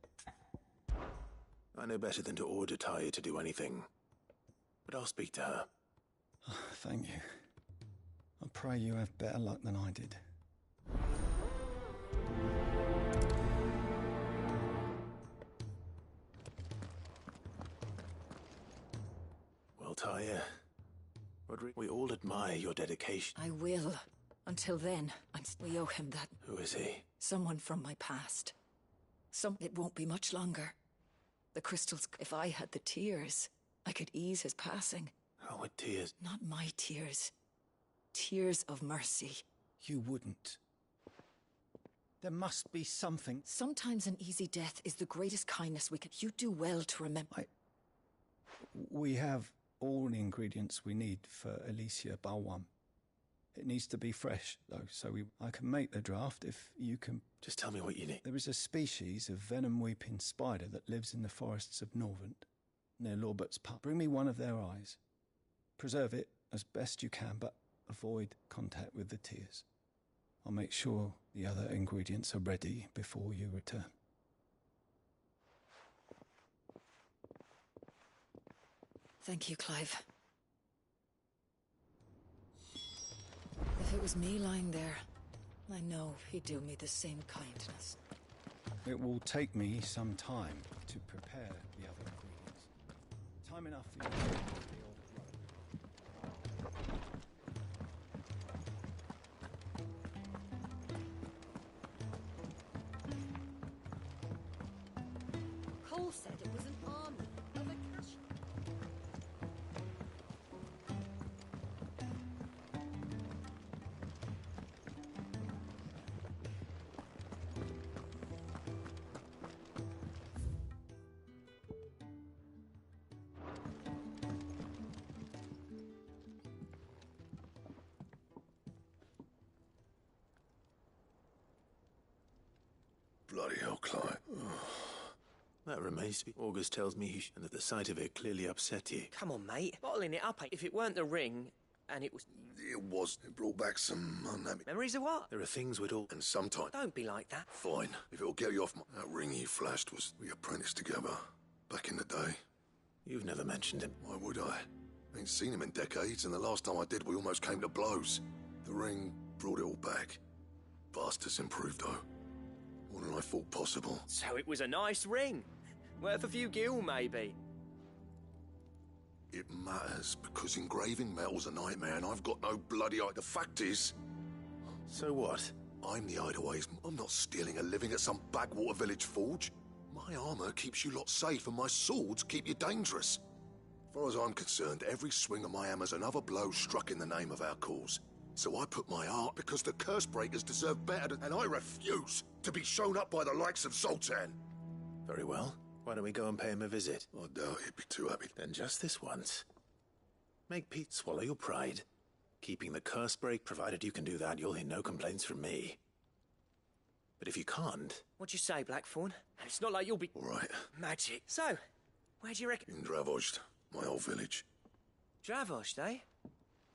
I know better than to order Tyre to do anything. But I'll speak to her. Thank you. I pray you have better luck than I did. Well, Tyre, we all admire your dedication. I will. Until then, we owe him that. Who is he? Someone from my past. It won't be much longer. The crystals... If I had the tears, I could ease his passing. How would tears... Not my tears. Tears of mercy. You wouldn't. There must be something... Sometimes an easy death is the greatest kindness we can... You do well to remember... We have all the ingredients we need for Alicia Balwam. It needs to be fresh, though, so I can make the draft if you can... Just tell me what you need. There is a species of venom-weeping spider that lives in the forests of Norvent, near Lorbert's Park. Bring me one of their eyes. Preserve it as best you can, but avoid contact with the tears. I'll make sure the other ingredients are ready before you return. Thank you, Clive. If it was me lying there, I know he'd do me the same kindness. It will take me some time to prepare the other ingredients. Time enough for you to take the old Cole said it was an army of Akash. Bloody hell, Clive. That remains to be... August tells me and that the sight of it clearly upset you. Come on, mate. Bottling it up, if it weren't the ring, and it was... It was. It brought back some unhappy... Memories of what? There are things we'd all... And sometimes... Don't be like that. Fine. If it'll get you off my... That ring he flashed was... We apprenticed together. Back in the day. You've never mentioned him. Why would I? Ain't seen him in decades, and the last time I did, we almost came to blows. The ring brought it all back. Vast's improved, though. More than I thought possible. So it was a nice ring. Worth a few gil, maybe. It matters, because engraving metal's a nightmare, and I've got no bloody eye. The fact is... So what? I'm the Hideaways. I'm not stealing a living at some backwater village forge. My armour keeps you lot safe, and my swords keep you dangerous. As far as I'm concerned, every swing of my hammer's another blow struck in the name of our cause. So I put my art because the curse breakers deserve better, and I refuse to be shown up by the likes of Zoltan. Very well. Why don't we go and pay him a visit? I doubt he'd be too happy. Then just this once. Make Pete swallow your pride. Keeping the curse break, provided you can do that, you'll hear no complaints from me. But if you can't... What'd you say, Blackthorn? It's not like you'll be... All right. Magic. So, where do you reckon... In Dravost, my old village. Dravost, eh?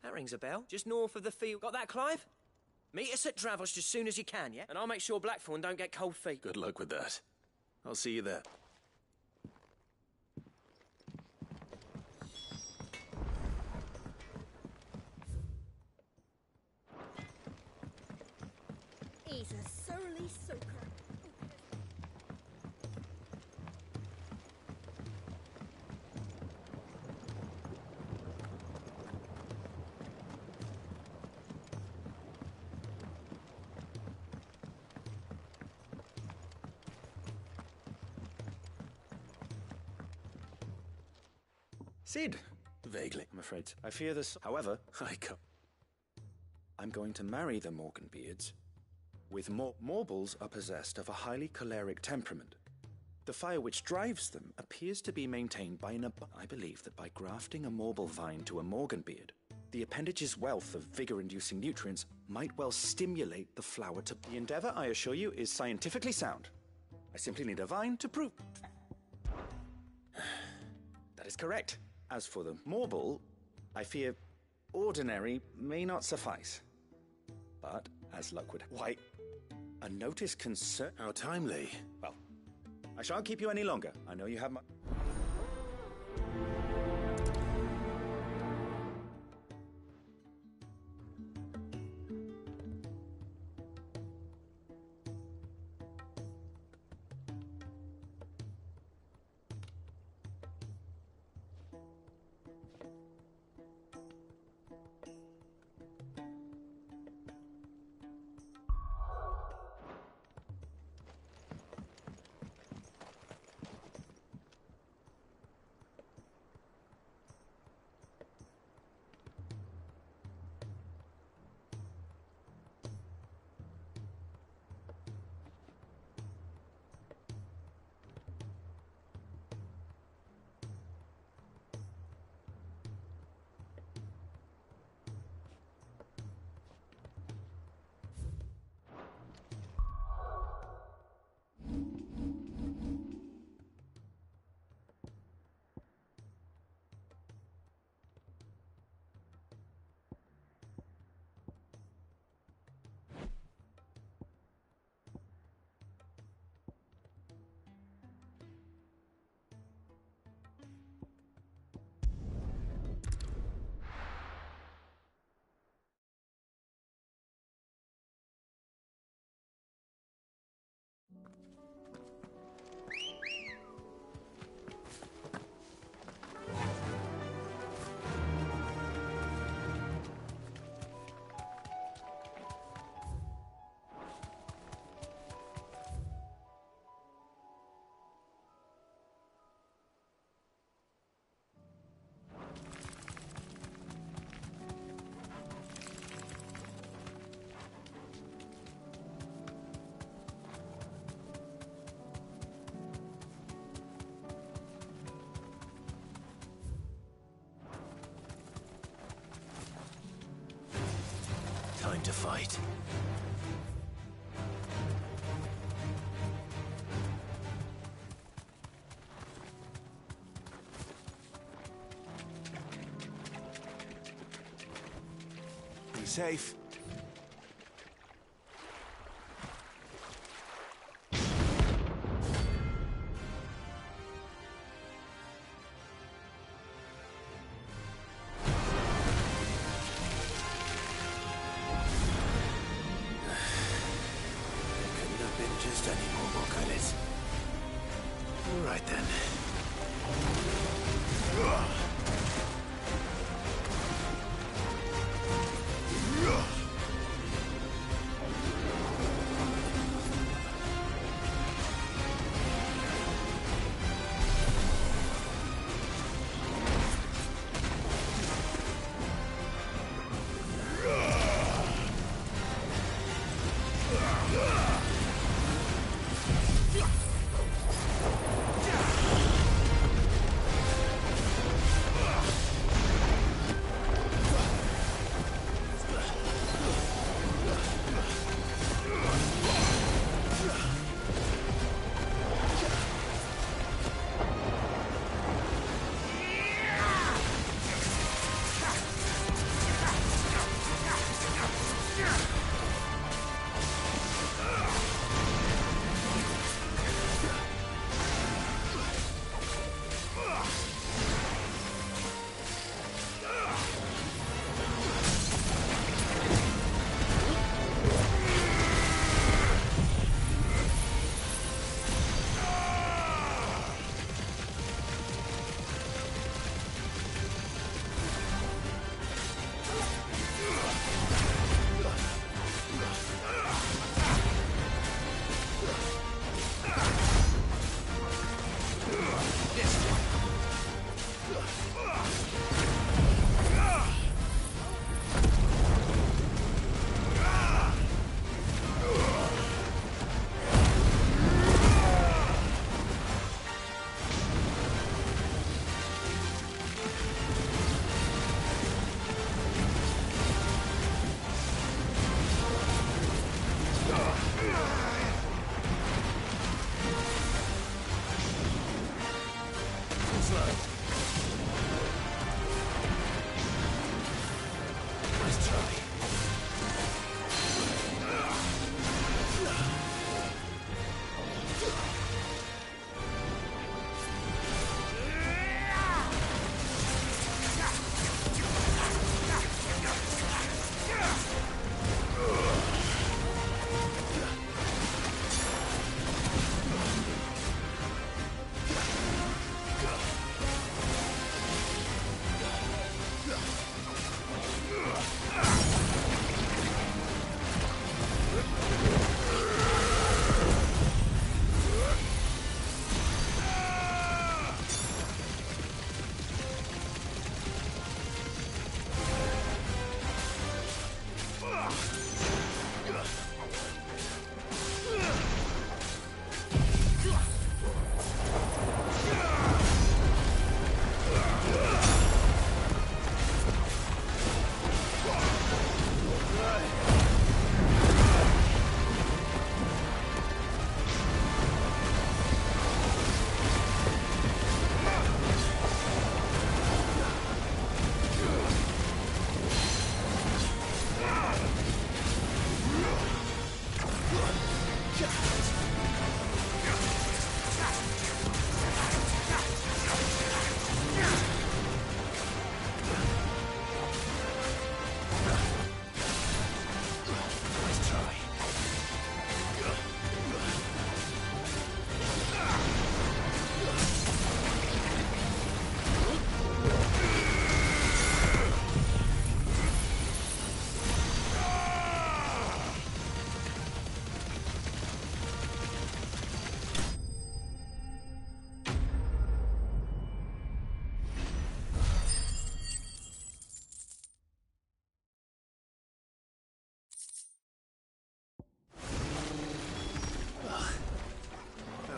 That rings a bell. Just north of the field. Got that, Clive? Meet us at Dravost as soon as you can, yeah? And I'll make sure Blackthorn don't get cold feet. Good luck with that. I'll see you there. He's a surly soaker. Cid! Vaguely. I'm afraid. I fear this. However, I'm going to marry the Morganbeards. With Morbles are possessed of a highly choleric temperament. The fire which drives them appears to be maintained by I believe that by grafting a Morble vine to a Morganbeard, the appendage's wealth of vigor-inducing nutrients might well stimulate the flower to... The endeavor, I assure you, is scientifically sound. I simply need a vine to prove... That is correct. As for the Morble, I fear ordinary may not suffice. But, as luck would... Why, a notice concern... How timely. Well, I shan't keep you any longer. I know you have my... Time to fight. Be safe. Just any more credits. All right then.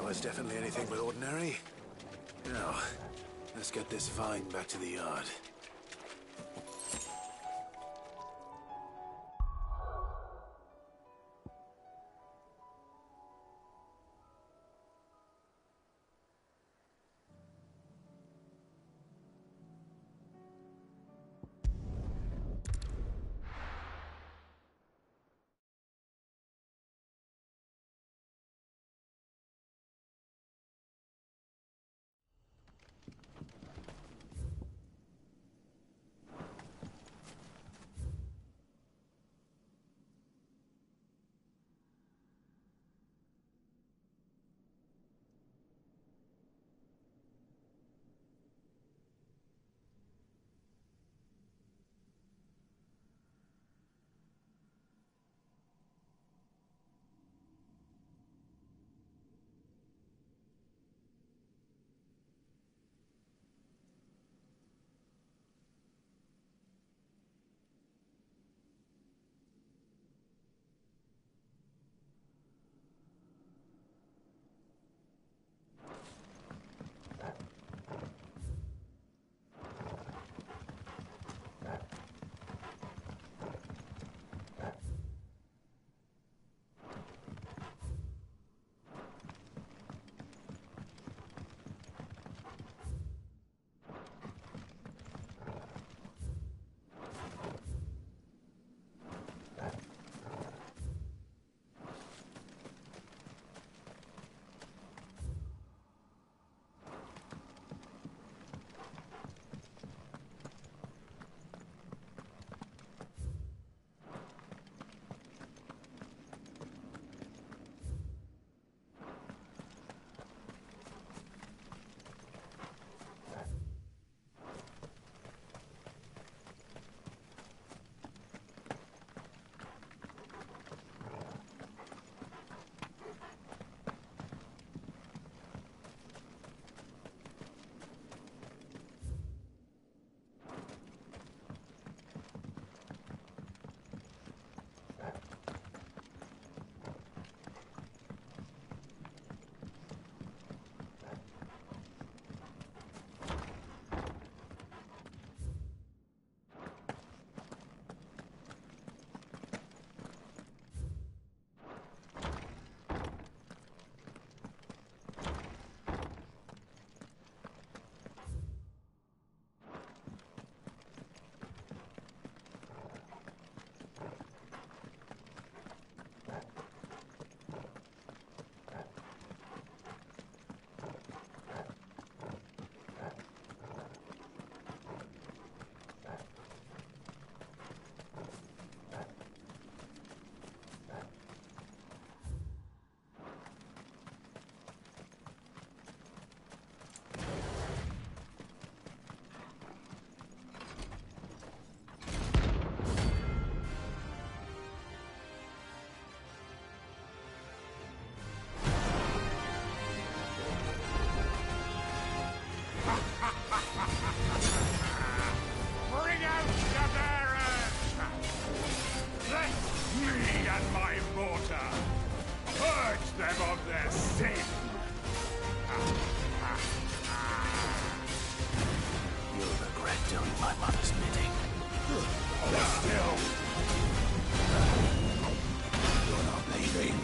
Was definitely anything but ordinary. Now, let's get this vine back to the yard. them of their sin! You'll regret doing my mother's bidding. Still! You're not leaving.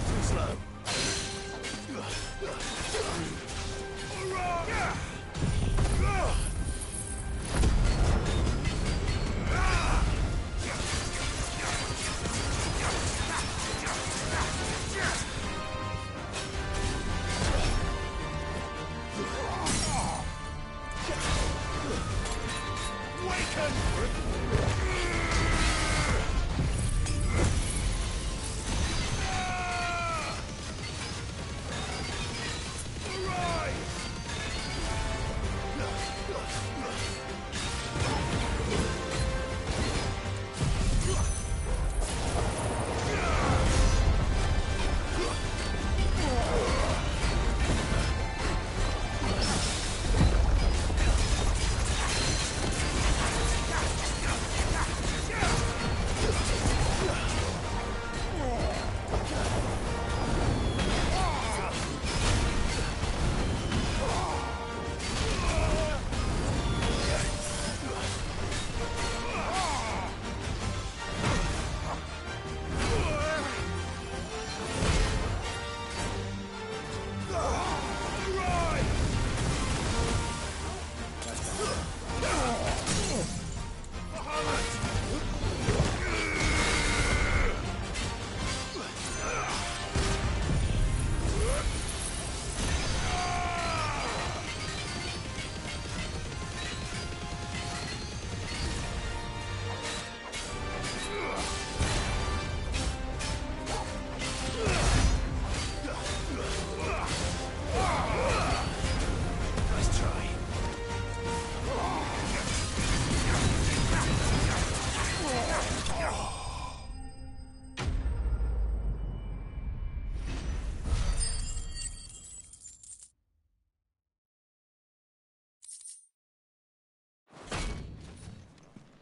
Too slow.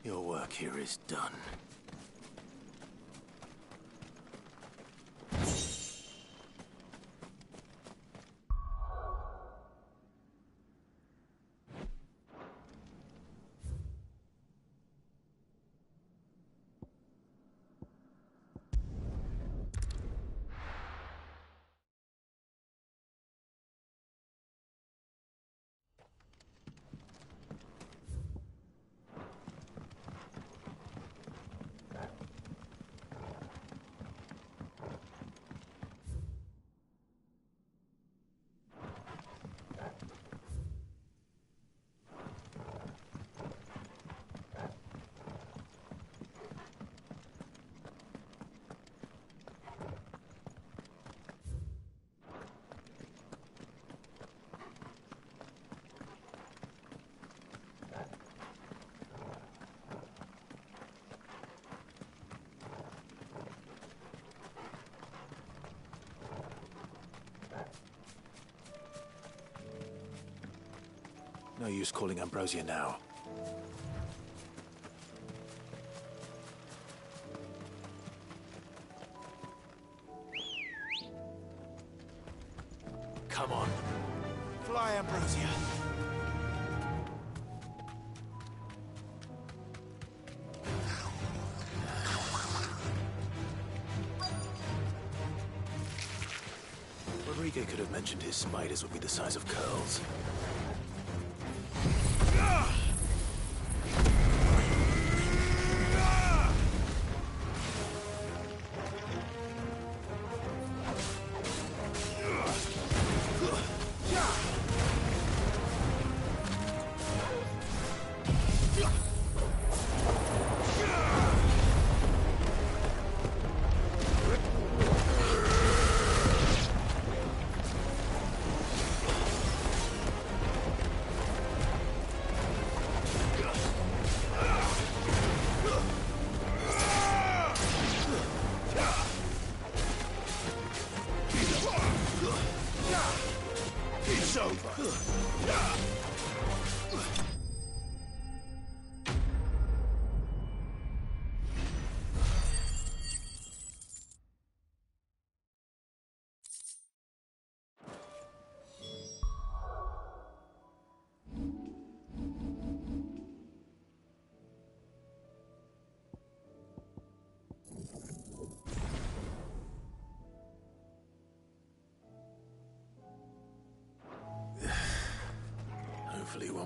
Your work here is done. No use calling Ambrosia now. Come on. Fly, Ambrosia. Rodrigo could have mentioned his spiders would be the size of curls.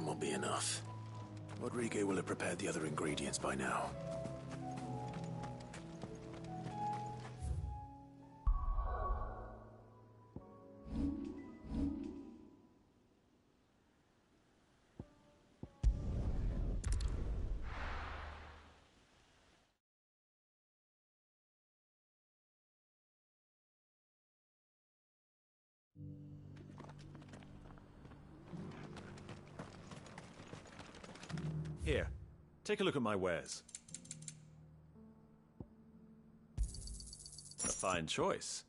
One will be enough. Rodrigo will have prepared the other ingredients by now. Here, take a look at my wares. A fine choice.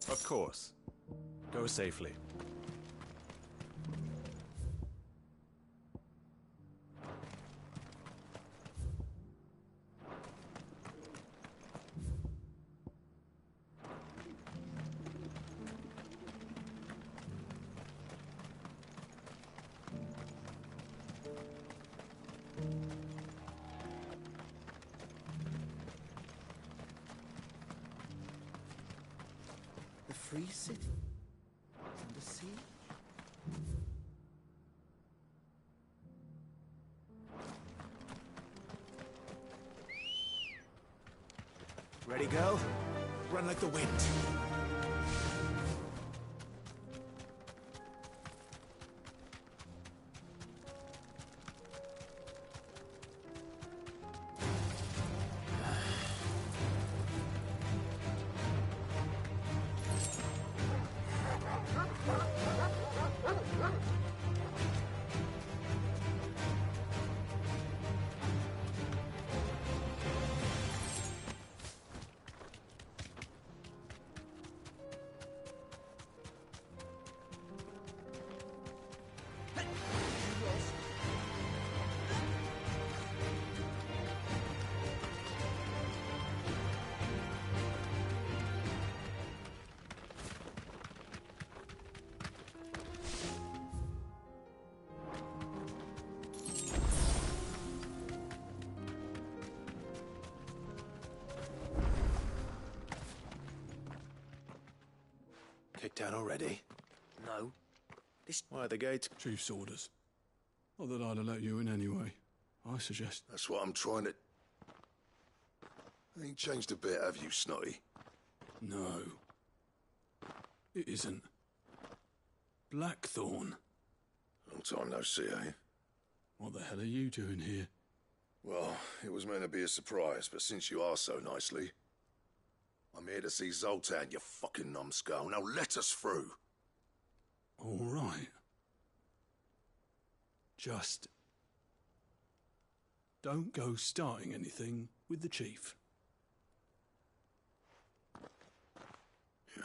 Of course. Go safely. The free city? Under siege? Ready, girl? Run like the wind. Kicked out already? No. Why are the gates? Chief's orders. Not that I'd have let you in anyway. I suggest... That's what I'm trying to... Ain't changed a bit, have you, Snotty? No. It isn't. Blackthorn. Long time no see, eh? What the hell are you doing here? Well, it was meant to be a surprise, but since you are so nicely... I'm here to see Zoltan, you fucking numbskull. Now let us through. All right. Just... don't go starting anything with the chief. Yeah,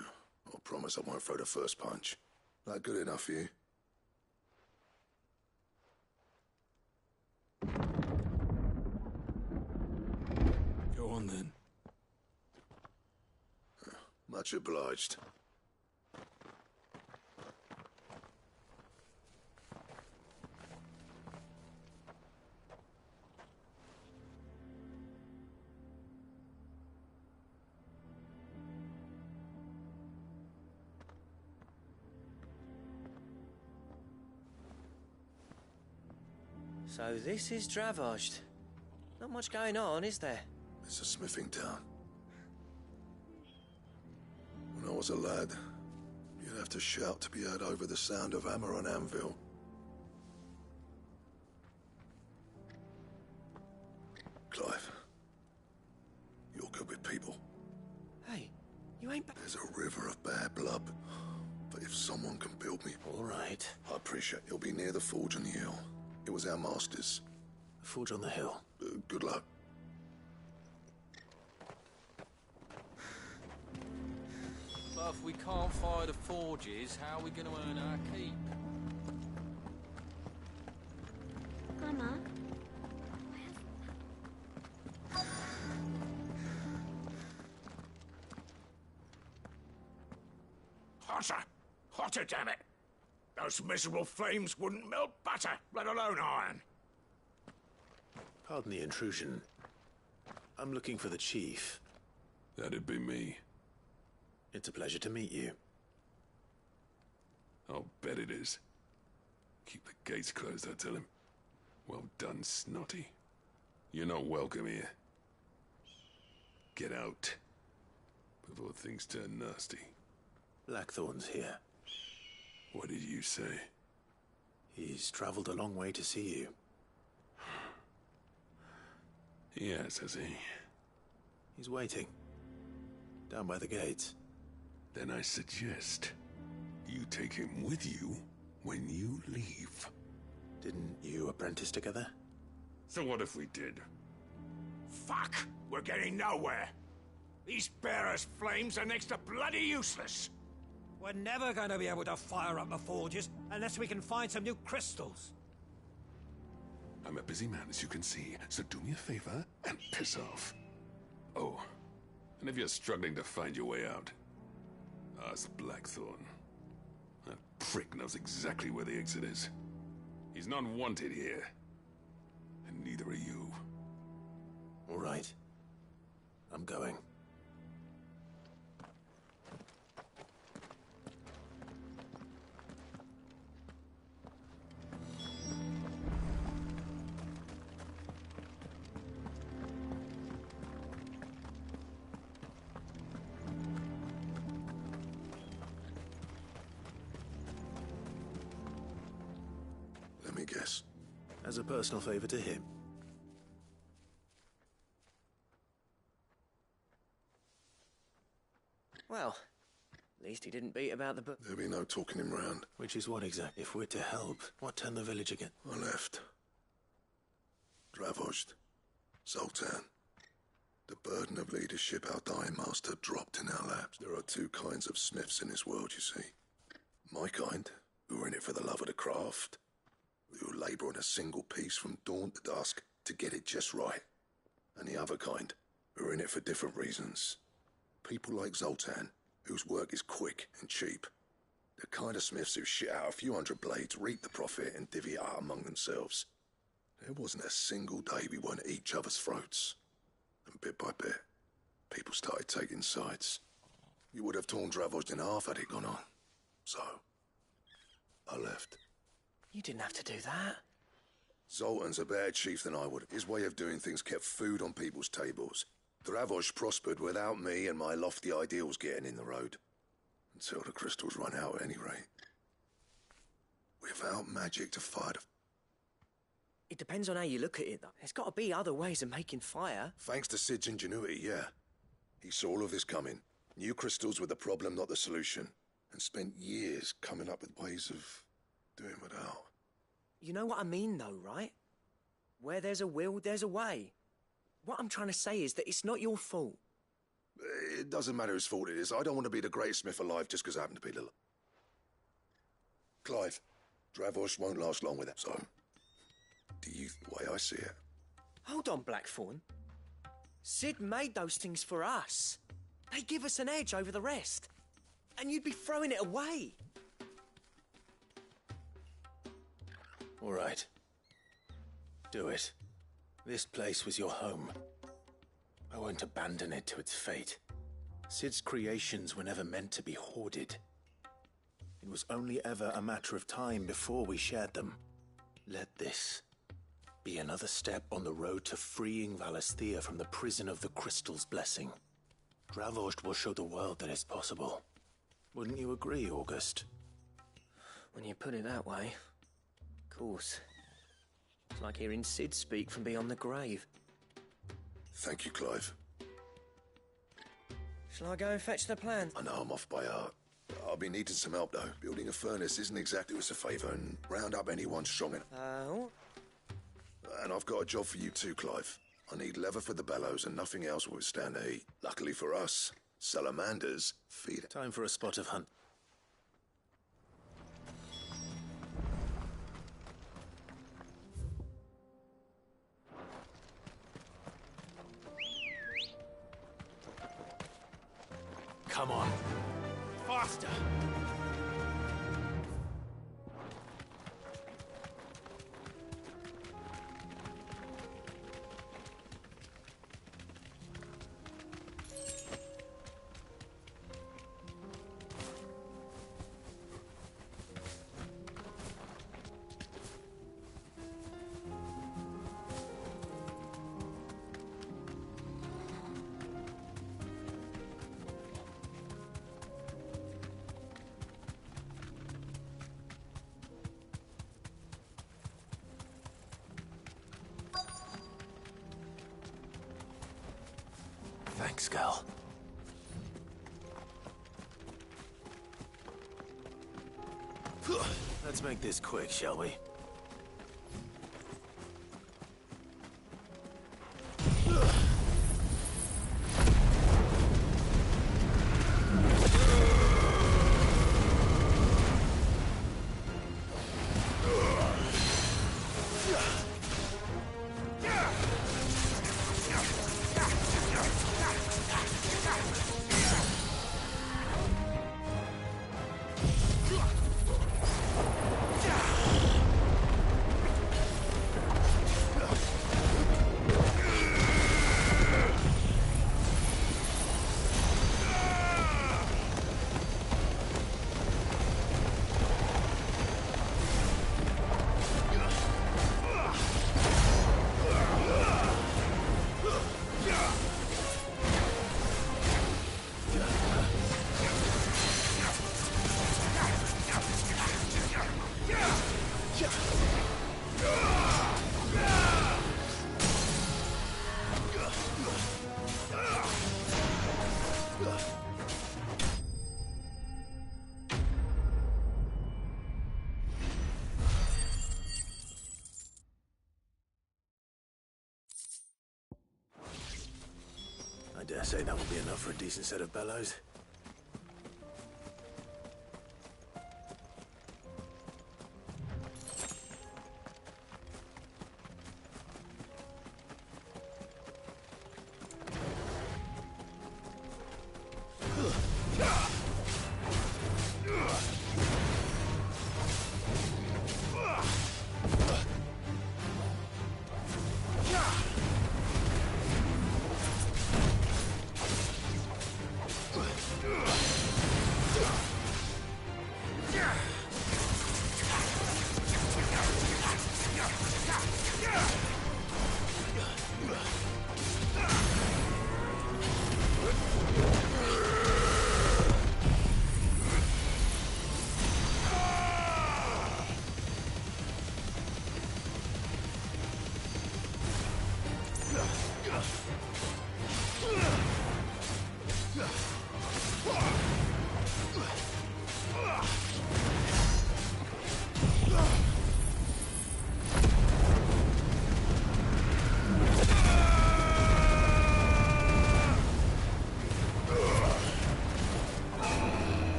I promise I won't throw the first punch. That good enough for you? Go on then. Much obliged. So this is Dravozd. Not much going on, is there? It's a smithing town. When I was a lad, you'd have to shout to be heard over the sound of hammer on anvil. Clive, you're good with people. Hey, you ain't... There's a river of bad blood, but if someone can build me... All right. I appreciate you'll be near the forge on the hill. It was our master's. The forge on the hill? Good luck. But if we can't fire the forges, how are we going to earn our keep? Grandma? Hotter! Hotter, damn it! Those miserable flames wouldn't melt butter, let alone iron. Pardon the intrusion. I'm looking for the chief. That'd be me. It's a pleasure to meet you. I'll bet it is. Keep the gates closed, I tell him. Well done, Snotty. You're not welcome here. Get out. Before things turn nasty. Blackthorn's here. What did you say? He's traveled a long way to see you. Yes, has he? He's waiting. Down by the gates. Then I suggest you take him with you when you leave. Didn't you apprentice together? So what if we did? Fuck! We're getting nowhere. These bearers' flames are next to bloody useless. We're never going to be able to fire up the forges unless we can find some new crystals. I'm a busy man, as you can see, so do me a favor and piss off. Oh, and if you're struggling to find your way out, ask Blackthorn. That prick knows exactly where the exit is. He's not wanted here. And neither are you. All right. I'm going. Let me guess. As a personal favor to him. Well, at least he didn't beat about the book. There'll be no talking him round. Which is what exactly? If we're to help, what turned the village again? I left. Dravost. Zoltan. The burden of leadership our dying master dropped in our laps. There are two kinds of smiths in this world, you see. My kind, who are in it for the love of the craft, who labour on a single piece from dawn to dusk to get it just right. And the other kind, who are in it for different reasons. People like Zoltan, whose work is quick and cheap. The kind of smiths who shit out a few hundred blades, reap the profit, and divvy it out among themselves. There wasn't a single day we weren't at each other's throats. And bit by bit, people started taking sides. You would have torn Dravost in half had it gone on. So, I left. You didn't have to do that. Zoltan's a better chief than I would. His way of doing things kept food on people's tables. Dravost prospered without me and my lofty ideals getting in the road. Until the crystals run out at any rate. Without magic to fire the... It depends on how you look at it, though. There's got to be other ways of making fire. Thanks to Sid's ingenuity, yeah. He saw all of this coming. Knew crystals were the problem, not the solution. And spent years coming up with ways of doing without. You know what I mean, though, right? Where there's a will, there's a way. What I'm trying to say is that it's not your fault. It doesn't matter whose fault it is. I don't want to be the greatest smith alive just because I happen to be the... Clive, Dravost won't last long with it, so... Do you the way I see it? Hold on, Blackthorn. Sid made those things for us. They give us an edge over the rest. And you'd be throwing it away. All right. Do it. This place was your home. I won't abandon it to its fate. Sid's creations were never meant to be hoarded. It was only ever a matter of time before we shared them. Let this be another step on the road to freeing Valisthea from the prison of the Crystal's blessing. Dravost will show the world that it's possible. Wouldn't you agree, August? When you put it that way, of course. It's like hearing Sid speak from beyond the grave. Thank you, Clive. Shall I go and fetch the plan? I know I'm off by heart. I'll be needing some help, though. Building a furnace isn't exactly us a favour, and round up anyone strong enough. Oh? And I've got a job for you too, Clive. I need leather for the bellows, and nothing else will withstand the heat. Luckily for us, salamanders feed... Time for a spot of hunt. Come on. Faster! Thanks, Gal. Let's make this quick, shall we? I dare say that will be enough for a decent set of bellows.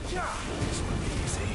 This will be easy.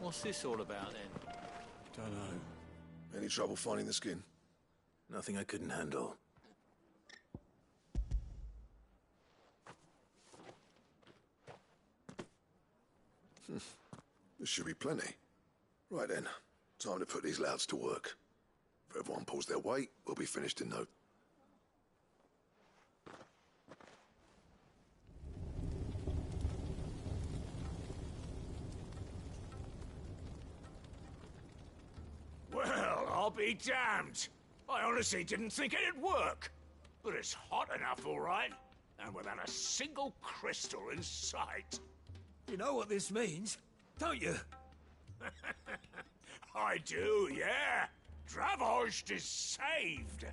What's this all about then? Don't know. Any trouble finding the skin? Nothing I couldn't handle. There should be plenty. Right then, time to put these louds to work. If everyone pulls their weight, we'll be finished in no. Well, I'll be damned. I honestly didn't think it'd work. But it's hot enough, all right. And without a single crystal in sight. You know what this means, don't you? I do, yeah. Dravost is saved.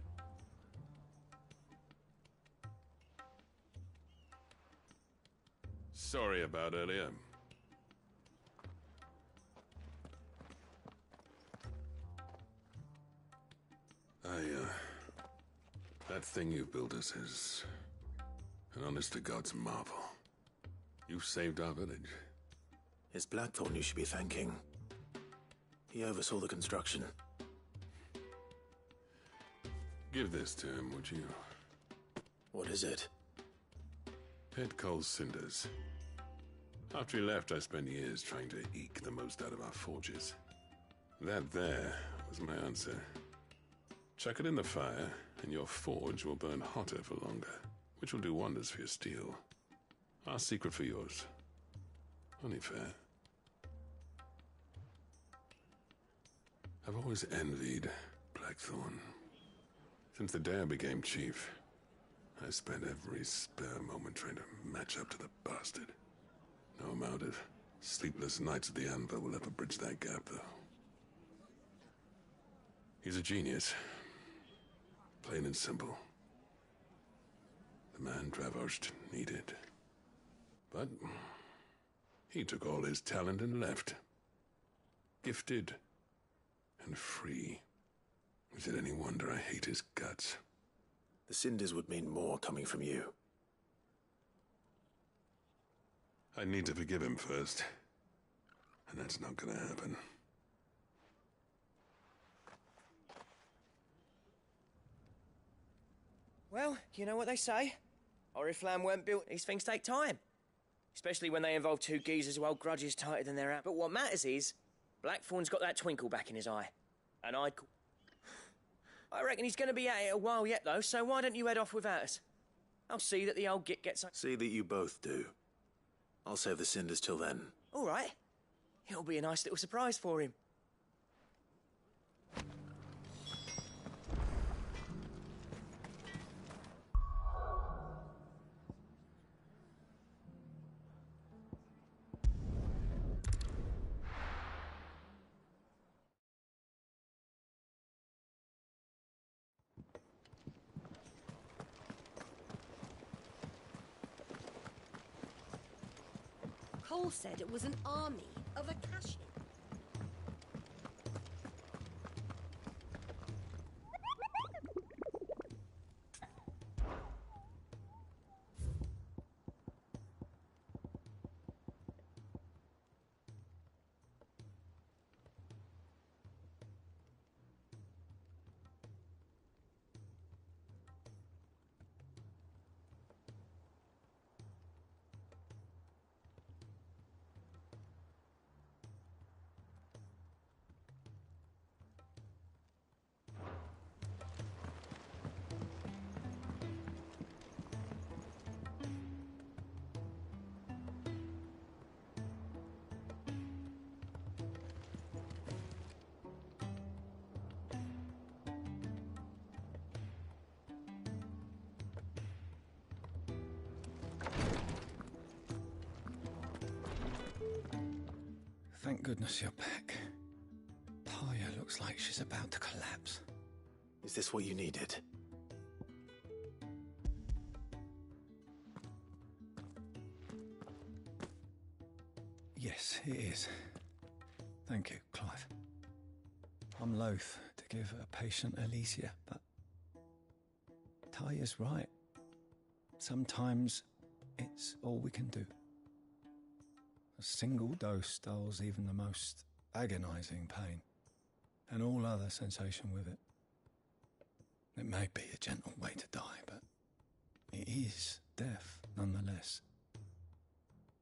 Sorry about earlier. That thing you built us is an honest-to-God's marvel. You saved our village. It's Blackthorn you should be thanking. He oversaw the construction. Give this to him, would you? What is it? Pet Cole's cinders. After he left, I spent years trying to eke the most out of our forges. That there was my answer. Chuck it in the fire, and your forge will burn hotter for longer, which will do wonders for your steel. Our secret for yours. Only fair. I've always envied Blackthorn. Since the day I became chief, I spent every spare moment trying to match up to the bastard. No amount of sleepless nights at the Anvil will ever bridge that gap, though. He's a genius. Plain and simple. The man Dravost needed. But he took all his talent and left. Gifted and free. Is it any wonder I hate his guts? The cinders would mean more coming from you. I need to forgive him first. And that's not gonna happen. Well, you know what they say. Oriflamme weren't built, these things take time. Especially when they involve two geezers who hold grudges tighter than they're out. But what matters is, Blackthorn's got that twinkle back in his eye. And I reckon he's gonna be at it a while yet, though, so why don't you head off without us? I'll see that the old git gets... See that you both do. I'll save the cinders till then. All right. It'll be a nice little surprise for him. Cole said it was an army of Akashi. Thank goodness you're back. Talia looks like she's about to collapse. Is this what you needed? Yes, it is. Thank you, Clive. I'm loath to give a patient Elysia, but Talia's right. Sometimes it's all we can do. A single dose dulls even the most agonizing pain, and all other sensation with it. It may be a gentle way to die, but it is death nonetheless.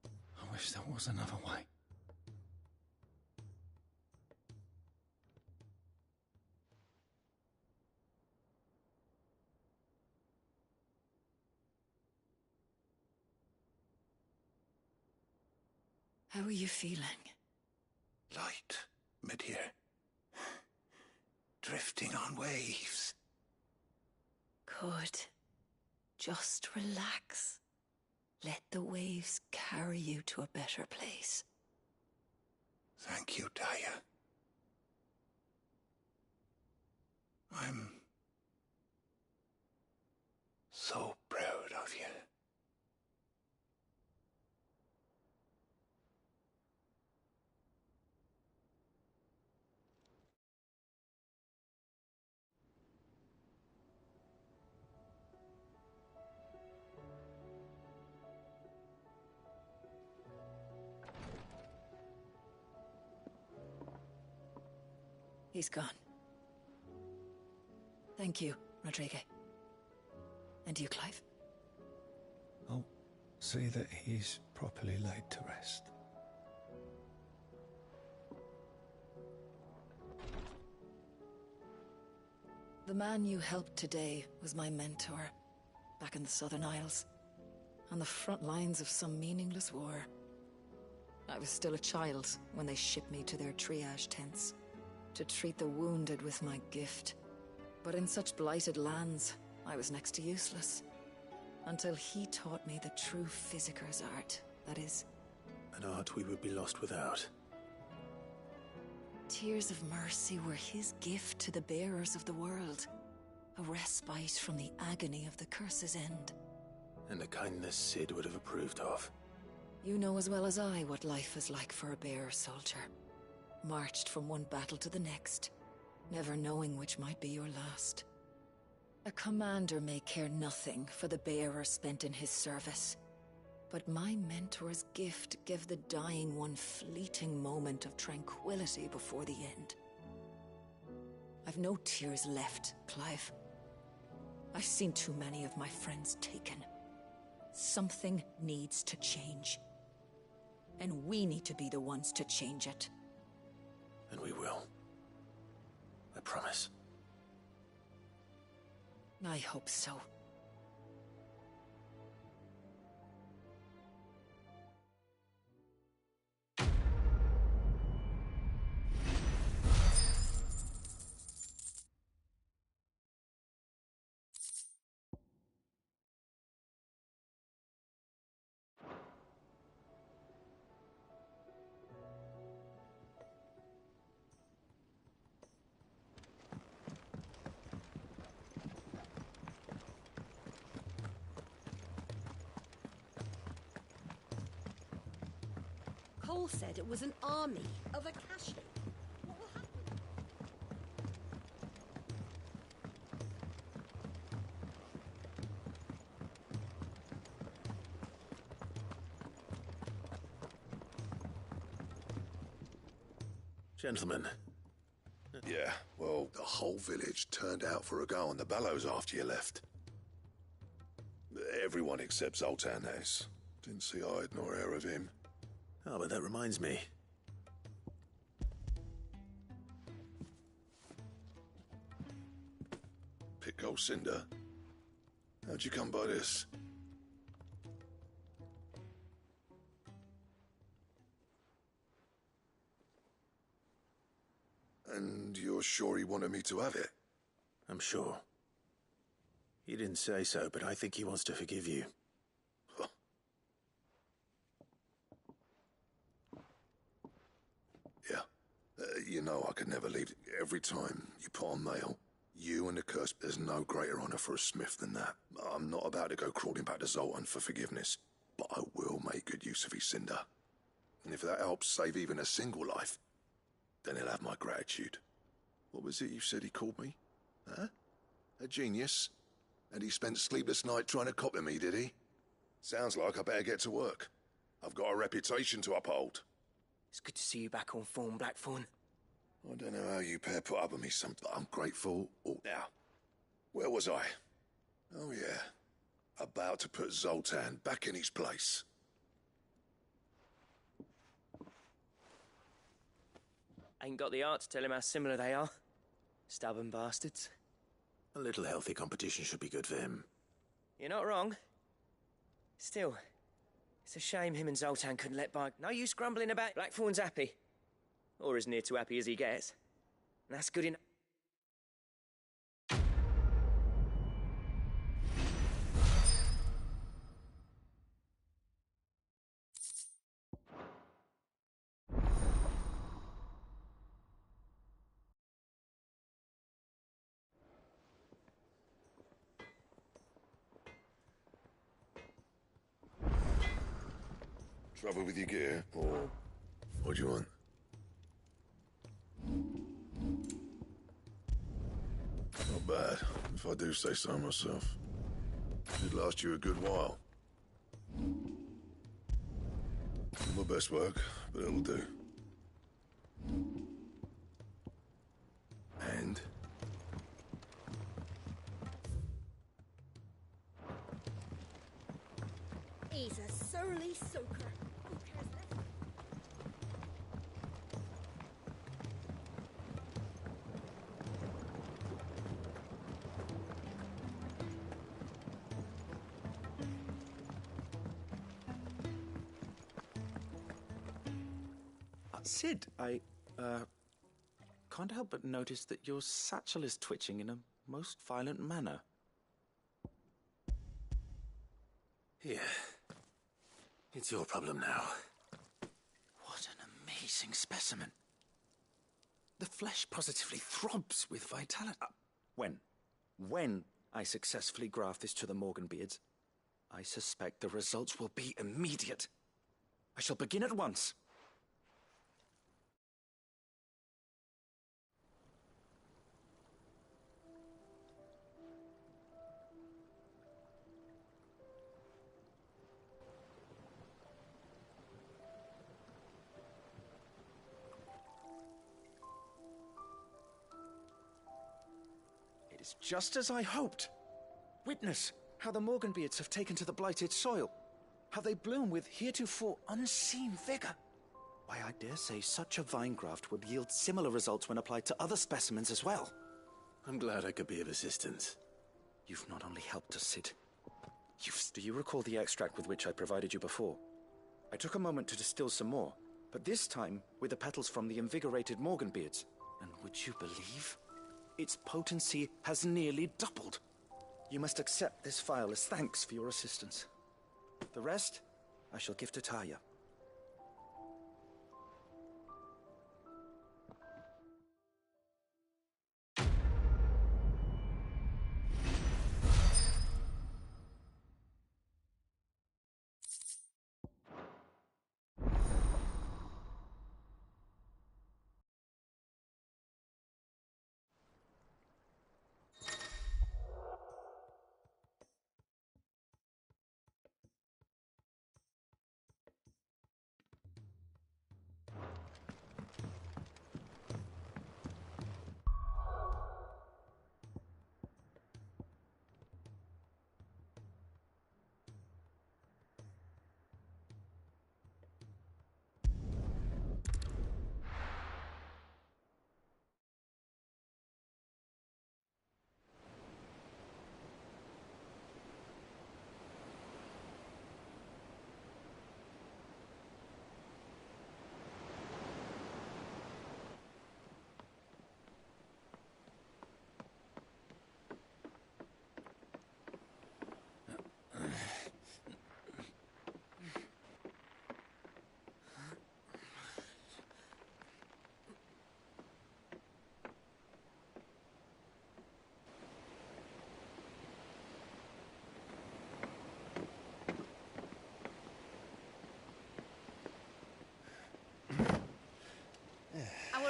I wish there was another way. How are you feeling? Light, mid-here. Drifting on waves. Good. Just relax. Let the waves carry you to a better place. Thank you, Talia. I'm so proud of you. He's gone. Thank you, Rodrigo. And you, Clive? I'll see that he's properly laid to rest. The man you helped today was my mentor, back in the Southern Isles, on the front lines of some meaningless war. I was still a child when they shipped me to their triage tents, to treat the wounded with my gift. But in such blighted lands, I was next to useless. Until he taught me the true Physicker's art, that is. An art we would be lost without. Tears of mercy were his gift to the bearers of the world. A respite from the agony of the curse's end. And a kindness Sid would have approved of. You know as well as I what life is like for a bearer soldier. Marched from one battle to the next, never knowing which might be your last. A commander may care nothing for the bearer spent in his service. But my mentor's gift gave the dying one fleeting moment of tranquility before the end. I've no tears left, Clive. I've seen too many of my friends taken. Something needs to change. And we need to be the ones to change it. And we will. I promise. I hope so. Cole said it was an army of Akashi. What will happen? Gentlemen. Yeah, well, the whole village turned out for a go on the bellows after you left. Everyone except Zoltan, that is. Didn't see hide nor hair of him. Oh, but that reminds me. Pitgold Cinder? How'd you come by this? And you're sure he wanted me to have it? I'm sure. He didn't say so, but I think he wants to forgive you. Yeah. You know I could never leave. Every time you put on mail, you and the curse, there's no greater honor for a smith than that. I'm not about to go crawling back to Zoltan for forgiveness, but I will make good use of his cinder. And if that helps save even a single life, then he'll have my gratitude. What was it you said he called me? Huh? A genius? And he spent sleepless night trying to copy me, did he? Sounds like I better get to work. I've got a reputation to uphold. It's good to see you back on form, Blackthorn. I don't know how you pair put up with me some, but I'm grateful. Oh, now, where was I? Oh, yeah. About to put Zoltan back in his place. Ain't got the art to tell him how similar they are. Stubborn bastards. A little healthy competition should be good for him. You're not wrong. Still, it's a shame him and Zoltan couldn't let by. No use grumbling about. Blackthorn's happy. Or as near to happy as he gets. And that's good enough. Trouble with your gear, or what do you want? Not bad, if I do say so myself. It'd last you a good while. Not my best work, but it'll do. And? He's a surly soaker. Who cares less? Sid, I can't help but notice that your satchel is twitching in a most violent manner. Here. It's your problem now. What an amazing specimen. The flesh positively throbs with vitality. When I successfully graft this to the Morganbeards, I suspect the results will be immediate. I shall begin at once. It's just as I hoped. Witness how the Morganbeards have taken to the blighted soil. How they bloom with heretofore unseen vigor. Why, I dare say such a vine graft would yield similar results when applied to other specimens as well. I'm glad I could be of assistance. You've not only helped us, Cid. Do you recall the extract with which I provided you before? I took a moment to distill some more, but this time with the petals from the invigorated Morganbeards. And would you believe? Its potency has nearly doubled. You must accept this phial as thanks for your assistance. The rest, I shall give to Taya.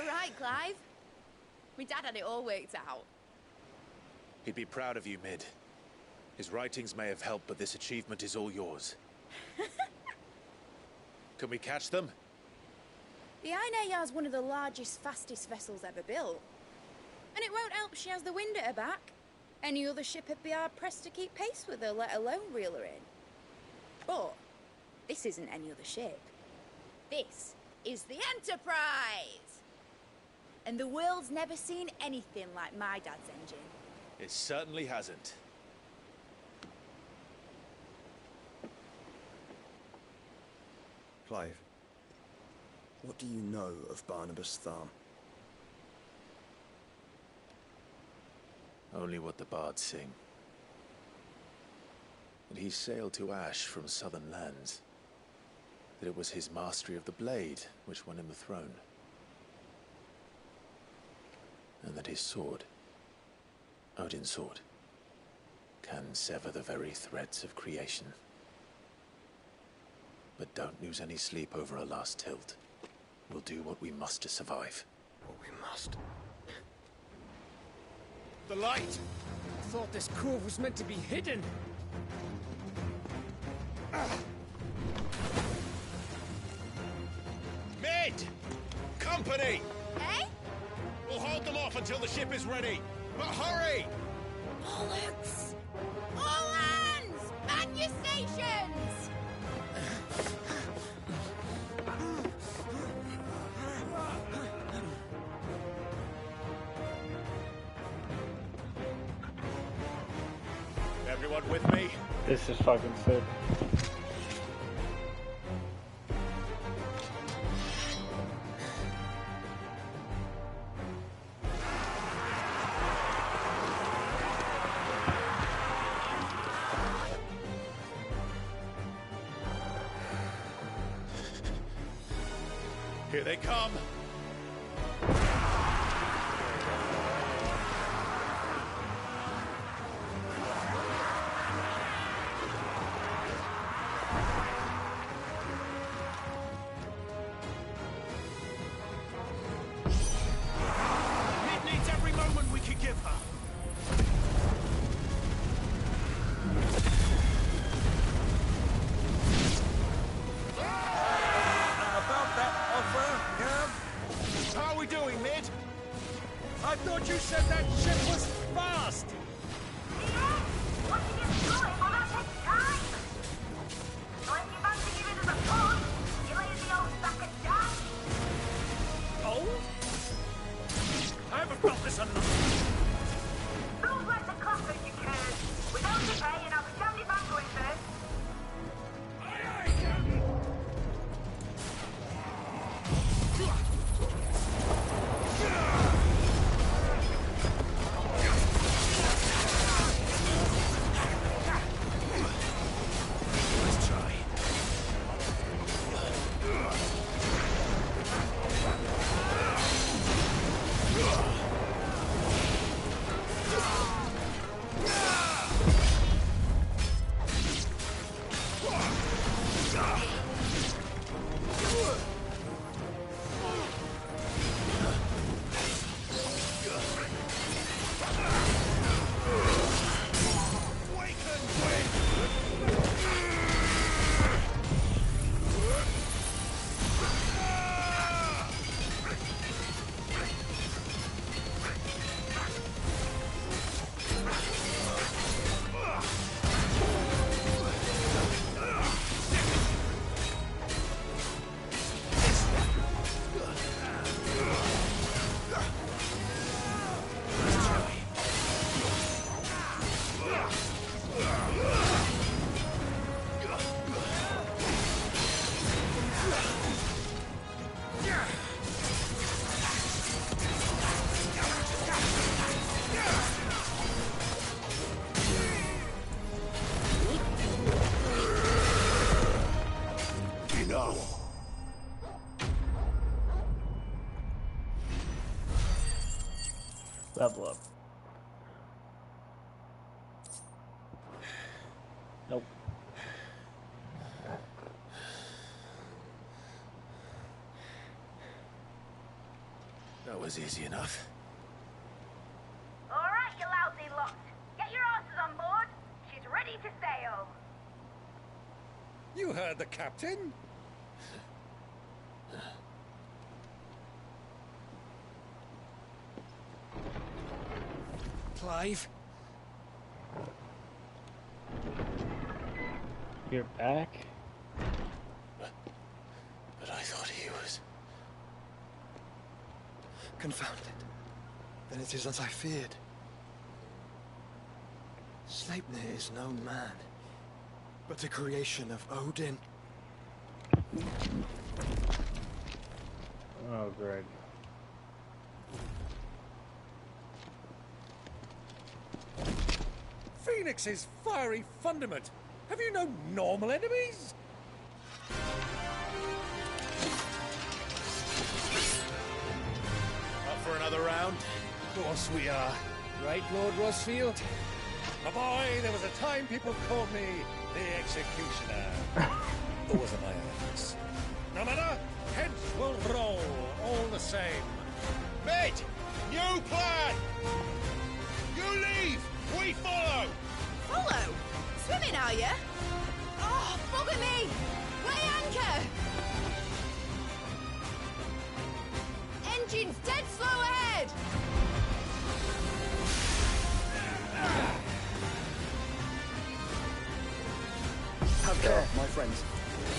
Right, Clive? My dad had it all worked out. He'd be proud of you, Mid. His writings may have helped, but this achievement is all yours. Can we catch them? The Aina is one of the largest, fastest vessels ever built. And it won't help she has the wind at her back. Any other ship would be hard-pressed to keep pace with her, let alone reel her in. But this isn't any other ship. This is the Enterprise! And the world's never seen anything like my dad's engine. It certainly hasn't. Clive, what do you know of Barnabas Tharm? Only what the bards sing. That he sailed to Ash from southern lands. That it was his mastery of the blade which won him the throne. And that his sword, Odin's sword, can sever the very threads of creation. But don't lose any sleep over a last tilt. We'll do what we must to survive. What we must? The light! I thought this cove was meant to be hidden. Mid! Company! Eh? We'll hold them off until the ship is ready. But hurry! Bollocks! All hands! Man your stations! Everyone with me? This is fucking sick. Here they come! Mid needs every moment we can give her. How are we doing, Mid? I thought you said that ship was fast! Level up. Nope. That was easy enough. All right, you lousy lot. Get your asses on board. She's ready to sail. You heard the captain. Clive? You're back? But I thought he was... Confounded. Then it is as I feared. Sleipnir is no man, but a creation of Odin. Oh, great. Phoenix's fiery fundament. Have you no normal enemies? Up for another round? Of course we are. Right, Lord Rosfield? My boy, there was a time people called me the Executioner. Those are my efforts. No matter, heads will roll all the same. Mate, new plan! You leave, we follow! Follow? Swimming, are you? Oh, bugger me! Weigh anchor! Engine's dead slow ahead! Have care, my friends.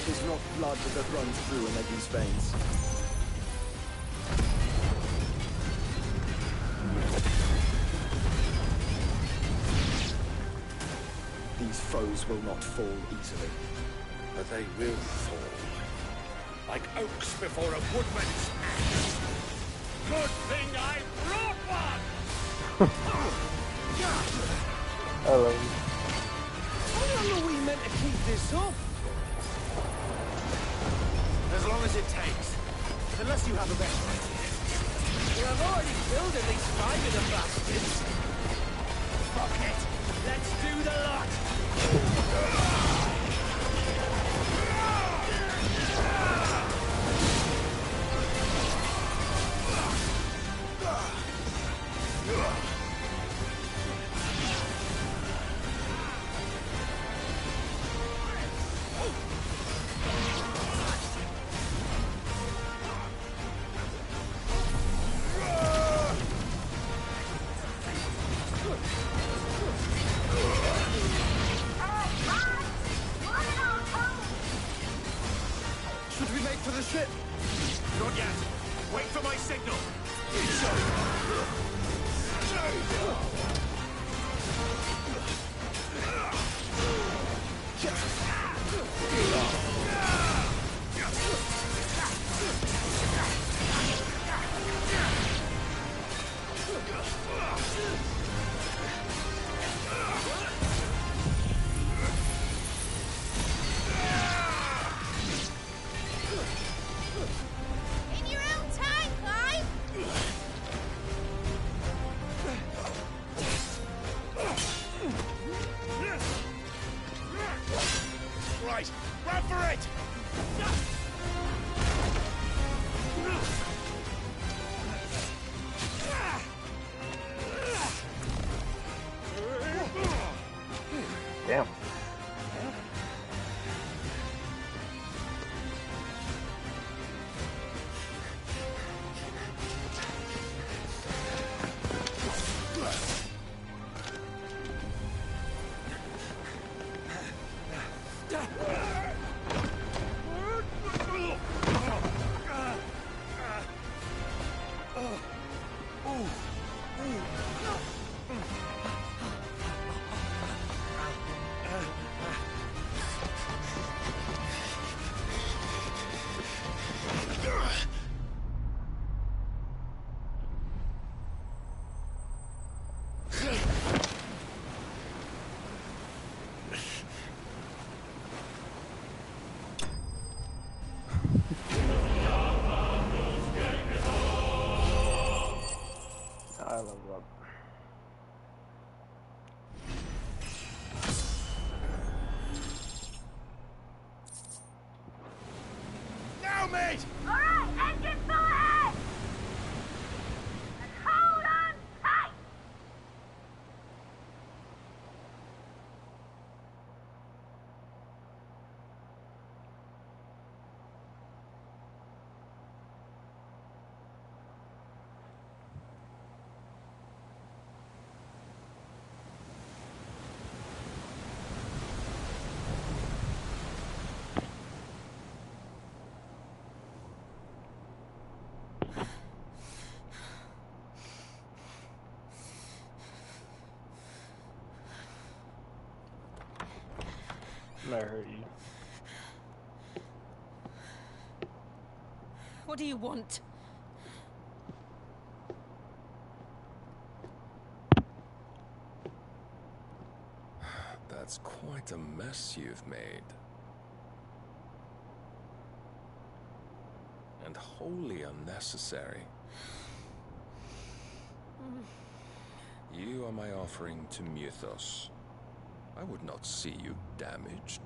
It is not blood that runs through an Eddie's veins. These foes will not fall easily. But they will fall. Like oaks before a woodman's axe. Good thing I brought one! I love you. How long are we meant to keep this up? As long as it takes. Unless you have a better idea. Well, I've already killed at least 5 of the bastards. Fuck it. Let's do the lot. Should we make for the ship? Not yet. Wait for my signal. In your own time, Clive! right! Run for it! Damn. I love that. Now, mate! All right, engine full ahead! And hold on tight! I hurt you. What do you want? That's quite a mess you've made. And wholly unnecessary. You are my offering to Mythos. I would not see you damaged.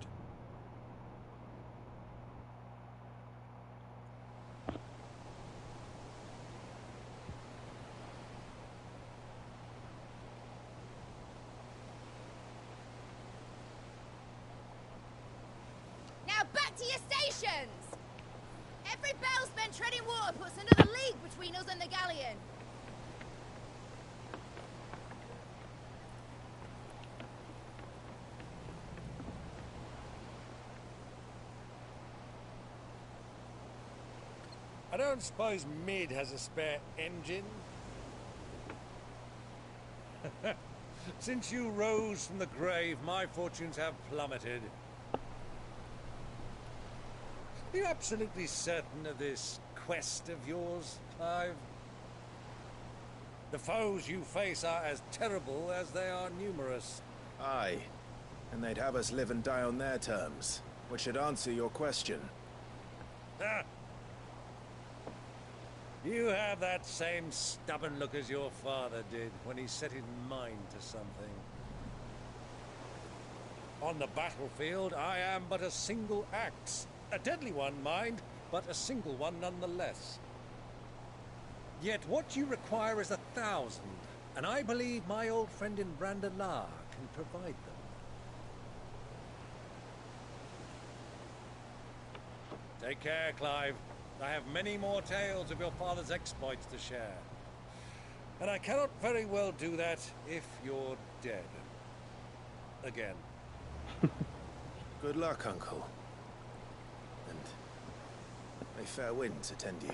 Now back to your stations! Every bell spent treading water puts another league between us and the galleon. I don't suppose Mid has a spare engine? Since you rose from the grave, my fortunes have plummeted. Are you absolutely certain of this quest of yours, Clive? The foes you face are as terrible as they are numerous. Aye. And they'd have us live and die on their terms, which should answer your question. Ah. You have that same stubborn look as your father did when he set his mind to something. On the battlefield, I am but a single axe. A deadly one, mind, but a single one nonetheless. Yet what you require is 1,000, and I believe my old friend in Brandalar can provide them. Take care, Clive. I have many more tales of your father's exploits to share. And I cannot very well do that if you're dead. Again. Good luck, Uncle. And may fair winds attend you.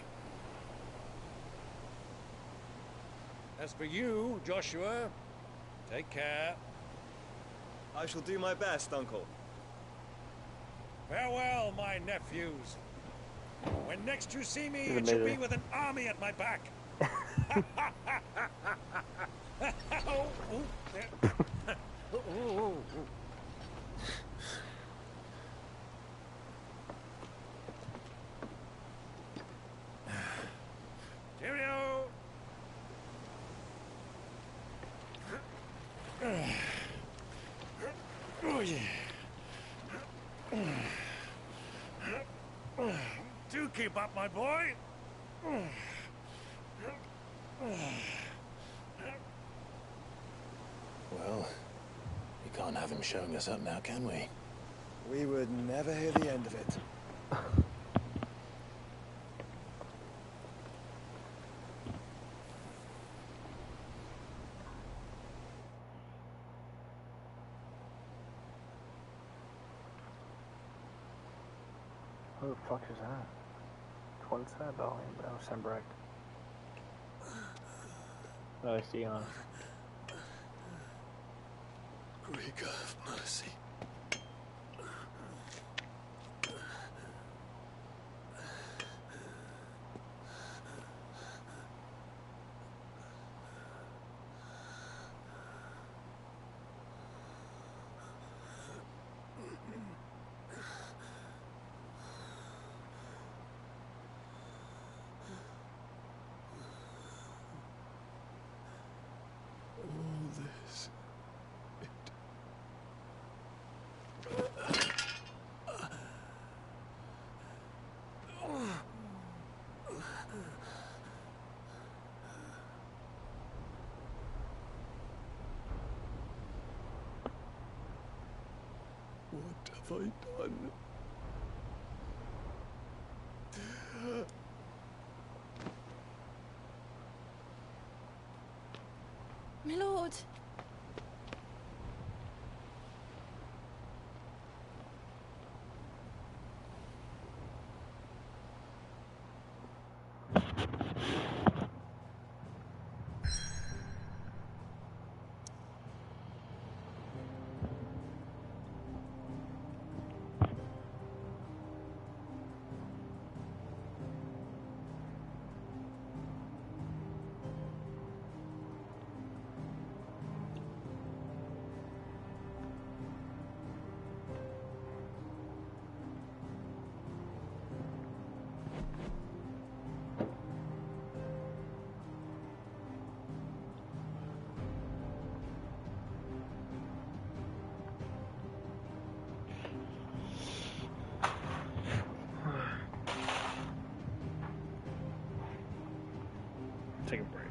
As for you, Joshua, take care. I shall do my best, Uncle. Farewell, my nephews. When next you see me, it shall be with an army at my back. Oh, oh, yeah. Oh, oh, oh. Cheerio! Oh, yeah. Do keep up, my boy. Well, we can't have him showing us up now, can we? We would never hear the end of it. Who the fuck is that? What's that? Oh, Sembrecht. Oh, I see on. Greek of mercy. What have I done? My lord. Take a break.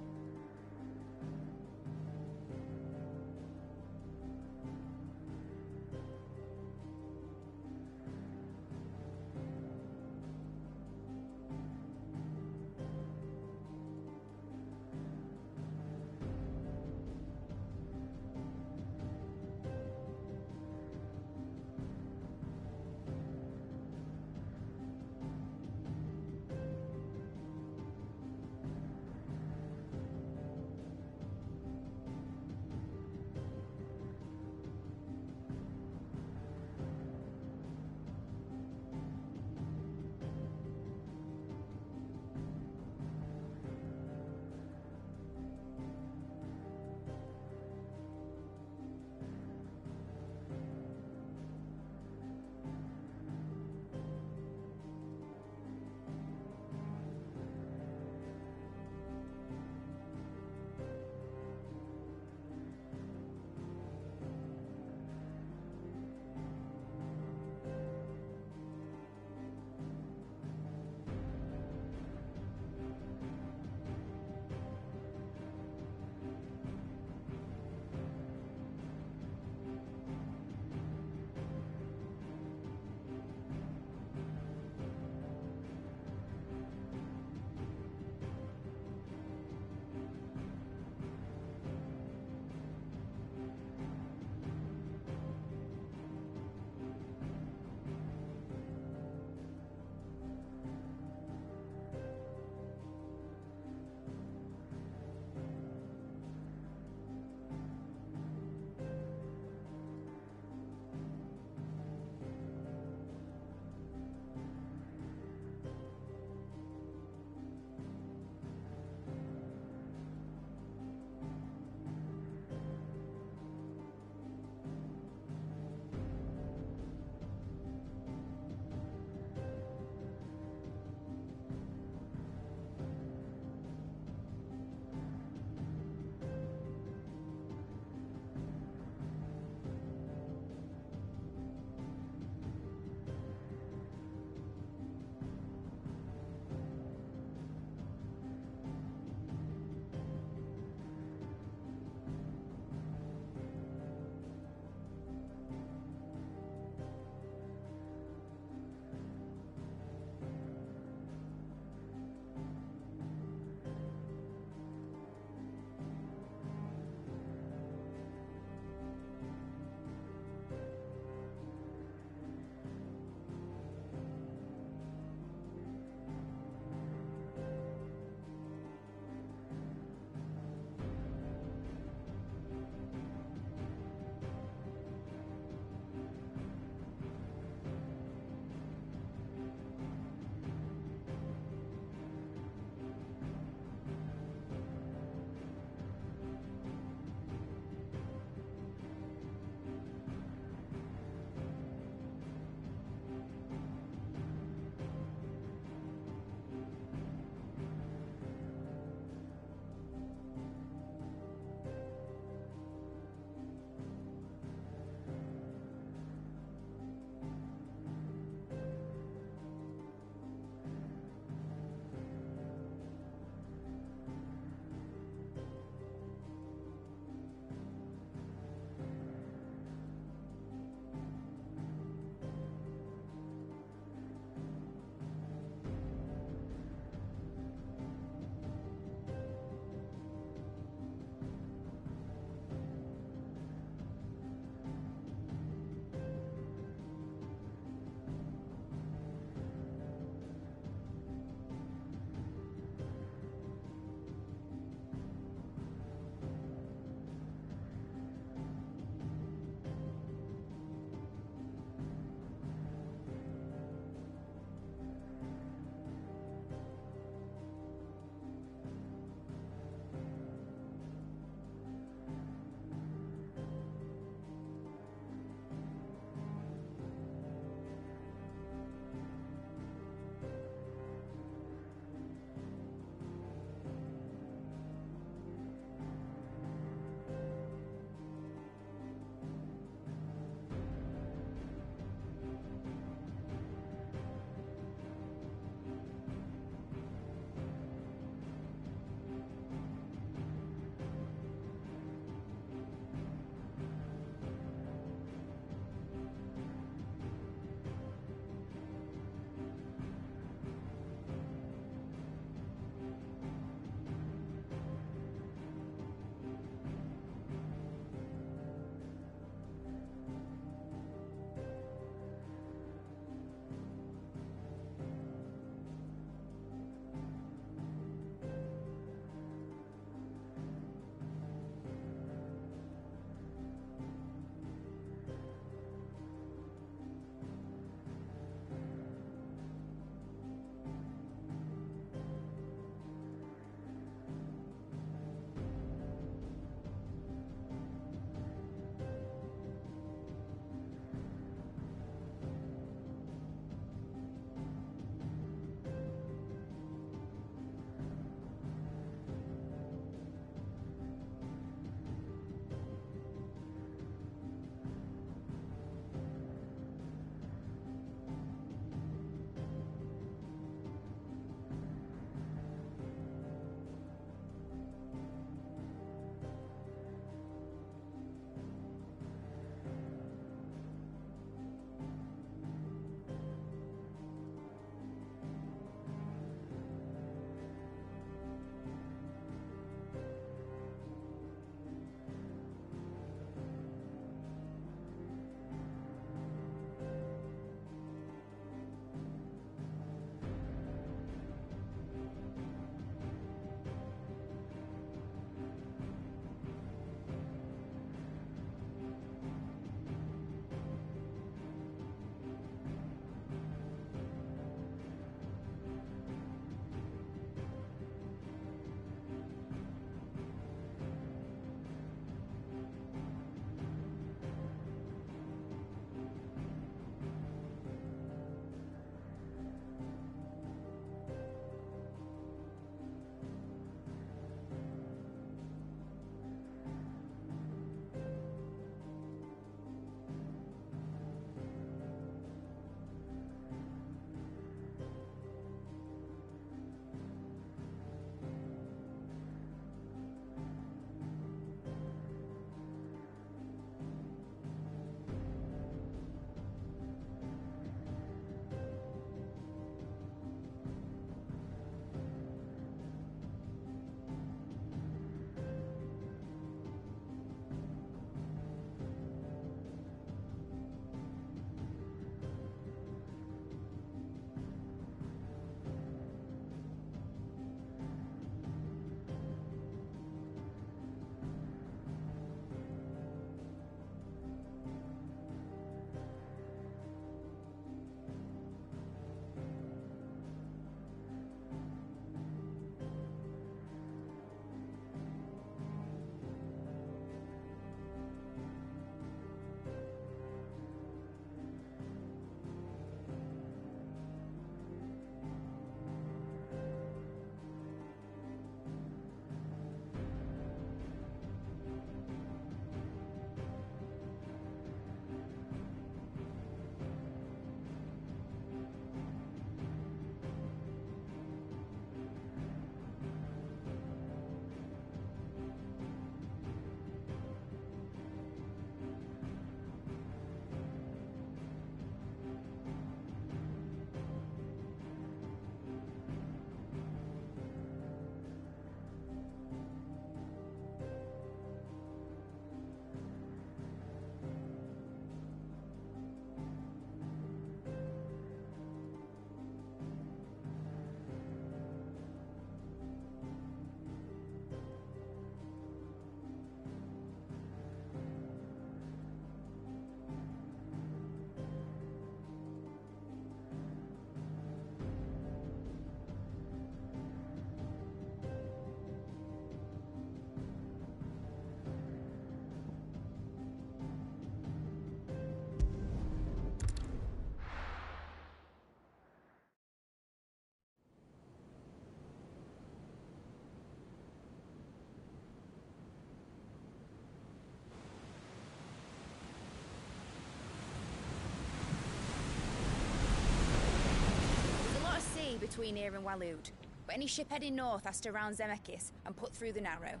between here and Waloed, but any ship heading north has to round Zemeckis and put through the Narrow.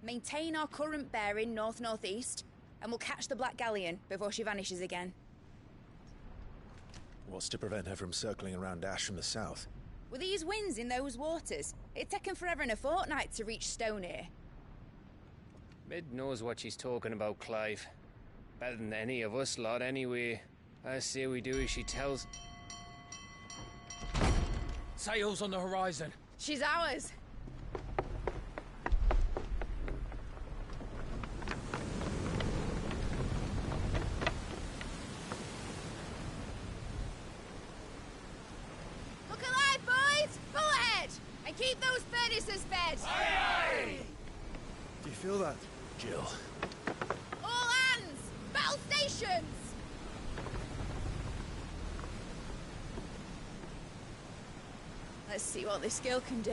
Maintain our current bearing north-northeast, and we'll catch the Black Galleon before she vanishes again. What's to prevent her from circling around Ash from the south? With these winds in those waters, it'd taken forever and a fortnight to reach Stonehere. Mid knows what she's talking about, Clive. Better than any of us lot, anyway. I say we do as she tells. Sails on the horizon. She's ours. Look alive, boys! Full ahead! And keep those furnaces fed! Aye, aye! Do you feel that? Jill. All hands! Battle stations! Let's see what this girl can do.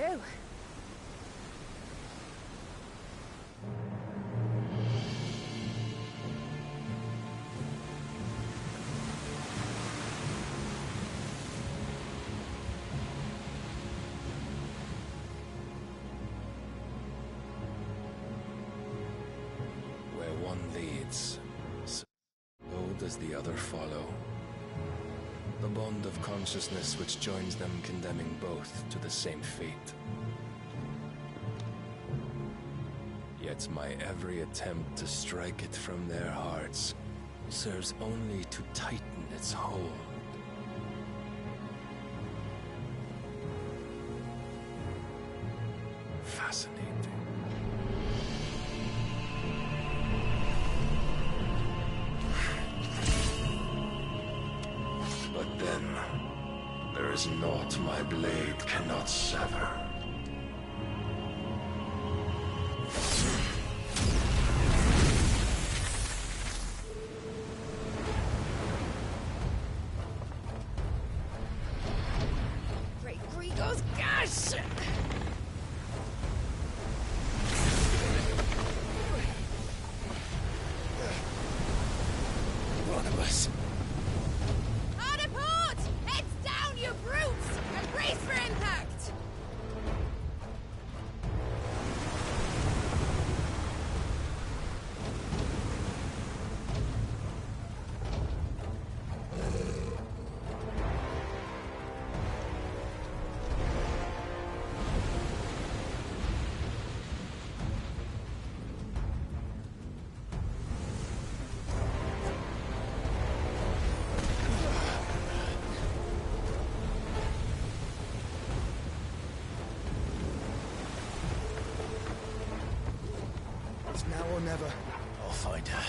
Where one leads, so does the other follow. The bond of consciousness which joins them, condemning both to the same fate. Yet my every attempt to strike it from their hearts serves only to tighten its hold. Fascinating. But then, there is naught my blade cannot sever. Great Gregor's gosh! Barnabas. Hard a port! Heads down, you brutes! And brace for impact! It's now or never. I'll find her.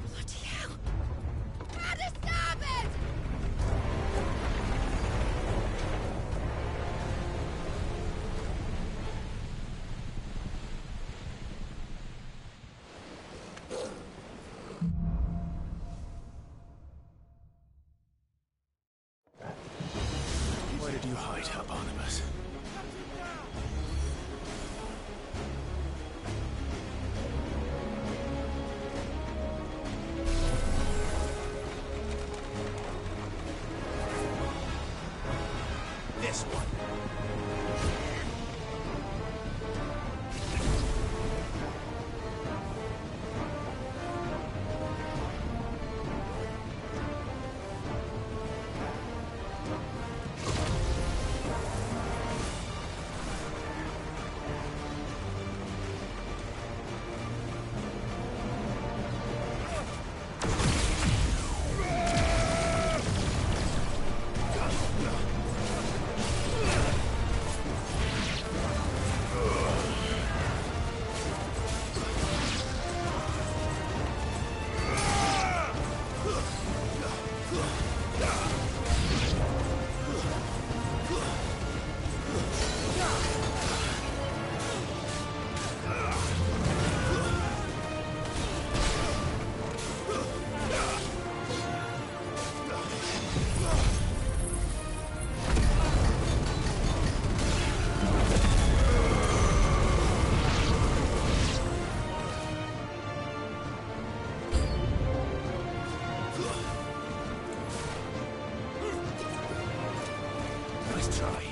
Bloody hell! How to stop it! Where did you hide her, Barnabas? This one. Nice try.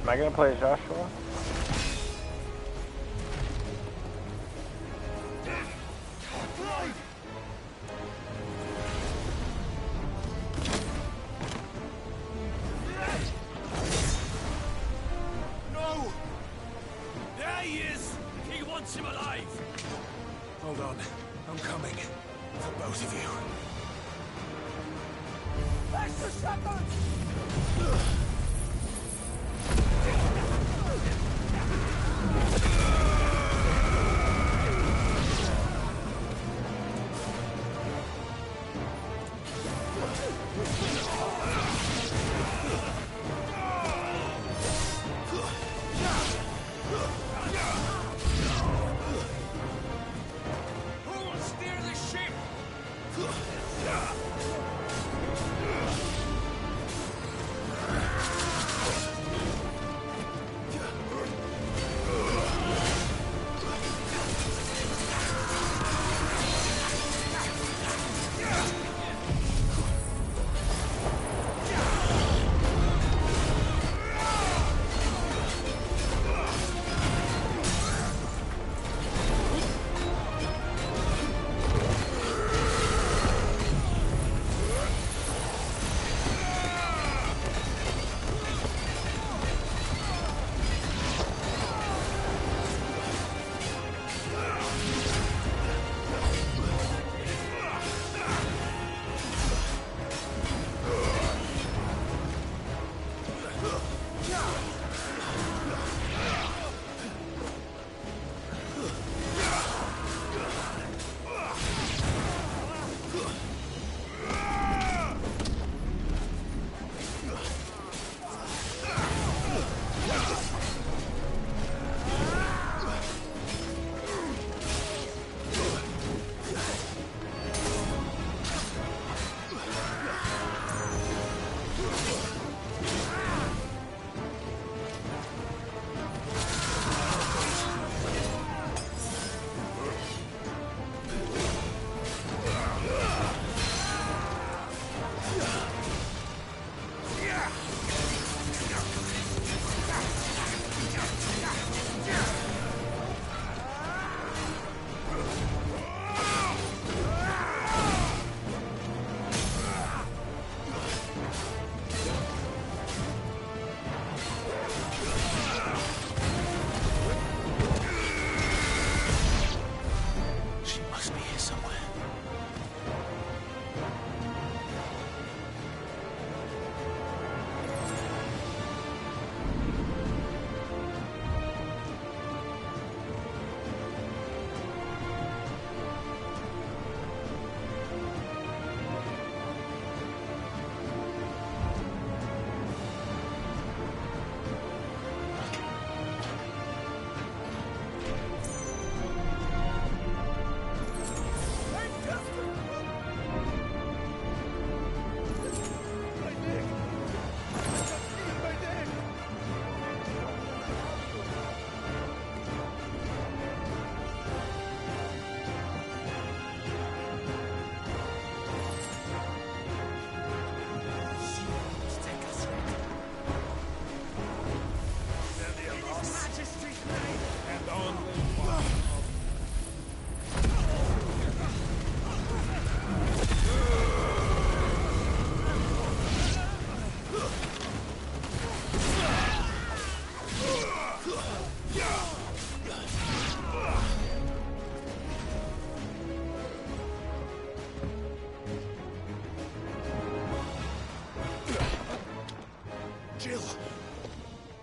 Am I gonna play Joshua? No! There he is! He wants him alive! Hold on. I'm coming. For both of you. Extra shepherds!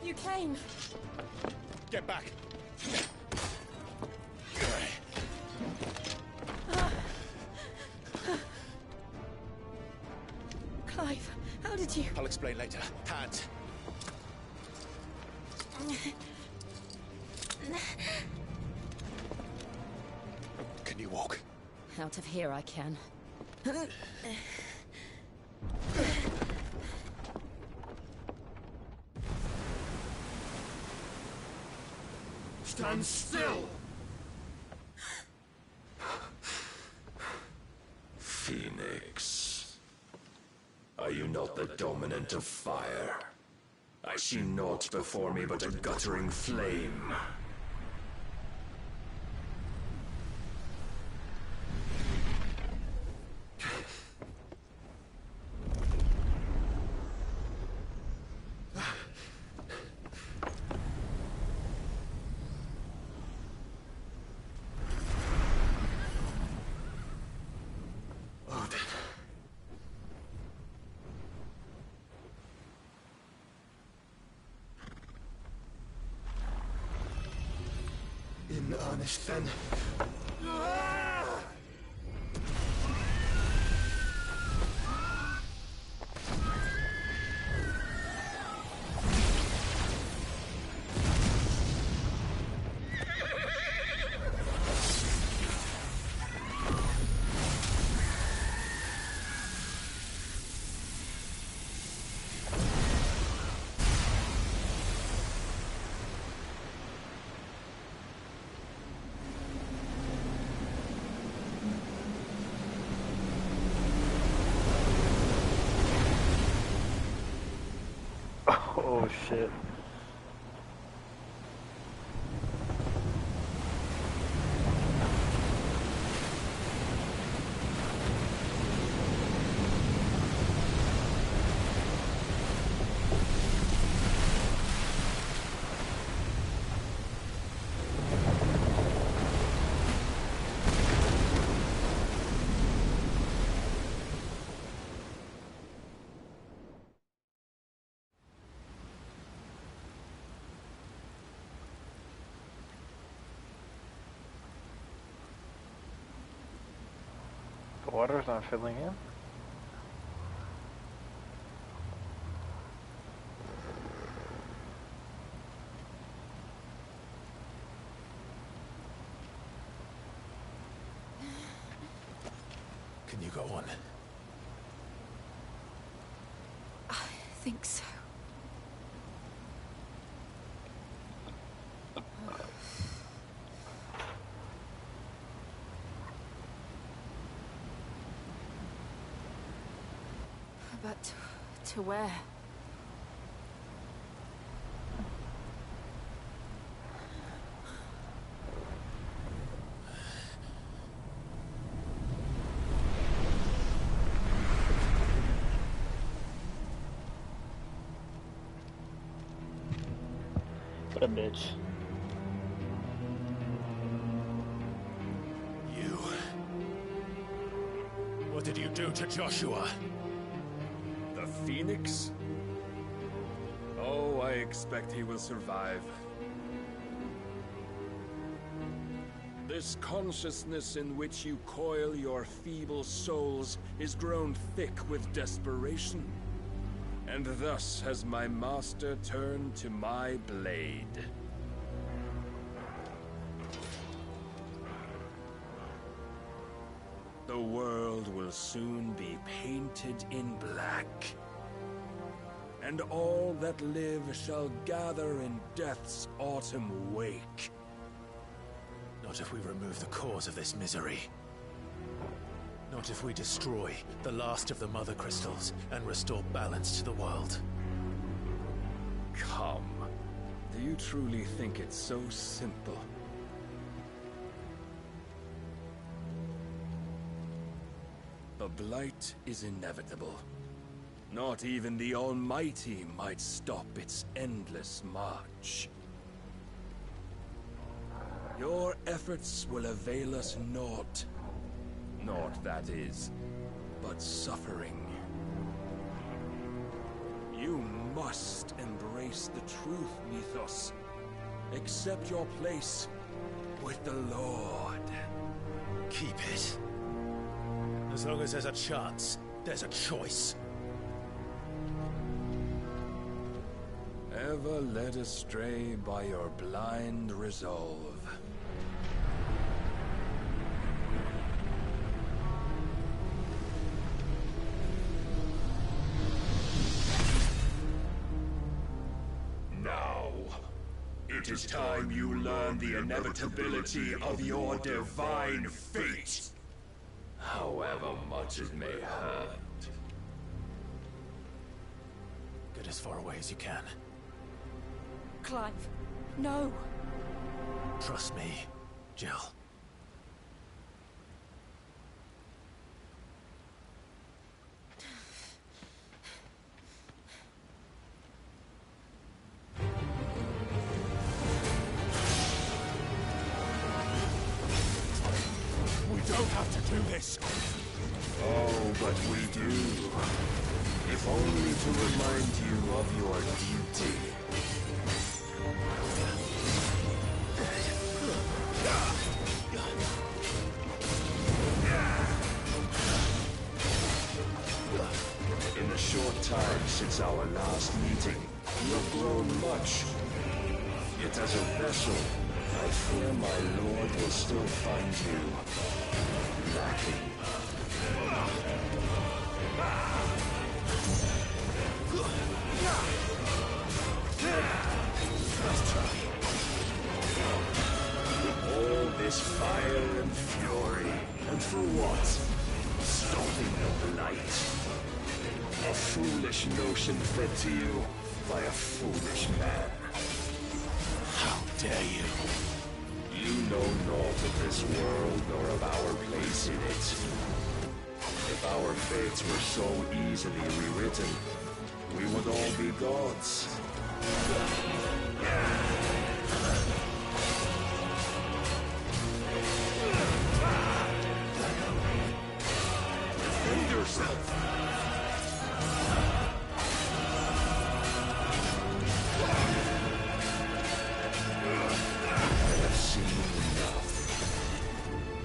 You came. Get back. Clive, how did you... I'll explain later. Hands. Can you walk? Out of here I can. Stand still! Phoenix. Are you not the dominant of fire? I see naught before me but a guttering flame. In earnest, then. Oh shit. The water's not filling in? Can you go on? I think so. But to where? What a bitch. You... What did you do to Joshua? The Phoenix? Oh, I expect he will survive. This consciousness in which you coil your feeble souls is grown thick with desperation. And thus has my master turned to my blade. The world will soon be painted in black. And all that live shall gather in death's autumn wake. Not if we remove the cause of this misery. Not if we destroy the last of the Mother Crystals and restore balance to the world. Come. Do you truly think it's so simple? The Blight is inevitable. Not even the Almighty might stop its endless march. Your efforts will avail us naught. Naught, that is, but suffering. You must embrace the truth, Mythos. Accept your place with the Lord. Keep it. As long as there's a chance, there's a choice. Ever led astray by your blind resolve. Now, it is time you learn the inevitability of your divine fate, however much it may hurt. Get as far away as you can. Clive, no. Trust me, Jill. We don't have to do this. Oh, but we do. If only to remind you of your duty. In the short time since our last meeting, you have grown much. Yet as a vessel, I fear my lord will still find you lacking. Let's try. All this fire and fury, and for what? Stopping the light. A foolish notion fed to you by a foolish man. How dare you? You know naught of this world nor of our place in it. If our fates were so easily rewritten, we would all be gods. Defend yourself! I have seen enough.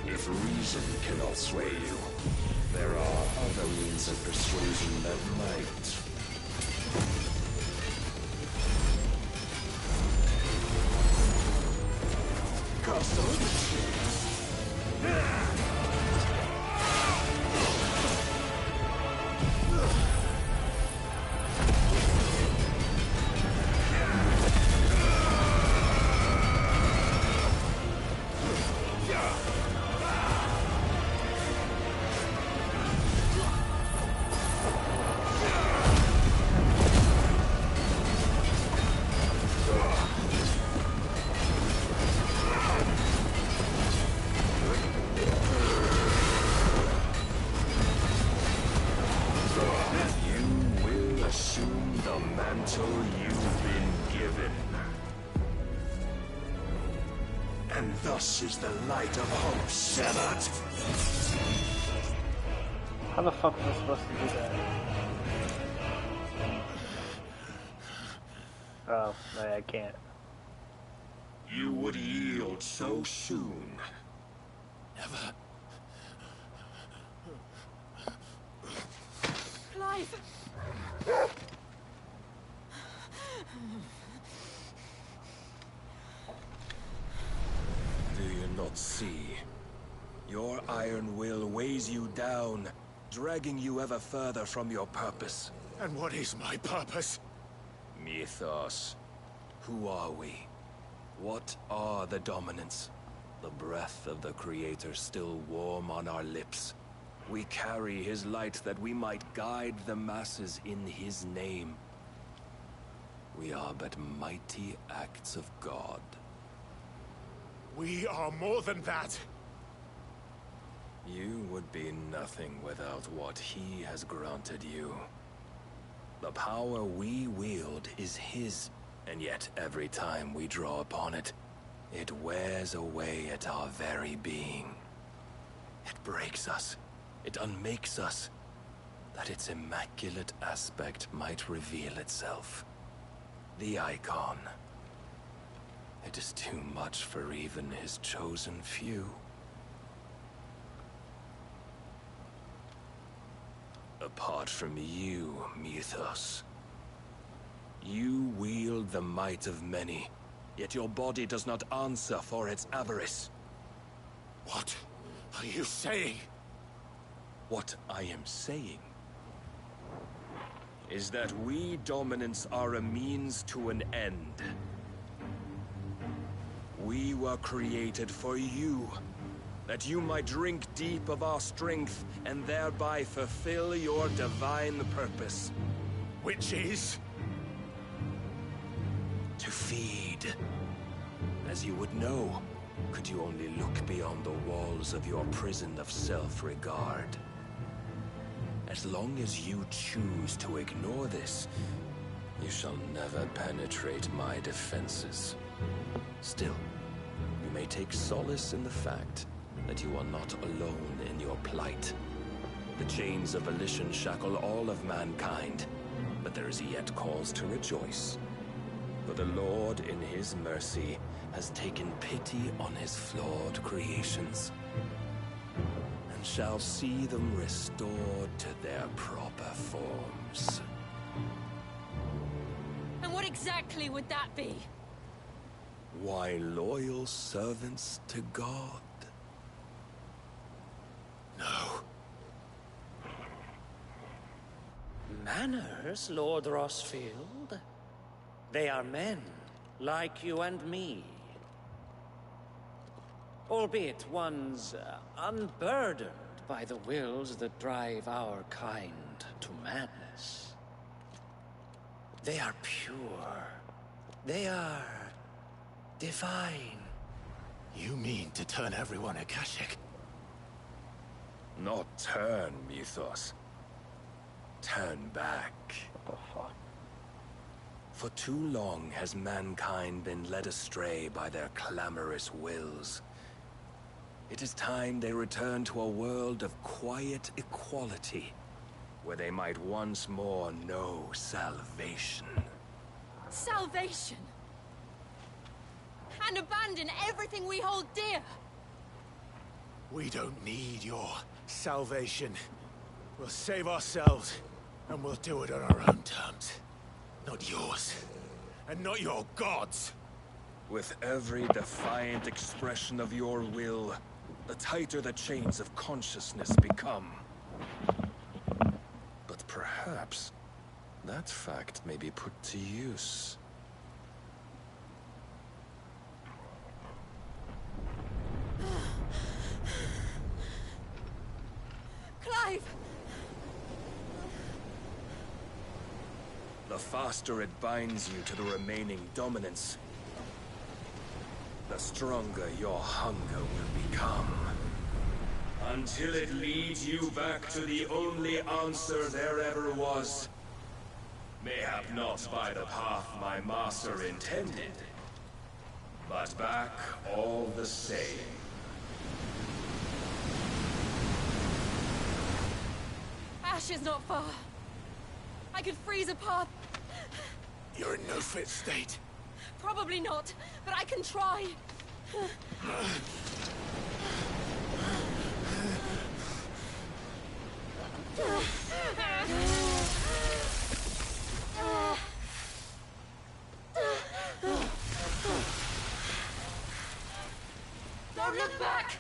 If reason cannot sway you, there are other means of persuasion that might. And thus is the light of hope severed. How the fuck was I supposed to do that? Oh, no, I can't. You would yield so soon. Never. Clive! Do you not see? Your iron will weighs you down, dragging you ever further from your purpose. And what is my purpose? Mythos. Who are we? What are the dominants? The breath of the Creator still warm on our lips. We carry his light that we might guide the masses in his name. We are but mighty acts of God. We are more than that. You would be nothing without what he has granted you. The power we wield is his, and yet every time we draw upon it, it wears away at our very being. It breaks us. It unmakes us. that its immaculate aspect might reveal itself. The icon. It is too much for even his chosen few. Apart from you, Mythos. You wield the might of many, yet your body does not answer for its avarice. What are you saying? What I am saying is that we dominants are a means to an end. We were created for you, that you might drink deep of our strength and thereby fulfill your divine purpose. Which is? To feed. As you would know, could you only look beyond the walls of your prison of self-regard. As long as you choose to ignore this, you shall never penetrate my defenses. Still, you may take solace in the fact that you are not alone in your plight. The chains of volition shackle all of mankind, but there is yet cause to rejoice. For the Lord, in his mercy, has taken pity on his flawed creations, and shall see them restored to their proper forms. And what exactly would that be? Why, loyal servants to God. No. Manners, Lord Rossfield? They are men, like you and me. Albeit ones unburdened by the wills that drive our kind to madness. They are pure. They are divine. You mean to turn everyone Akashic? Not turn, Mythos. Turn back. What the fuck? For too long has mankind been led astray by their clamorous wills. It is time they return to a world of quiet equality, where they might once more know salvation. Salvation! And abandon everything we hold dear! We don't need your salvation. We'll save ourselves, and we'll do it on our own terms. Not yours, and not your gods. With every defiant expression of your will, the tighter the chains of consciousness become. But perhaps that fact may be put to use. Clive! The faster it binds you to the remaining dominance, the stronger your hunger will become. Until it leads you back to the only answer there ever was. Mayhap not by the path my master intended, but back all the same. Ash is not far. I could freeze a path. You're in no fit state. Probably not, but I can try. Don't look back!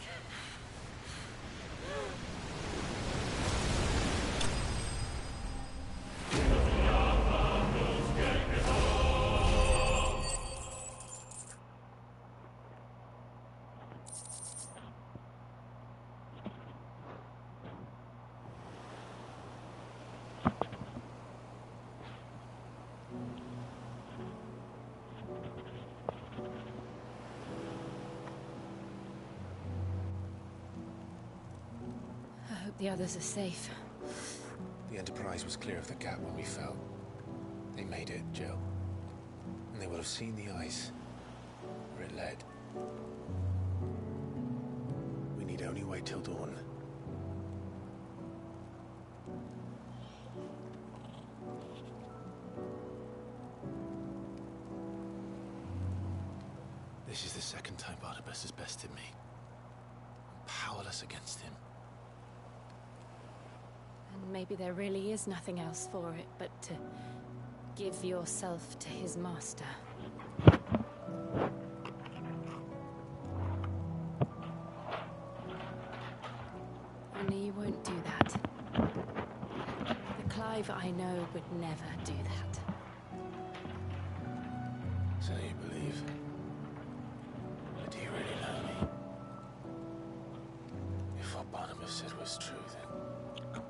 I hope the others are safe. The Enterprise was clear of the gap when we fell. They made it, Jill. And they will have seen the ice where it led. We need only wait till dawn. This is the second time Barnabas has bested me. I'm powerless against him. And maybe there really is nothing else for it but to give yourself to his master. Only you won't do that. The Clive I know would never do that. So you believe? But do you really know me? If what Barnabas said was true, then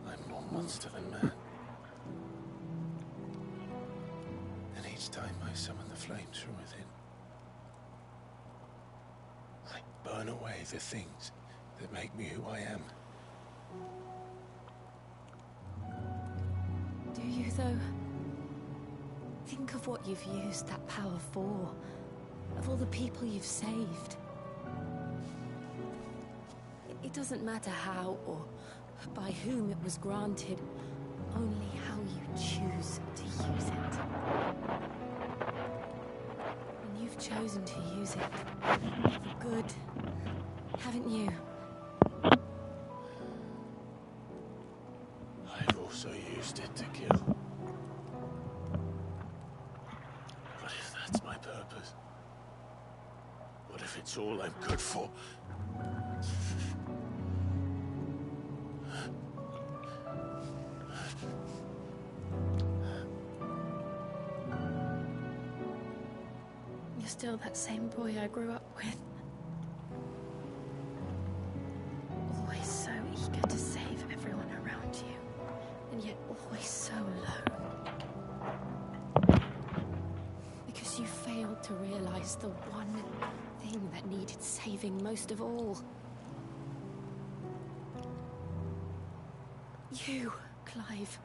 I'm more monster than man. And each time I summon the flames from within, I burn away the things that make me who I am. Do you, though? Think of what you've used that power for. Of all the people you've saved. It doesn't matter how or by whom it was granted, only how you choose to use it. And you've chosen to use it for good, haven't you? I've also used it to kill. What if that's my purpose? What if it's all I'm good for? You're still that same boy I grew up with. Always so eager to save everyone around you, and yet always so low. Because you failed to realize the one thing that needed saving most of all. You, Clive.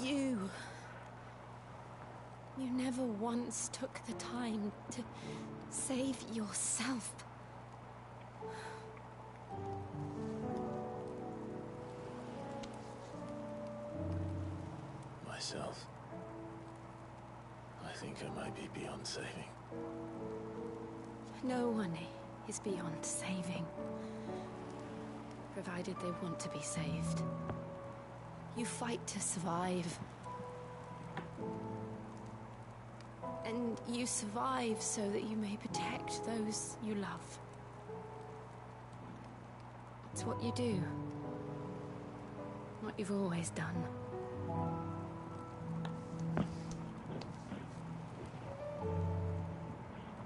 You. You never once took the time to save yourself. Myself? I think I might be beyond saving. No one is beyond saving, provided they want to be saved. You fight to survive. And you survive so that you may protect those you love. It's what you do. What you've always done.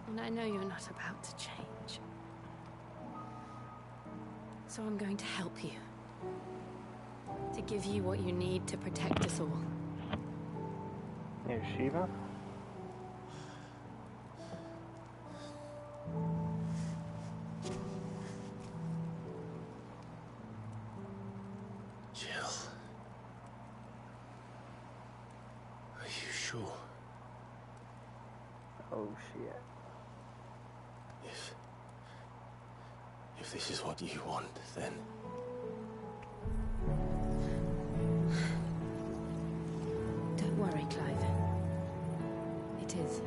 And I know you're not about to change. So I'm going to help you. To give you what you need to protect us all. Here's Shiva. Jill. Are you sure? Oh shit. If this is what you want, then... Don't worry, Clive. It is.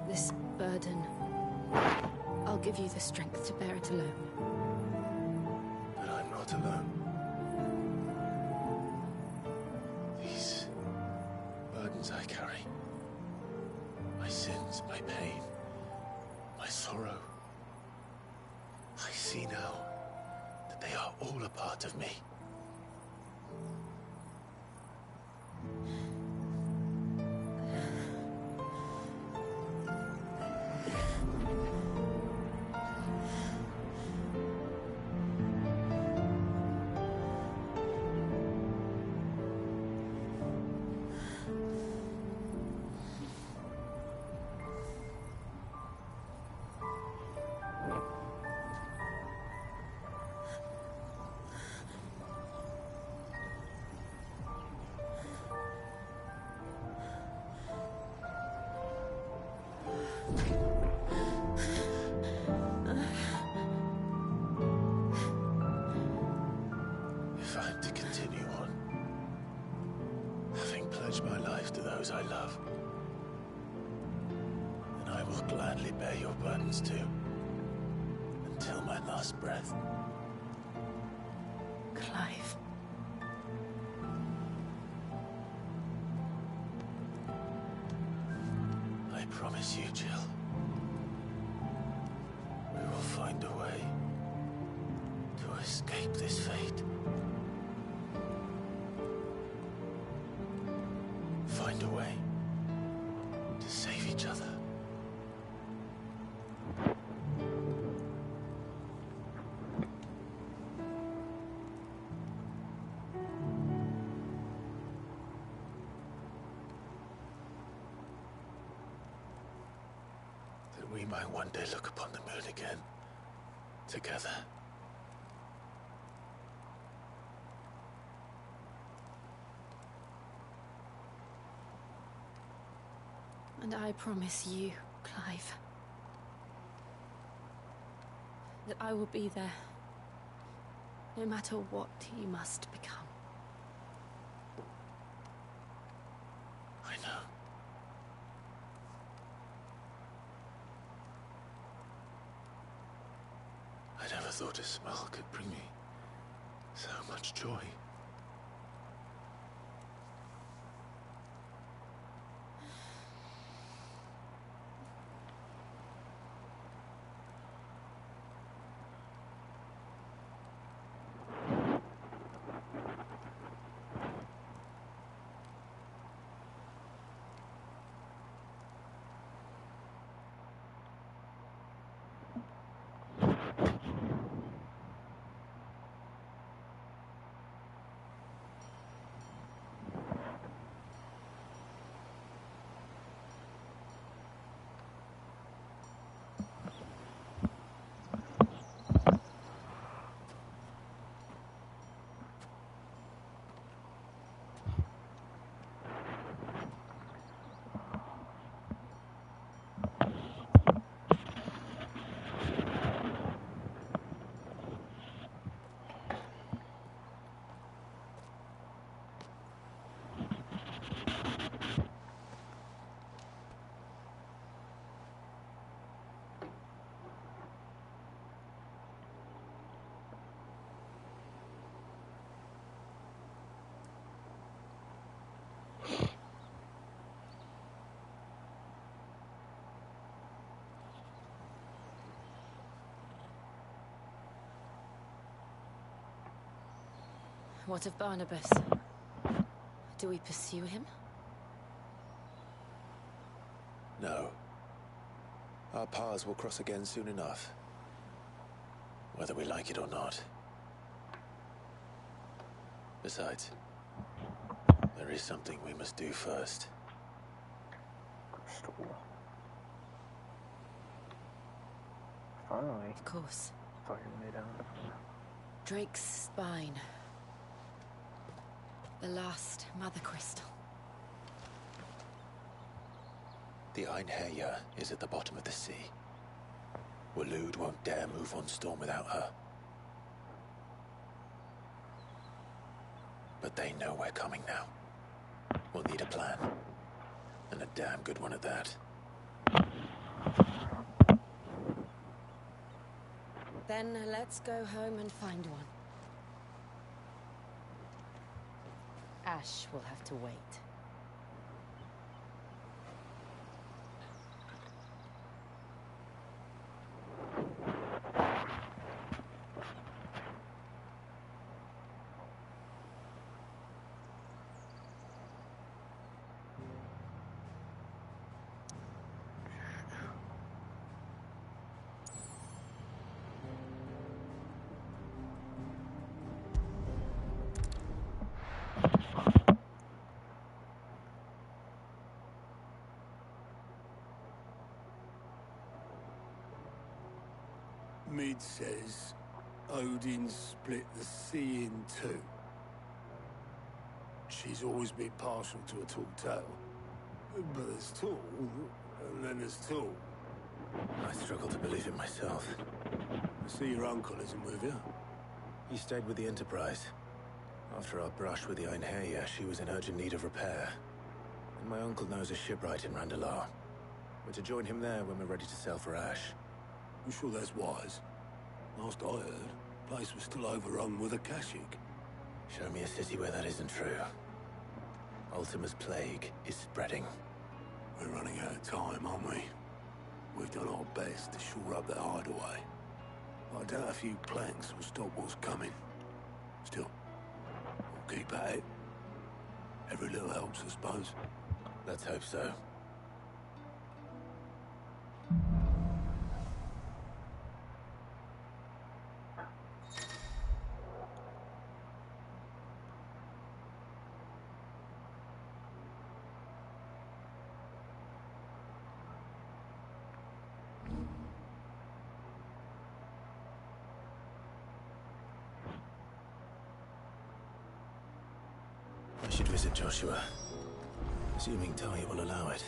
This burden, I'll give you the strength to bear it alone. But I'm not alone. These burdens I carry, my sins, my pain, my sorrow, I see now that they are all a part of me. if I'm to continue on, having pledged my life to those I love, then I will gladly bear your burdens too, until my last breath. Clive. I promise you, Jill, we will find a way to escape this fate. Find a way to save each other. That we might one day look upon the moon again, together. And I promise you, Clive, that I will be there, no matter what you must become. I know. I never thought a smile could bring me so much joy. What of Barnabas? Do we pursue him? No. Our paths will cross again soon enough, whether we like it or not. Besides, there is something we must do first. Finally. Of course. Fucking made out. Drake's spine. The last Mother Crystal. The Einherjar is at the bottom of the sea. Waloed won't dare move on Storm without her. But they know we're coming now. We'll need a plan. And a damn good one at that. Then let's go home and find one. Ash will have to wait. Mid says Odin split the sea in two. She's always been partial to a tall tale. But there's tall, and then there's tall. I struggle to believe it myself. I see your uncle isn't with you. He stayed with the Enterprise. After our brush with the Einherja, she was in urgent need of repair. And my uncle knows a shipwright in Randalar. We're to join him there when we're ready to sail for Ash. You sure that's wise? Last I heard, the place was still overrun with Akashic. Show me a city where that isn't true. Ultima's plague is spreading. We're running out of time, aren't we? We've done our best to shore up that hideaway. I doubt a few planks will stop what's coming. Still, we'll keep at it. Every little helps, I suppose. Let's hope so. I should visit Joshua, assuming Talia will allow it.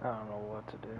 I don't know what to do.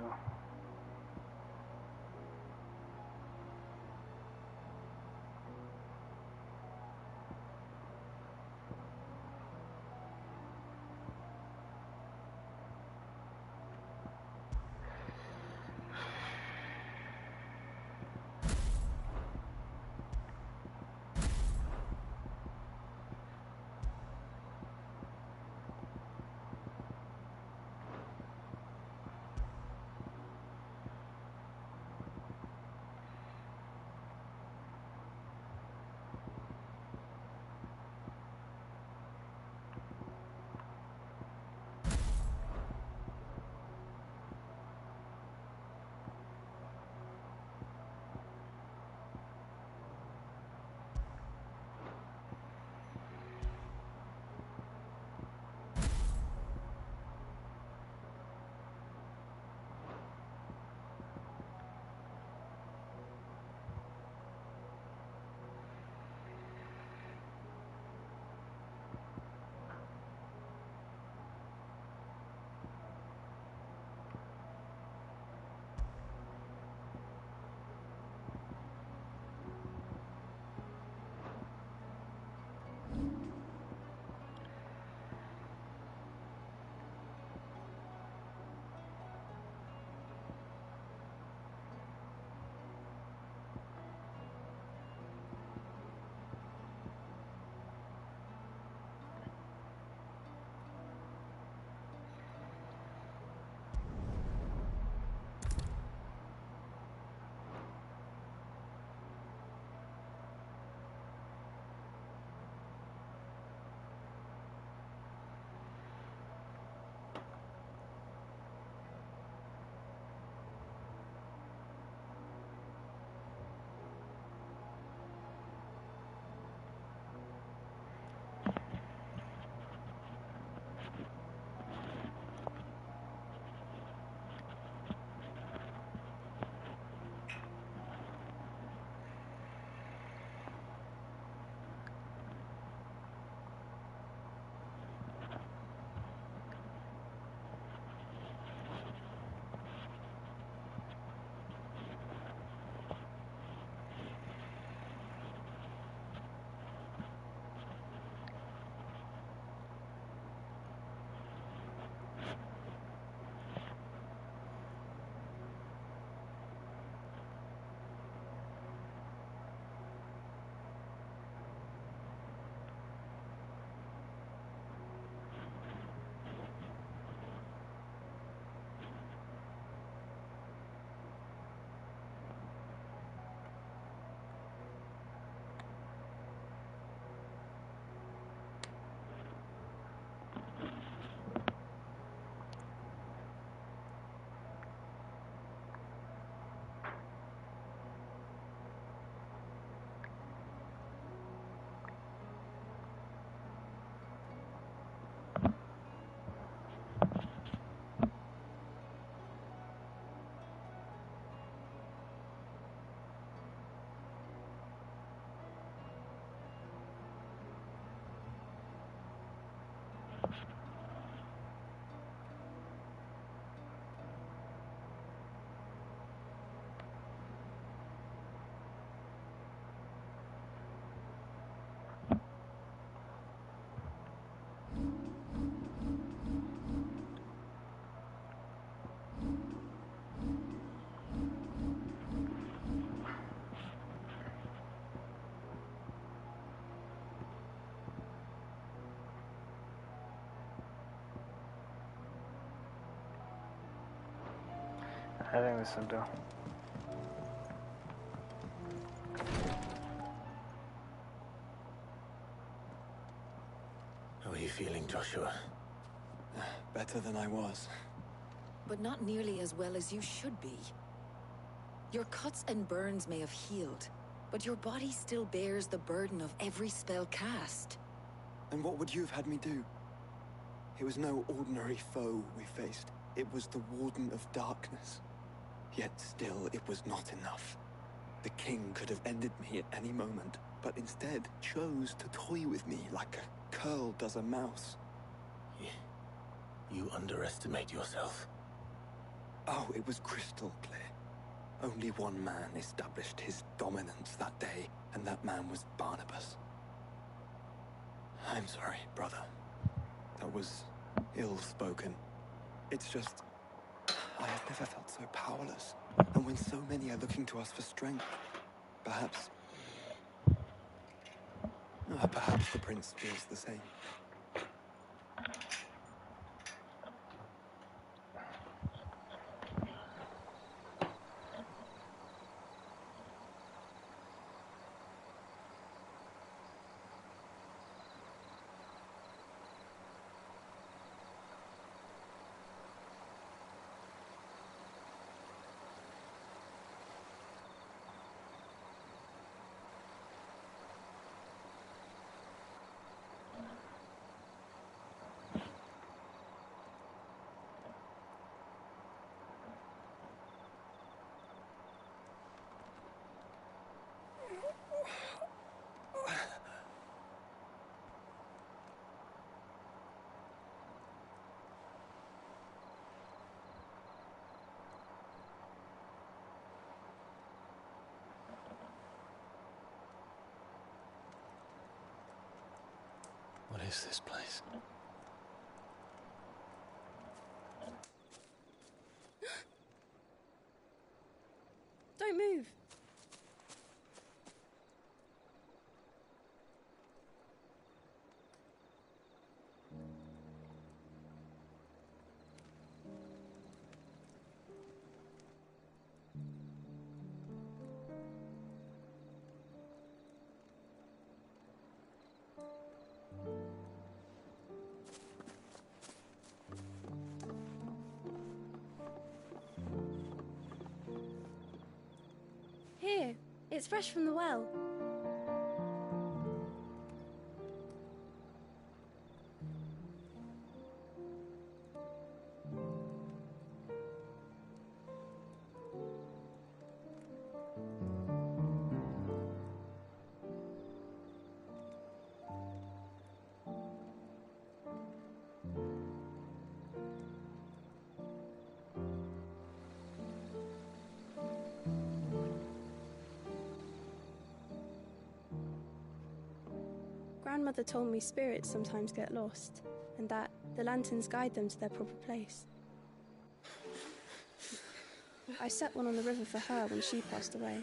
I think this will do. How are you feeling, Joshua? Better than I was. But not nearly as well as you should be. Your cuts and burns may have healed, but your body still bears the burden of every spell cast. And what would you have had me do? It was no ordinary foe we faced. It was the Warden of Darkness. Yet still, it was not enough. The king could have ended me at any moment, but instead chose to toy with me like a curl does a mouse. You underestimate yourself. Oh, it was crystal clear. Only one man established his dominance that day, and that man was Barnabas. I'm sorry, brother. That was ill-spoken. It's just, I have never felt so powerless. And when so many are looking to us for strength, perhaps the prince feels the same. What is this place? Don't move. Here, it's fresh from the well. Grandmother told me spirits sometimes get lost, and that the lanterns guide them to their proper place. I set one on the river for her when she passed away.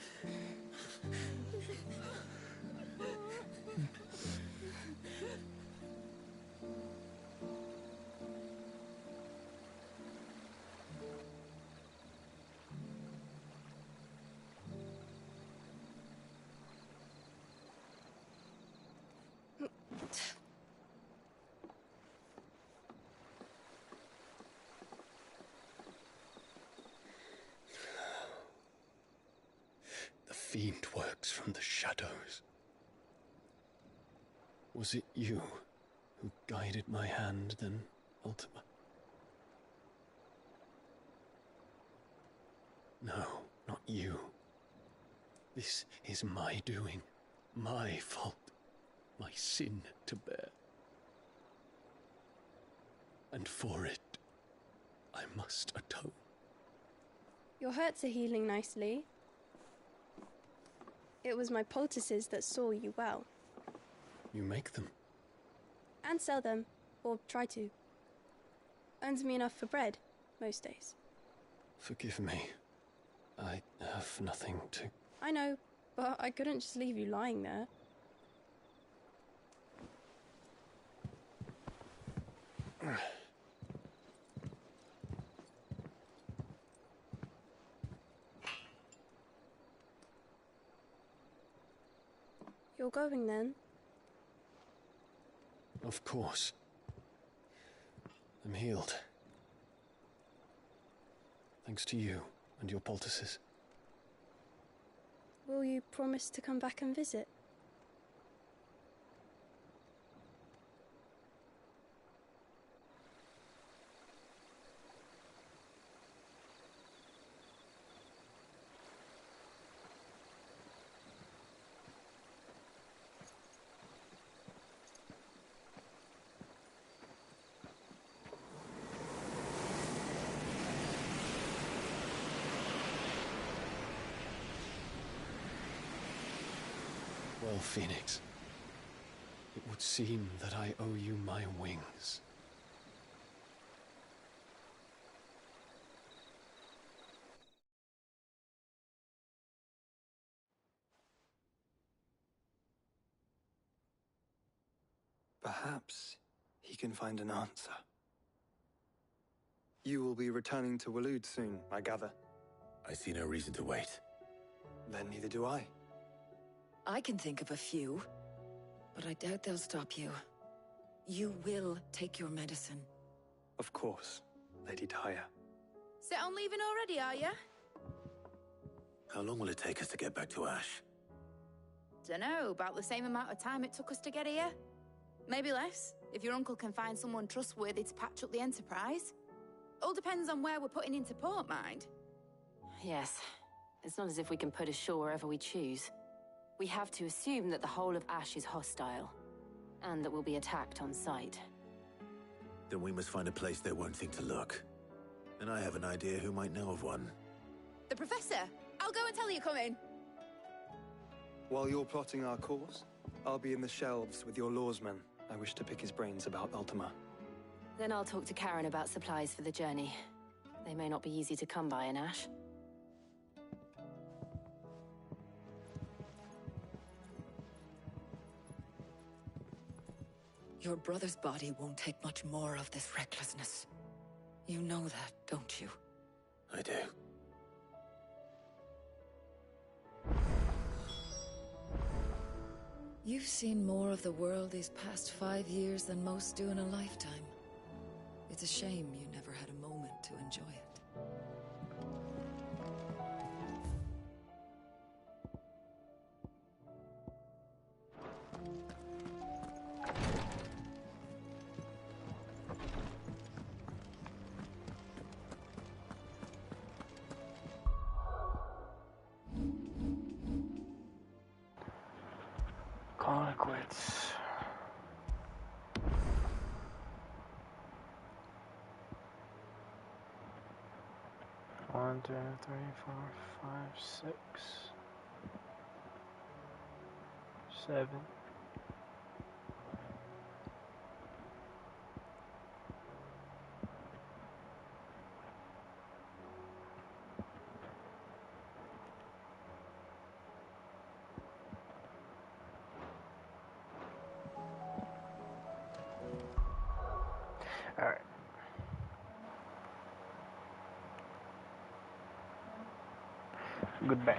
The fiend works from the shadows. Was it you who guided my hand then, Ultima? No, not you. This is my doing, my fault, my sin to bear. And for it, I must atone. Your hurts are healing nicely. It was my poultices that saw you well. You make them? And sell them, or try to. Earns me enough for bread, most days. Forgive me. I have nothing to... I know, but I couldn't just leave you lying there. You're going then? Of course. I'm healed. Thanks to you and your poultices. Will you promise to come back and visit? Phoenix. It would seem that I owe you my wings. Perhaps he can find an answer. You will be returning to Waloed soon, I gather. I see no reason to wait. Then neither do I. I can think of a few, but I doubt they'll stop you. You will take your medicine. Of course, Lady Daya. Set on leaving already, are you? How long will it take us to get back to Ash? Dunno, about the same amount of time it took us to get here. Maybe less, if your uncle can find someone trustworthy to patch up the Enterprise. All depends on where we're putting into port, mind. Yes. It's not as if we can put ashore wherever we choose. We have to assume that the whole of Ash is hostile, and that we'll be attacked on sight. Then we must find a place they won't think to look. And I have an idea who might know of one. The Professor! I'll go and tell you coming! While you're plotting our course, I'll be in the shelves with your lawsman. I wish to pick his brains about Ultima. Then I'll talk to Karen about supplies for the journey. They may not be easy to come by in Ash. Your brother's body won't take much more of this recklessness. You know that, don't you? I do. You've seen more of the world these past 5 years than most do in a lifetime. It's a shame you never had a moment to enjoy it. Call it quits. One, 2, 3, 4, 5, 6, 7. All right. Goodbye.